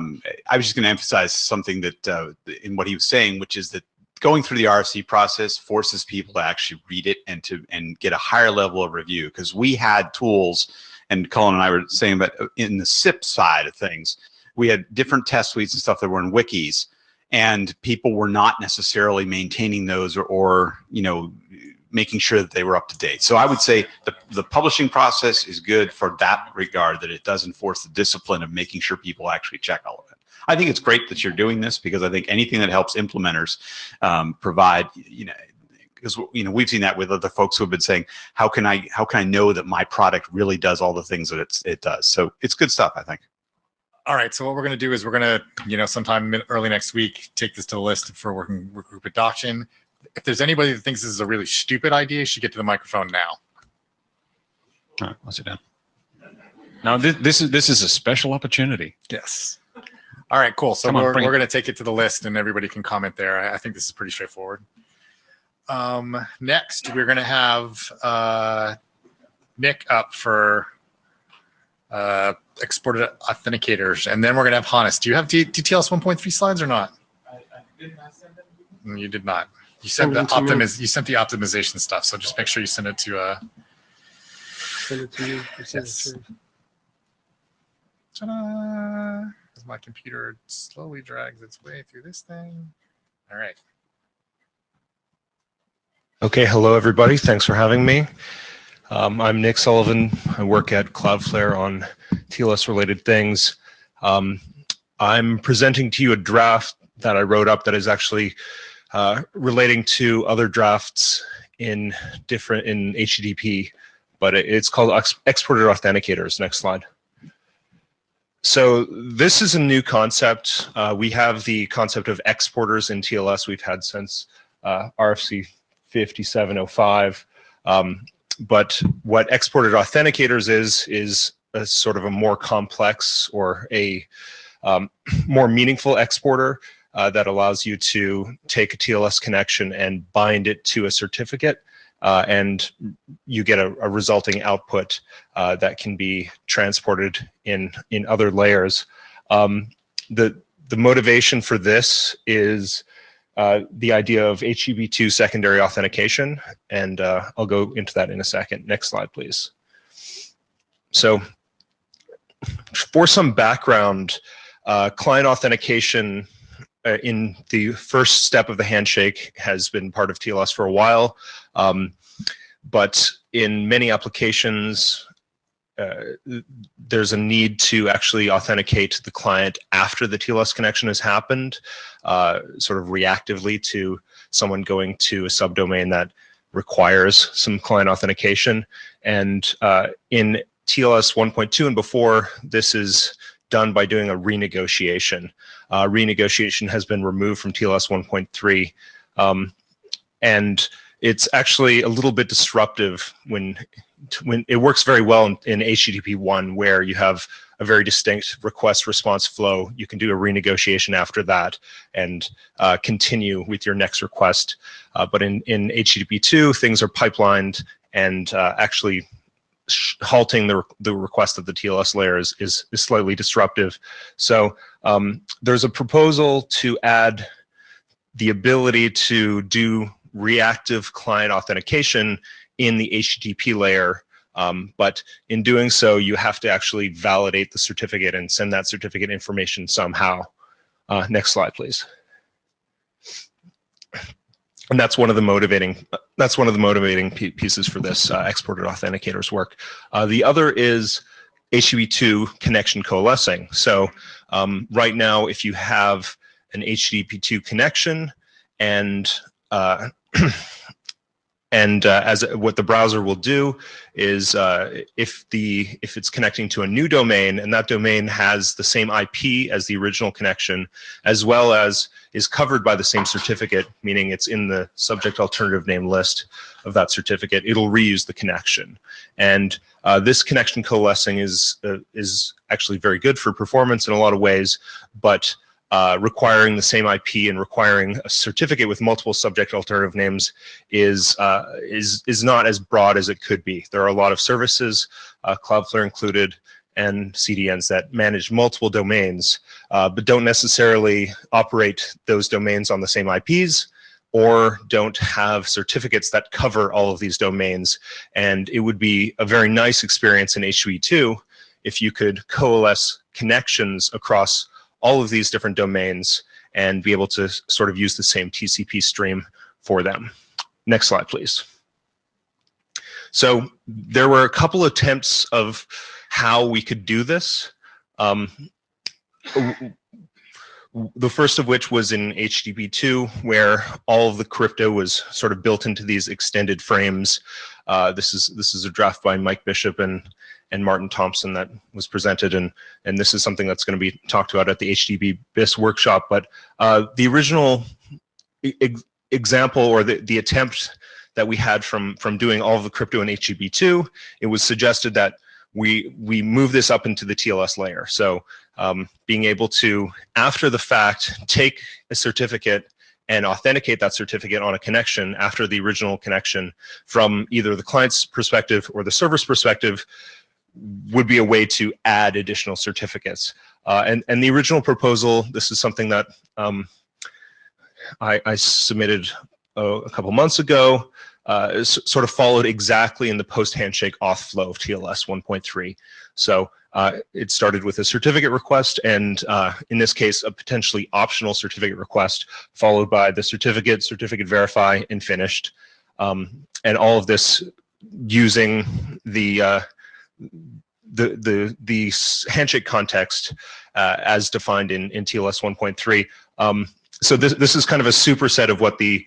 was just going to emphasize something that in what he was saying, which is that going through the RFC process forces people to actually read it and get a higher level of review. Because we had tools, and Cullen and I were saying that in the SIP side of things, we had different test suites and stuff that were in wikis, and people were not necessarily maintaining those or making sure that they were up to date. So I would say the publishing process is good for that regard, that it does enforce the discipline of making sure people actually check all of it. I think it's great that you're doing this, because I think anything that helps implementers provide, because we've seen that with other folks who have been saying, how can I know that my product really does all the things that it does? So it's good stuff, I think. All right, so what we're going to do is we're going to, sometime early next week, take this to the list for working group adoption. If there's anybody that thinks this is a really stupid idea, you should get to the microphone now. All right, I'll sit down. Now, this is a special opportunity. Yes. All right, cool. So we're going to take it to the list, and everybody can comment there. I think this is pretty straightforward. Next, we're going to have Nick up for exported authenticators, and then we're going to have Hannes. Do you have TLS 1.3 slides or not? I did not send them. You did not. You sent the you sent the optimization stuff, so just make sure you send it to Send it to you. yes. Ta-da! As my computer slowly drags its way through this thing. All right. Okay, hello everybody. Thanks for having me. I'm Nick Sullivan. I work at Cloudflare on TLS related things. I'm presenting to you a draft that I wrote up that is actually relating to other drafts in HTTP, but it's called exported authenticators. Next slide. So this is a new concept. We have the concept of exporters in TLS we've had since RFC 5705. But what exported authenticators is a sort of a more complex or a more meaningful exporter that allows you to take a TLS connection and bind it to a certificate, and you get a resulting output that can be transported in other layers. The motivation for this is the idea of HTTP2 secondary authentication, and I'll go into that in a second. Next slide, please. So for some background, client authentication in the first step of the handshake has been part of TLS for a while, but in many applications, there's a need to actually authenticate the client after the TLS connection has happened, sort of reactively to someone going to a subdomain that requires some client authentication. And in TLS 1.2 and before, this is done by doing a renegotiation. Renegotiation has been removed from TLS 1.3, and it's actually a little bit disruptive when it works very well in HTTP 1, where you have a very distinct request response flow. You can do a renegotiation after that and continue with your next request. But in HTTP 2, things are pipelined, and actually halting the request of the TLS layer is slightly disruptive. So there's a proposal to add the ability to do reactive client authentication in the HTTP layer, but in doing so, you have to actually validate the certificate and send that certificate information somehow. Next slide, please. And that's one of the motivating pieces for this exported authenticators work. The other is HTTP2 connection coalescing. So right now, if you have an HTTP2 connection and as what the browser will do is if it's connecting to a new domain and that domain has the same IP as the original connection, as well as is covered by the same certificate, meaning it's in the subject alternative name list of that certificate, it'll reuse the connection. And this connection coalescing is actually very good for performance in a lot of ways, but requiring the same IP and requiring a certificate with multiple subject alternative names is not as broad as it could be. There are a lot of services, Cloudflare included, and CDNs that manage multiple domains, but don't necessarily operate those domains on the same IPs, or don't have certificates that cover all of these domains. And it would be a very nice experience in HTTP2 if you could coalesce connections across all of these different domains and be able to sort of use the same TCP stream for them. Next slide, please. So there were a couple attempts of how we could do this. The first of which was in HTTP2, where all of the crypto was sort of built into these extended frames. This is a draft by Mike Bishop and Martin Thompson that was presented, and this is something that's going to be talked about at the HTTP BIS workshop. But the original example, or the attempt that we had from doing all of the crypto in HTTP2, it was suggested that we move this up into the TLS layer. So being able to, after the fact, take a certificate and authenticate that certificate on a connection after the original connection from either the client's perspective or the server's perspective would be a way to add additional certificates. And the original proposal, this is something that I submitted a couple months ago, sort of followed exactly in the post-handshake auth flow of TLS 1.3. So it started with a certificate request, and in this case, a potentially optional certificate request, followed by the certificate verify, and finished. And all of this using the handshake context as defined in TLS 1.3. So this is kind of a superset of what the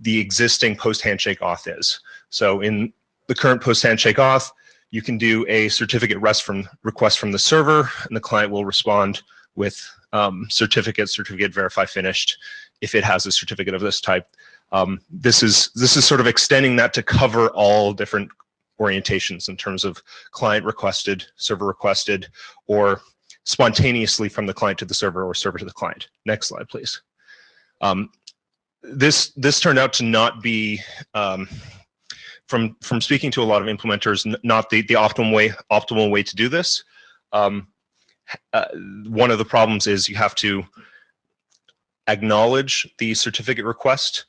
existing post-handshake auth is. So in the current post-handshake auth, you can do a certificate request from the server, and the client will respond with certificate verify finished if it has a certificate of this type. This is sort of extending that to cover all different orientations in terms of client requested, server requested, or spontaneously from the client to the server or server to the client. Next slide, please. This turned out to not be, from speaking to a lot of implementers, not the optimal way to do this. One of the problems is you have to acknowledge the certificate request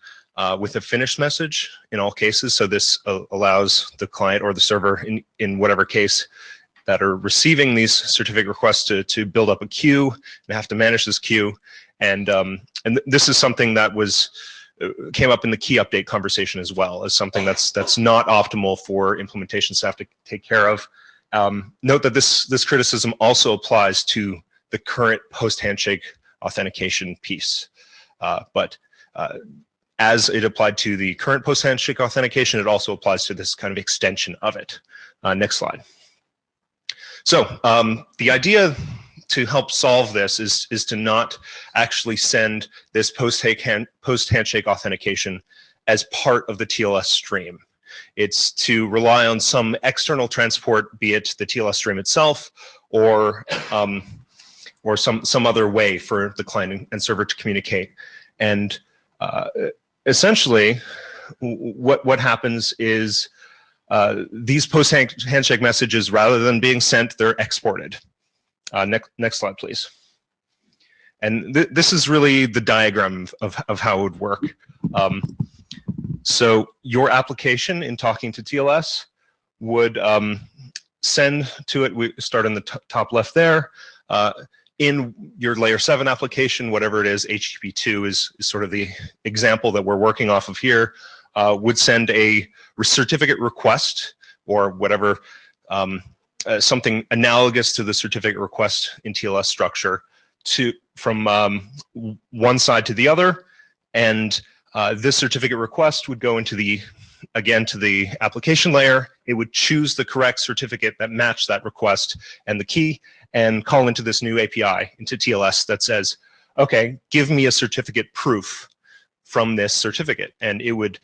with a finished message in all cases. So this allows the client or the server in whatever case that are receiving these certificate requests to build up a queue and have to manage this queue. And this is something that came up in the key update conversation as well as something that's not optimal for implementation staff to take care of. Note that this criticism also applies to the current post-handshake authentication piece. But as it applied to the current post-handshake authentication, it also applies to this kind of extension of it. Next slide. So the idea to help solve this is to not actually send this post-handshake authentication as part of the TLS stream. It's to rely on some external transport, be it the TLS stream itself or some other way for the client and server to communicate. And essentially, what happens is these post-handshake messages, rather than being sent, they're exported. Next slide, please. And this is really the diagram of how it would work. So your application in talking to TLS would send to it, we start in the top left there. In your layer 7 application, whatever it is, HTTP2 is sort of the example that we're working off of here, would send a certificate request or whatever, something analogous to the certificate request in TLS structure from one side to the other. And this certificate request would go into the application layer. It would choose the correct certificate that matched that request and the key and call into this new API, into TLS, that says, okay, give me a certificate proof from this certificate. And it would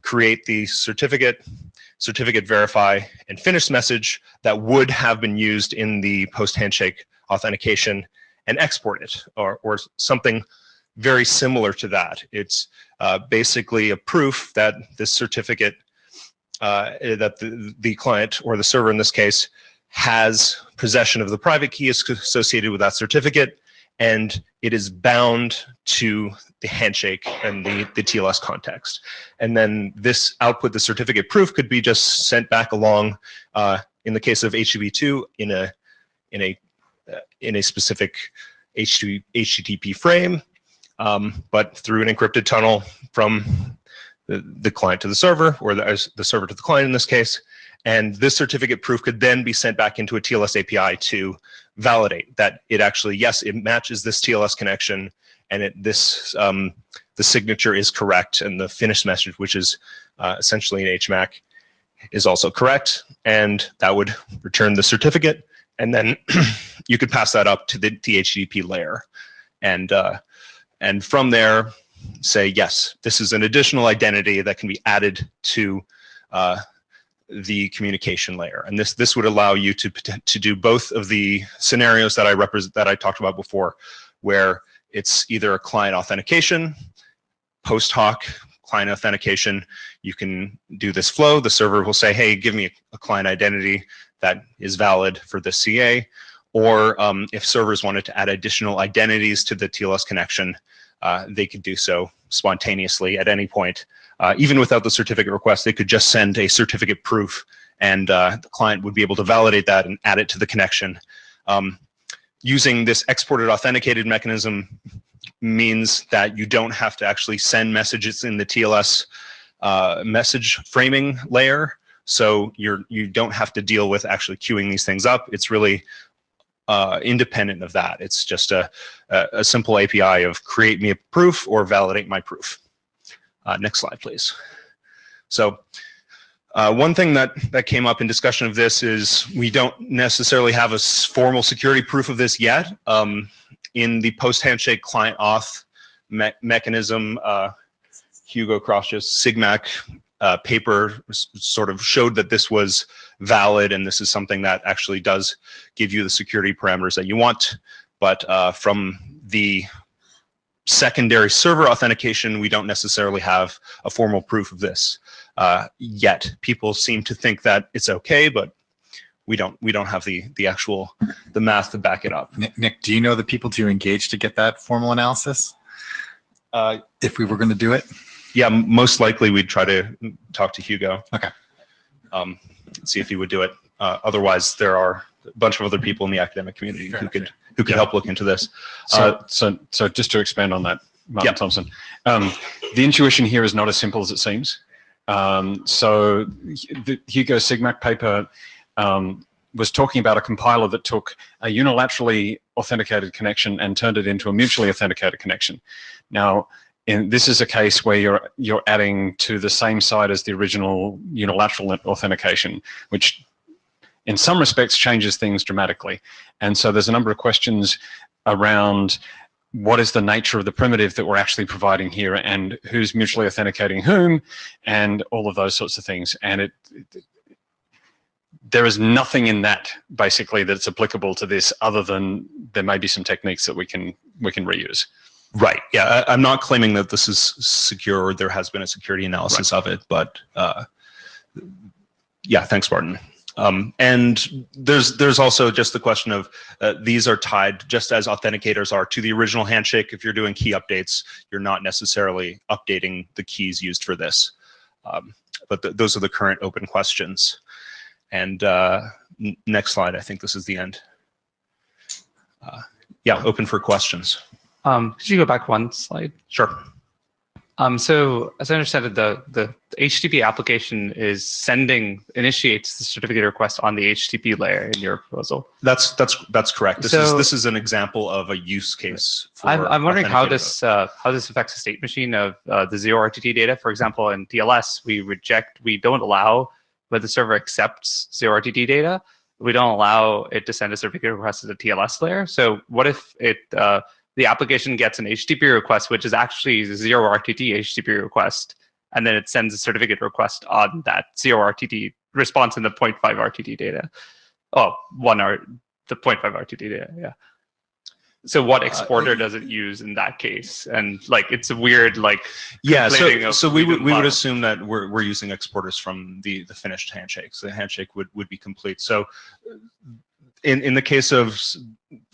create the certificate verify, and finish message that would have been used in the post-handshake authentication and export it, or something very similar to that. It's basically a proof that this certificate, that the client or the server in this case has possession of the private key associated with that certificate, and it is bound to the handshake and the TLS context. And then this output, the certificate proof, could be just sent back along, in the case of HTTP2, in a specific HTTP frame, but through an encrypted tunnel from the client to the server, or the server to the client in this case. And this certificate proof could then be sent back into a TLS API to validate that it actually, yes, it matches this TLS connection, and the signature is correct, and the finished message, which is essentially an HMAC, is also correct, and that would return the certificate, and then you could pass that up to the HTTP layer, and from there say, yes, this is an additional identity that can be added to the communication layer. And this would allow you to do both of the scenarios that I talked about before, where it's either a client authentication post hoc client authentication. You can do this flow. The server will say, hey, give me a client identity that is valid for this CA. Or if servers wanted to add additional identities to the TLS connection, they could do so spontaneously at any point. Even without the certificate request, they could just send a certificate proof, and the client would be able to validate that and add it to the connection. Using this exported authenticated mechanism means that you don't have to actually send messages in the TLS message framing layer. So you don't have to deal with actually queuing these things up. It's really independent of that. It's just a simple API of create me a proof or validate my proof. Next slide, please. So one thing that came up in discussion of this is we don't necessarily have a formal security proof of this yet. In the post-handshake client auth mechanism, Hugo Krosch's SIGMAC paper sort of showed that this was valid, and this is something that actually does give you the security parameters that you want. But from the secondary server authentication, we don't necessarily have a formal proof of this yet. People seem to think that it's okay, but we don't have the actual math to back it up. Nick, do you know the people to engage to get that formal analysis? If we were going to do it? Yeah, most likely we'd try to talk to Hugo. Okay. See if he would do it. Otherwise, there are a bunch of other people in the academic community who could help look into this. So just to expand on that, Martin Thompson, the intuition here is not as simple as it seems. So the Hugo SIGMAC paper was talking about a compiler that took a unilaterally authenticated connection and turned it into a mutually authenticated connection. Now, this is a case where you're adding to the same side as the original unilateral authentication, which in some respects changes things dramatically. And so there's a number of questions around what is the nature of the primitive that we're actually providing here, and who's mutually authenticating whom, and all of those sorts of things. And there is nothing in that basically that's applicable to this, other than there may be some techniques that we can reuse. Right. Yeah, I'm not claiming that this is secure or there has been a security analysis of it, but yeah, thanks, Martin. And there's also just the question of these are tied, just as authenticators are, to the original handshake. If you're doing key updates, you're not necessarily updating the keys used for this. But those are the current open questions. And next slide, I think this is the end. Yeah, open for questions. Could you go back one slide? Sure. So as I understand it, the HTTP application initiates the certificate request on the HTTP layer in your proposal. That's correct. This is an example of a use case. For I'm wondering how this affects the state machine of the zero RTT data. For example, in TLS, we don't allow, when the server accepts zero RTT data, we don't allow it to send a certificate request to the TLS layer. So what if the application gets an HTTP request, which is actually a zero RTT HTTP request, and then it sends a certificate request on that zero RTT response in the 0.5 RTT data. Oh, the 0.5 RTT data, yeah. So what exporter does it use in that case? And it's a weird yeah. So we would assume that we're using exporters from the finished handshakes. The handshake would be complete. So in the case of,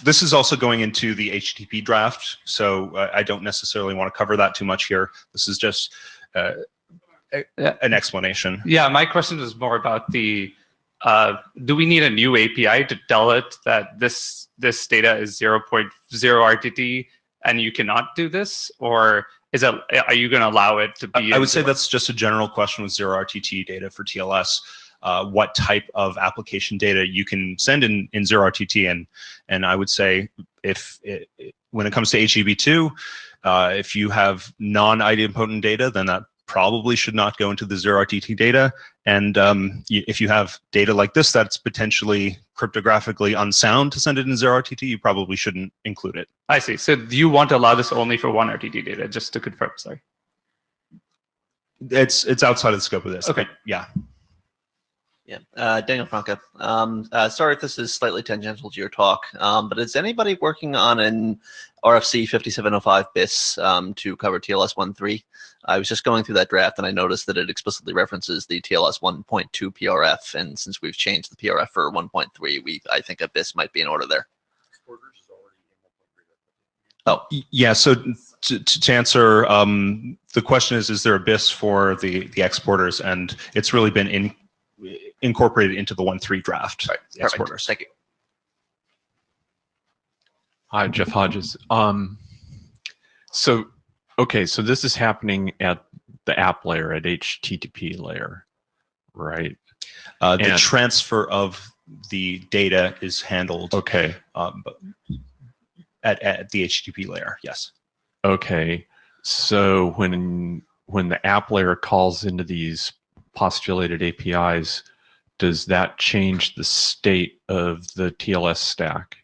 this is also going into the HTTP draft, so I don't necessarily want to cover that too much here. This is just an explanation. Yeah, my question was more about do we need a new API to tell it that this data is 0.0 RTT and you cannot do this, or are you going to allow it to be? I would say that's just a general question with zero RTT data for TLS. What type of application data you can send in zero RTT, and I would say when it comes to HEB2, if you have non-idempotent data, then that probably should not go into the zero RTT data. And if you have data like this that's potentially cryptographically unsound to send it in zero RTT, you probably shouldn't include it. I see. So do you want to allow this only for one RTT data, just to confirm? Sorry. It's outside of the scope of this. Okay. Yeah. Yeah, Daniel Franca. Sorry if this is slightly tangential to your talk, but is anybody working on an RFC 5705 BIS to cover TLS 1.3? I was just going through that draft and I noticed that it explicitly references the TLS 1.2 PRF, and since we've changed the PRF for 1.3, I think a BIS might be in order there. Oh, yeah. So to answer the question is there a BIS for the exporters? And it's really been incorporated into the 1.3 draft. Right. The exporters. Thank you. Hi, Jeff Hodges. So this is happening at the app layer, at HTTP layer, right? The transfer of the data is handled. Okay. At the HTTP layer, yes. Okay. So when the app layer calls into these postulated APIs, does that change the state of the TLS stack?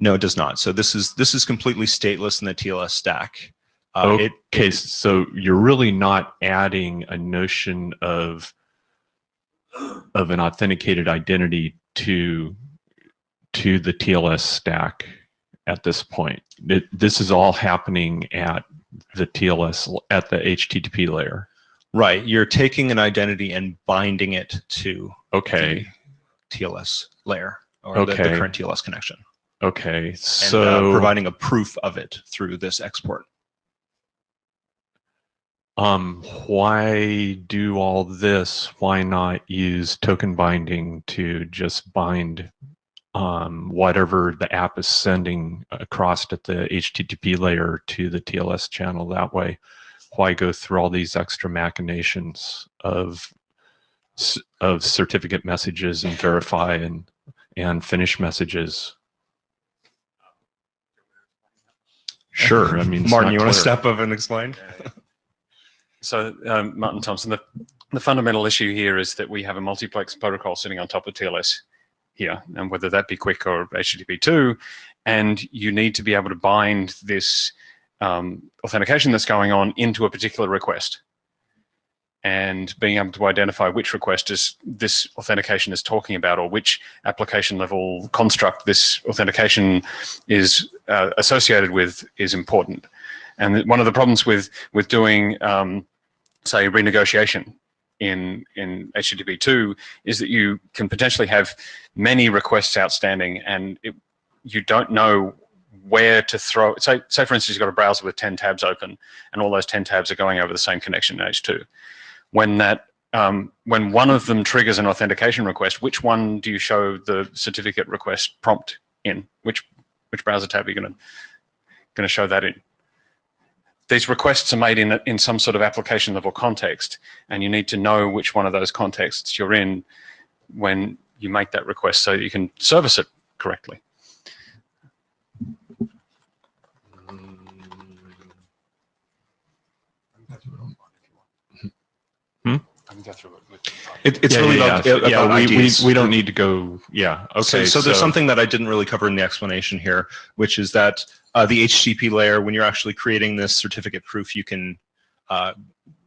No, it does not. So this is completely stateless in the TLS stack. Okay, so you're really not adding a notion of an authenticated identity to the TLS stack at this point. This is all happening at the TLS, at the HTTP layer. Right. You're taking an identity and binding it to the TLS layer or the current TLS connection. Okay. And So providing a proof of it through this export. why do all this? Why not use token binding to just bind whatever the app is sending across at the HTTP layer to the TLS channel that way? Why go through all these extra machinations of certificate messages and verify and finish messages? Sure. I mean, it's Martin, not you want to clear. step up and explain? So, Martin Thompson, the fundamental issue here is that we have a multiplex protocol sitting on top of TLS here, and whether that be QUIC or HTTP2, and you need to be able to bind this authentication that's going on into a particular request, and being able to identify which request this authentication is talking about, or which application level construct this authentication is associated with, is important. And one of the problems with doing, say, renegotiation in HTTP2 is that you can potentially have many requests outstanding, and you don't know where to throw. Say for instance, you've got a browser with 10 tabs open, and all those 10 tabs are going over the same connection in H2. When one of them triggers an authentication request, which one do you show the certificate request prompt in? Which browser tab are you going to show that in? These requests are made in some sort of application level context, and you need to know which one of those contexts you're in when you make that request so that you can service it correctly. It's really about IDs. we don't need to go. Yeah. Okay. So there's something that I didn't really cover in the explanation here, which is that the HTTP layer, when you're actually creating this certificate proof, you can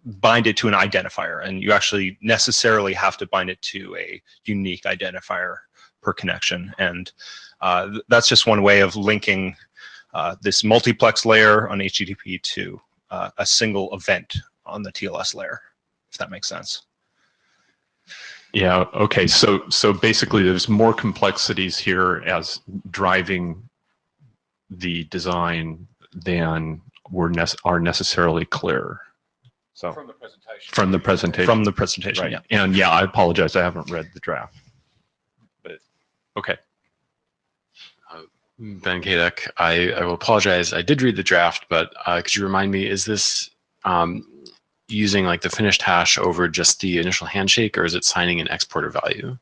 bind it to an identifier, and you actually necessarily have to bind it to a unique identifier per connection. And that's just one way of linking this multiplex layer on HTTP to a single event on the TLS layer, if that makes sense. Yeah. Okay. So basically, there's more complexities here as driving the design than are necessarily clear. So from the presentation. From the presentation. Right. Yeah. And yeah, I apologize. I haven't read the draft. But okay. Ben Kadek, I will apologize. I did read the draft, but could you remind me, is this using like the finished hash over just the initial handshake, or is it signing an exporter value?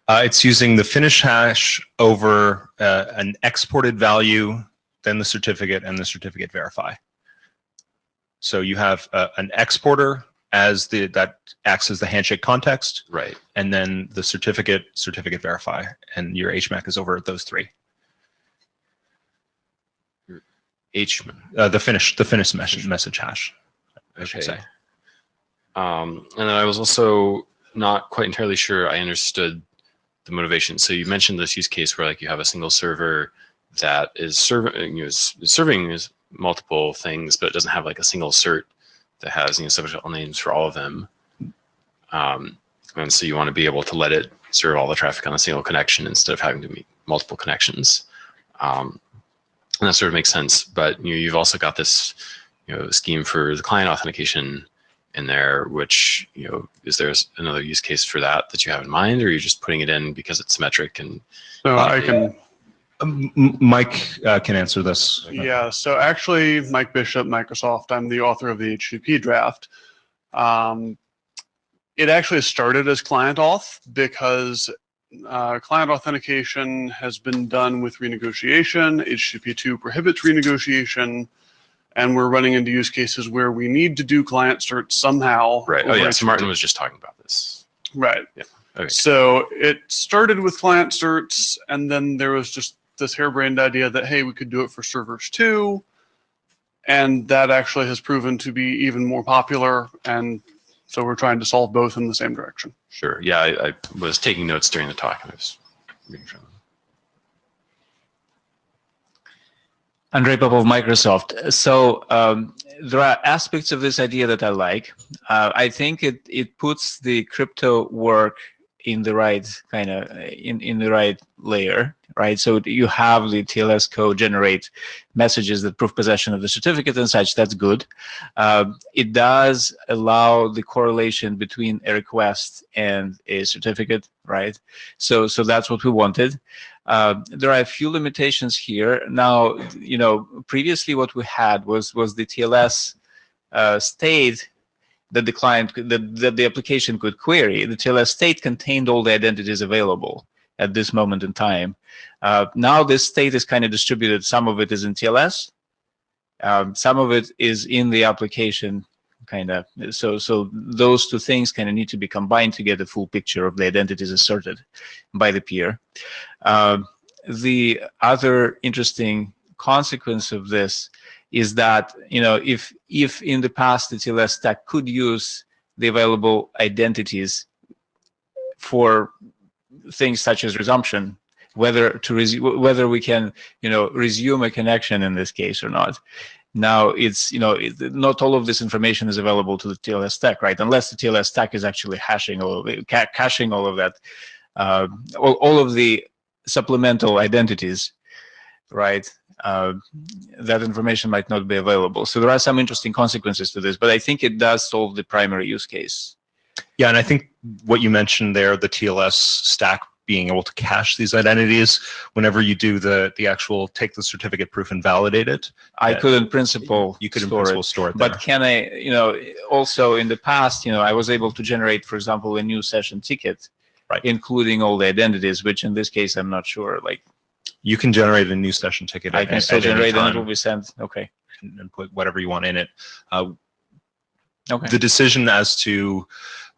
It's using the finished hash over an exported value, then the certificate, and the certificate verify. So you have an exporter as that acts as the handshake context, right? And then the certificate verify, and your HMAC is over those three. The finished message hash, I should say. And then I was also not quite entirely sure I understood the motivation. So you mentioned this use case where like you have a single server that is serving is multiple things, but it doesn't have like a single cert that has subject names for all of them. And so you want to be able to let it serve all the traffic on a single connection instead of having to meet multiple connections. And that sort of makes sense. But you've also got this scheme for the client authentication in there, which is there another use case for that you have in mind, or are you just putting it in because it's symmetric? And so I can. Mike can answer this. Yeah. So actually, Mike Bishop, Microsoft. I'm the author of the HTTP draft. It actually started as client auth because client authentication has been done with renegotiation. HTTP 2 prohibits renegotiation. And we're running into use cases where we need to do client cert somehow. Right. Oh, yeah. So Martin was just talking about this. Right. Yeah. Okay. So it started with client certs, and then there was just this harebrained idea that, hey, we could do it for servers too. And that actually has proven to be even more popular. And so we're trying to solve both in the same direction. Sure. Yeah. I was taking notes during the talk, and I was reading from them. Andrei Popov, Microsoft. So there are aspects of this idea that I like. I think it puts the crypto work in the right kind of in the right layer, right? So you have the TLS code generate messages that prove possession of the certificate and such. That's good. It does allow the correlation between a request and a certificate, right? So that's what we wanted. There are a few limitations here. Now, previously what we had was the TLS state that the client, that the application could query. The TLS state contained all the identities available at this moment in time. Now this state is kind of distributed. Some of it is in TLS. Some of it is in the application kind of. So those two things kind of need to be combined to get a full picture of the identities asserted by the peer. The other interesting consequence of this is that if in the past the TLS stack could use the available identities for things such as resumption, whether we can resume a connection in this case or not. Now it's not all of this information is available to the TLS stack, right? Unless the TLS stack is actually hashing all of it, caching all of that, all of the supplemental identities, right? That information might not be available. So there are some interesting consequences to this, but I think it does solve the primary use case. Yeah, and I think what you mentioned there, the TLS stack being able to cache these identities whenever you do the actual take the certificate proof and validate it. I could in principle you could in principle store it there. But can I, also in the past, I was able to generate, for example, a new session ticket, right, including all the identities, which in this case, I'm not sure, like. You can generate a new session ticket. I can still generate and it will be sent. Okay. And put whatever you want in it. Okay. The decision as to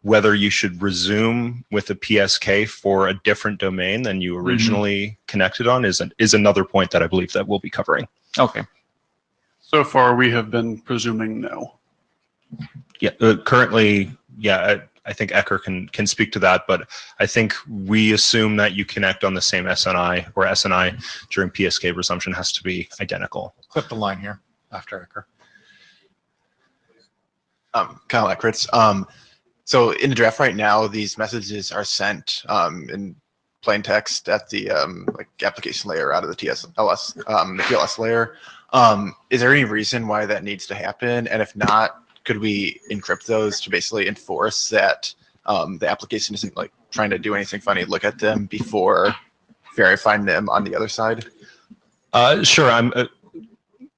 whether you should resume with a PSK for a different domain than you originally connected on is another point that I believe that we'll be covering. Okay. So far, we have been presuming no. Yeah. Currently, yeah. I think Ecker can speak to that, but I think we assume that you connect on the same SNI, or SNI during PSK resumption has to be identical. Clip the line here after Ecker. Kyle Eckritz. So in the draft right now, these messages are sent in plain text at the application layer out of the TLS layer. Is there any reason why that needs to happen? And if not, could we encrypt those to basically enforce that the application isn't trying to do anything funny, look at them before verifying them on the other side? Sure.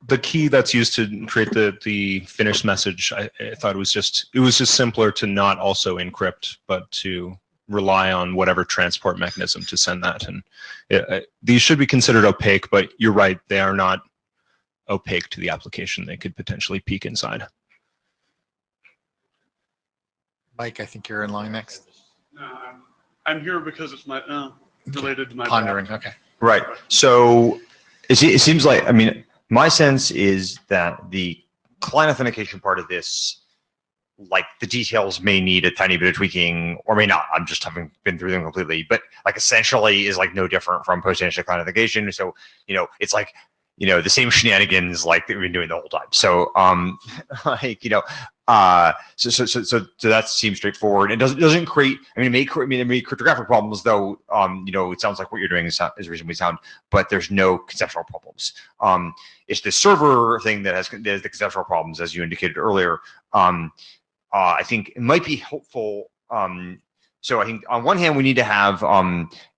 The key that's used to create the finished message, I thought it was just simpler to not also encrypt, but to rely on whatever transport mechanism to send that. And these should be considered opaque, but you're right, they are not opaque to the application. They could potentially peek inside. Mike, I think you're in line next. No, I'm here because it's my related to my pondering. draft. Okay. Right. So it seems like, my sense is that the client authentication part of this like the details may need a tiny bit of tweaking or may not. I'm just having been through them completely, but like essentially is like no different from post-initial client authentication. So, it's like, the same shenanigans like that we've been doing the whole time. So, like, so that seems straightforward. It doesn't create, it may create cryptographic problems though. It sounds like what you're doing is reasonably sound, but there's no conceptual problems. It's the server thing that has the conceptual problems, as you indicated earlier. I think it might be helpful. So I think on one hand, we need to have,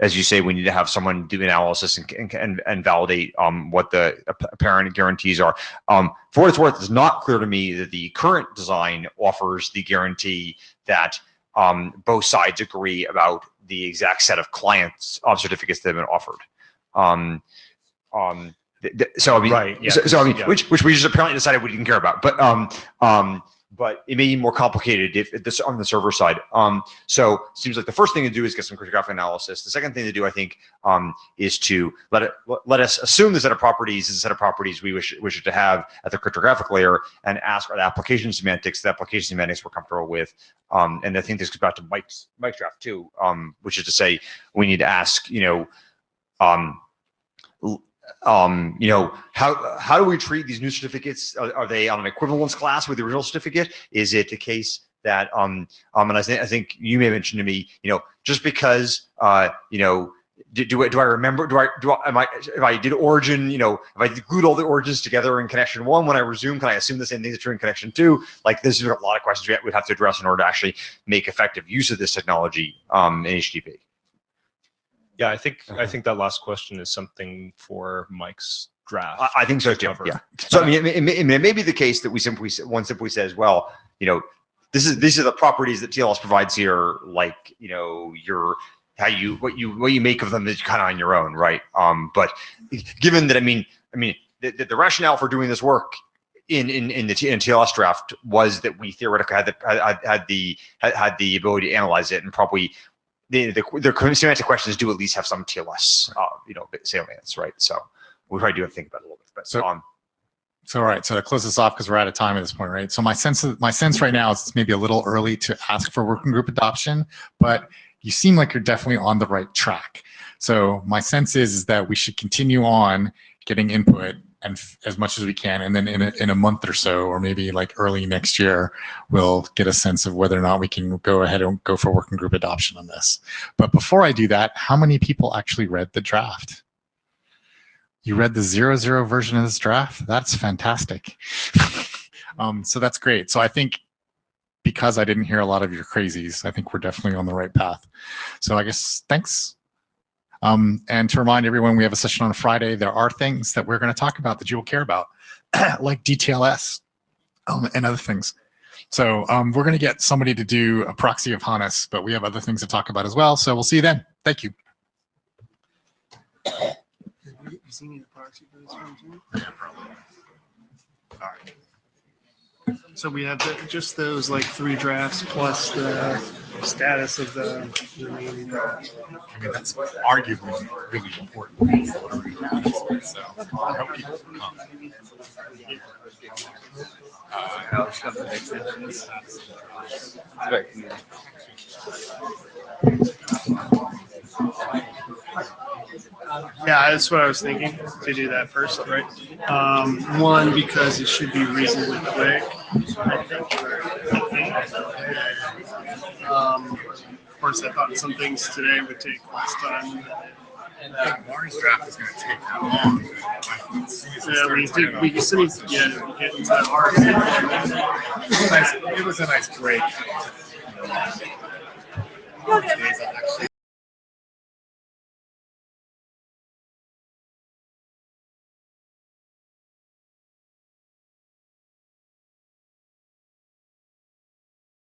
as you say, we need to have someone do analysis and validate what the apparent guarantees are. For what it's worth, it's not clear to me that the current design offers the guarantee that both sides agree about the exact set of clients certificates that have been offered. So I mean, Right, yeah, so I mean, yeah. which we just apparently decided we didn't care about, but it may be more complicated if this on the server side. So it seems like the first thing to do is get some cryptographic analysis. The second thing to do, I think, is to let us assume the set of properties is a set of properties we wish it to have at the cryptographic layer, and ask are the application semantics we're comfortable with. And I think this goes back to Mike's draft too, which is to say we need to ask, how do we treat these new certificates? Are they on an equivalence class with the original certificate? Is it the case that and I think you may have mentioned to me, just because do I remember? If I did origin, if I glued all the origins together in connection 1 when I resume, can I assume the same thing is true in connection 2? Like, there's a lot of questions we would have to address in order to actually make effective use of this technology in HTTP. Yeah, I think that last question is something for Mike's draft. I think so too. Yeah. So I mean, it may be the case that one simply says, well, these are the properties that TLS provides here. Like, what you make of them is kind of on your own, right? But given that, the rationale for doing this work in TLS draft was that we theoretically had the ability to analyze it, and probably the semantic questions do at least have some TLS, salience, right? So we probably do have to think about it a little bit. But So all right, so to close this off, because we're out of time at this point, right? So my sense right now is it's maybe a little early to ask for working group adoption, but you seem like you're definitely on the right track. So my sense is that we should continue on getting input and as much as we can, and then in a month or so, or maybe like early next year, we'll get a sense of whether or not we can go ahead and go for working group adoption on this. But before I do that, how many people actually read the draft? You read the 0.0 version of this draft? That's fantastic. So that's great. So I think because I didn't hear a lot of your crazies, I think we're definitely on the right path. So I guess thanks. And to remind everyone, we have a session on Friday. There are things that we're going to talk about that you will care about, like DTLS and other things. So we're going to get somebody to do a proxy of Hannes, but we have other things to talk about as well. So we'll see you then. Thank you. So we have just those like 3 drafts plus the status of the remaining drafts. I mean, that's arguably really important. So I hope people come. Yeah, that's what I was thinking, to do that first, right? One, because it should be reasonably quick, I think. Of course, I thought some things today would take less time. I think Marty's draft is going to take that long. Yeah, we still need to get into that hard. It was a nice break.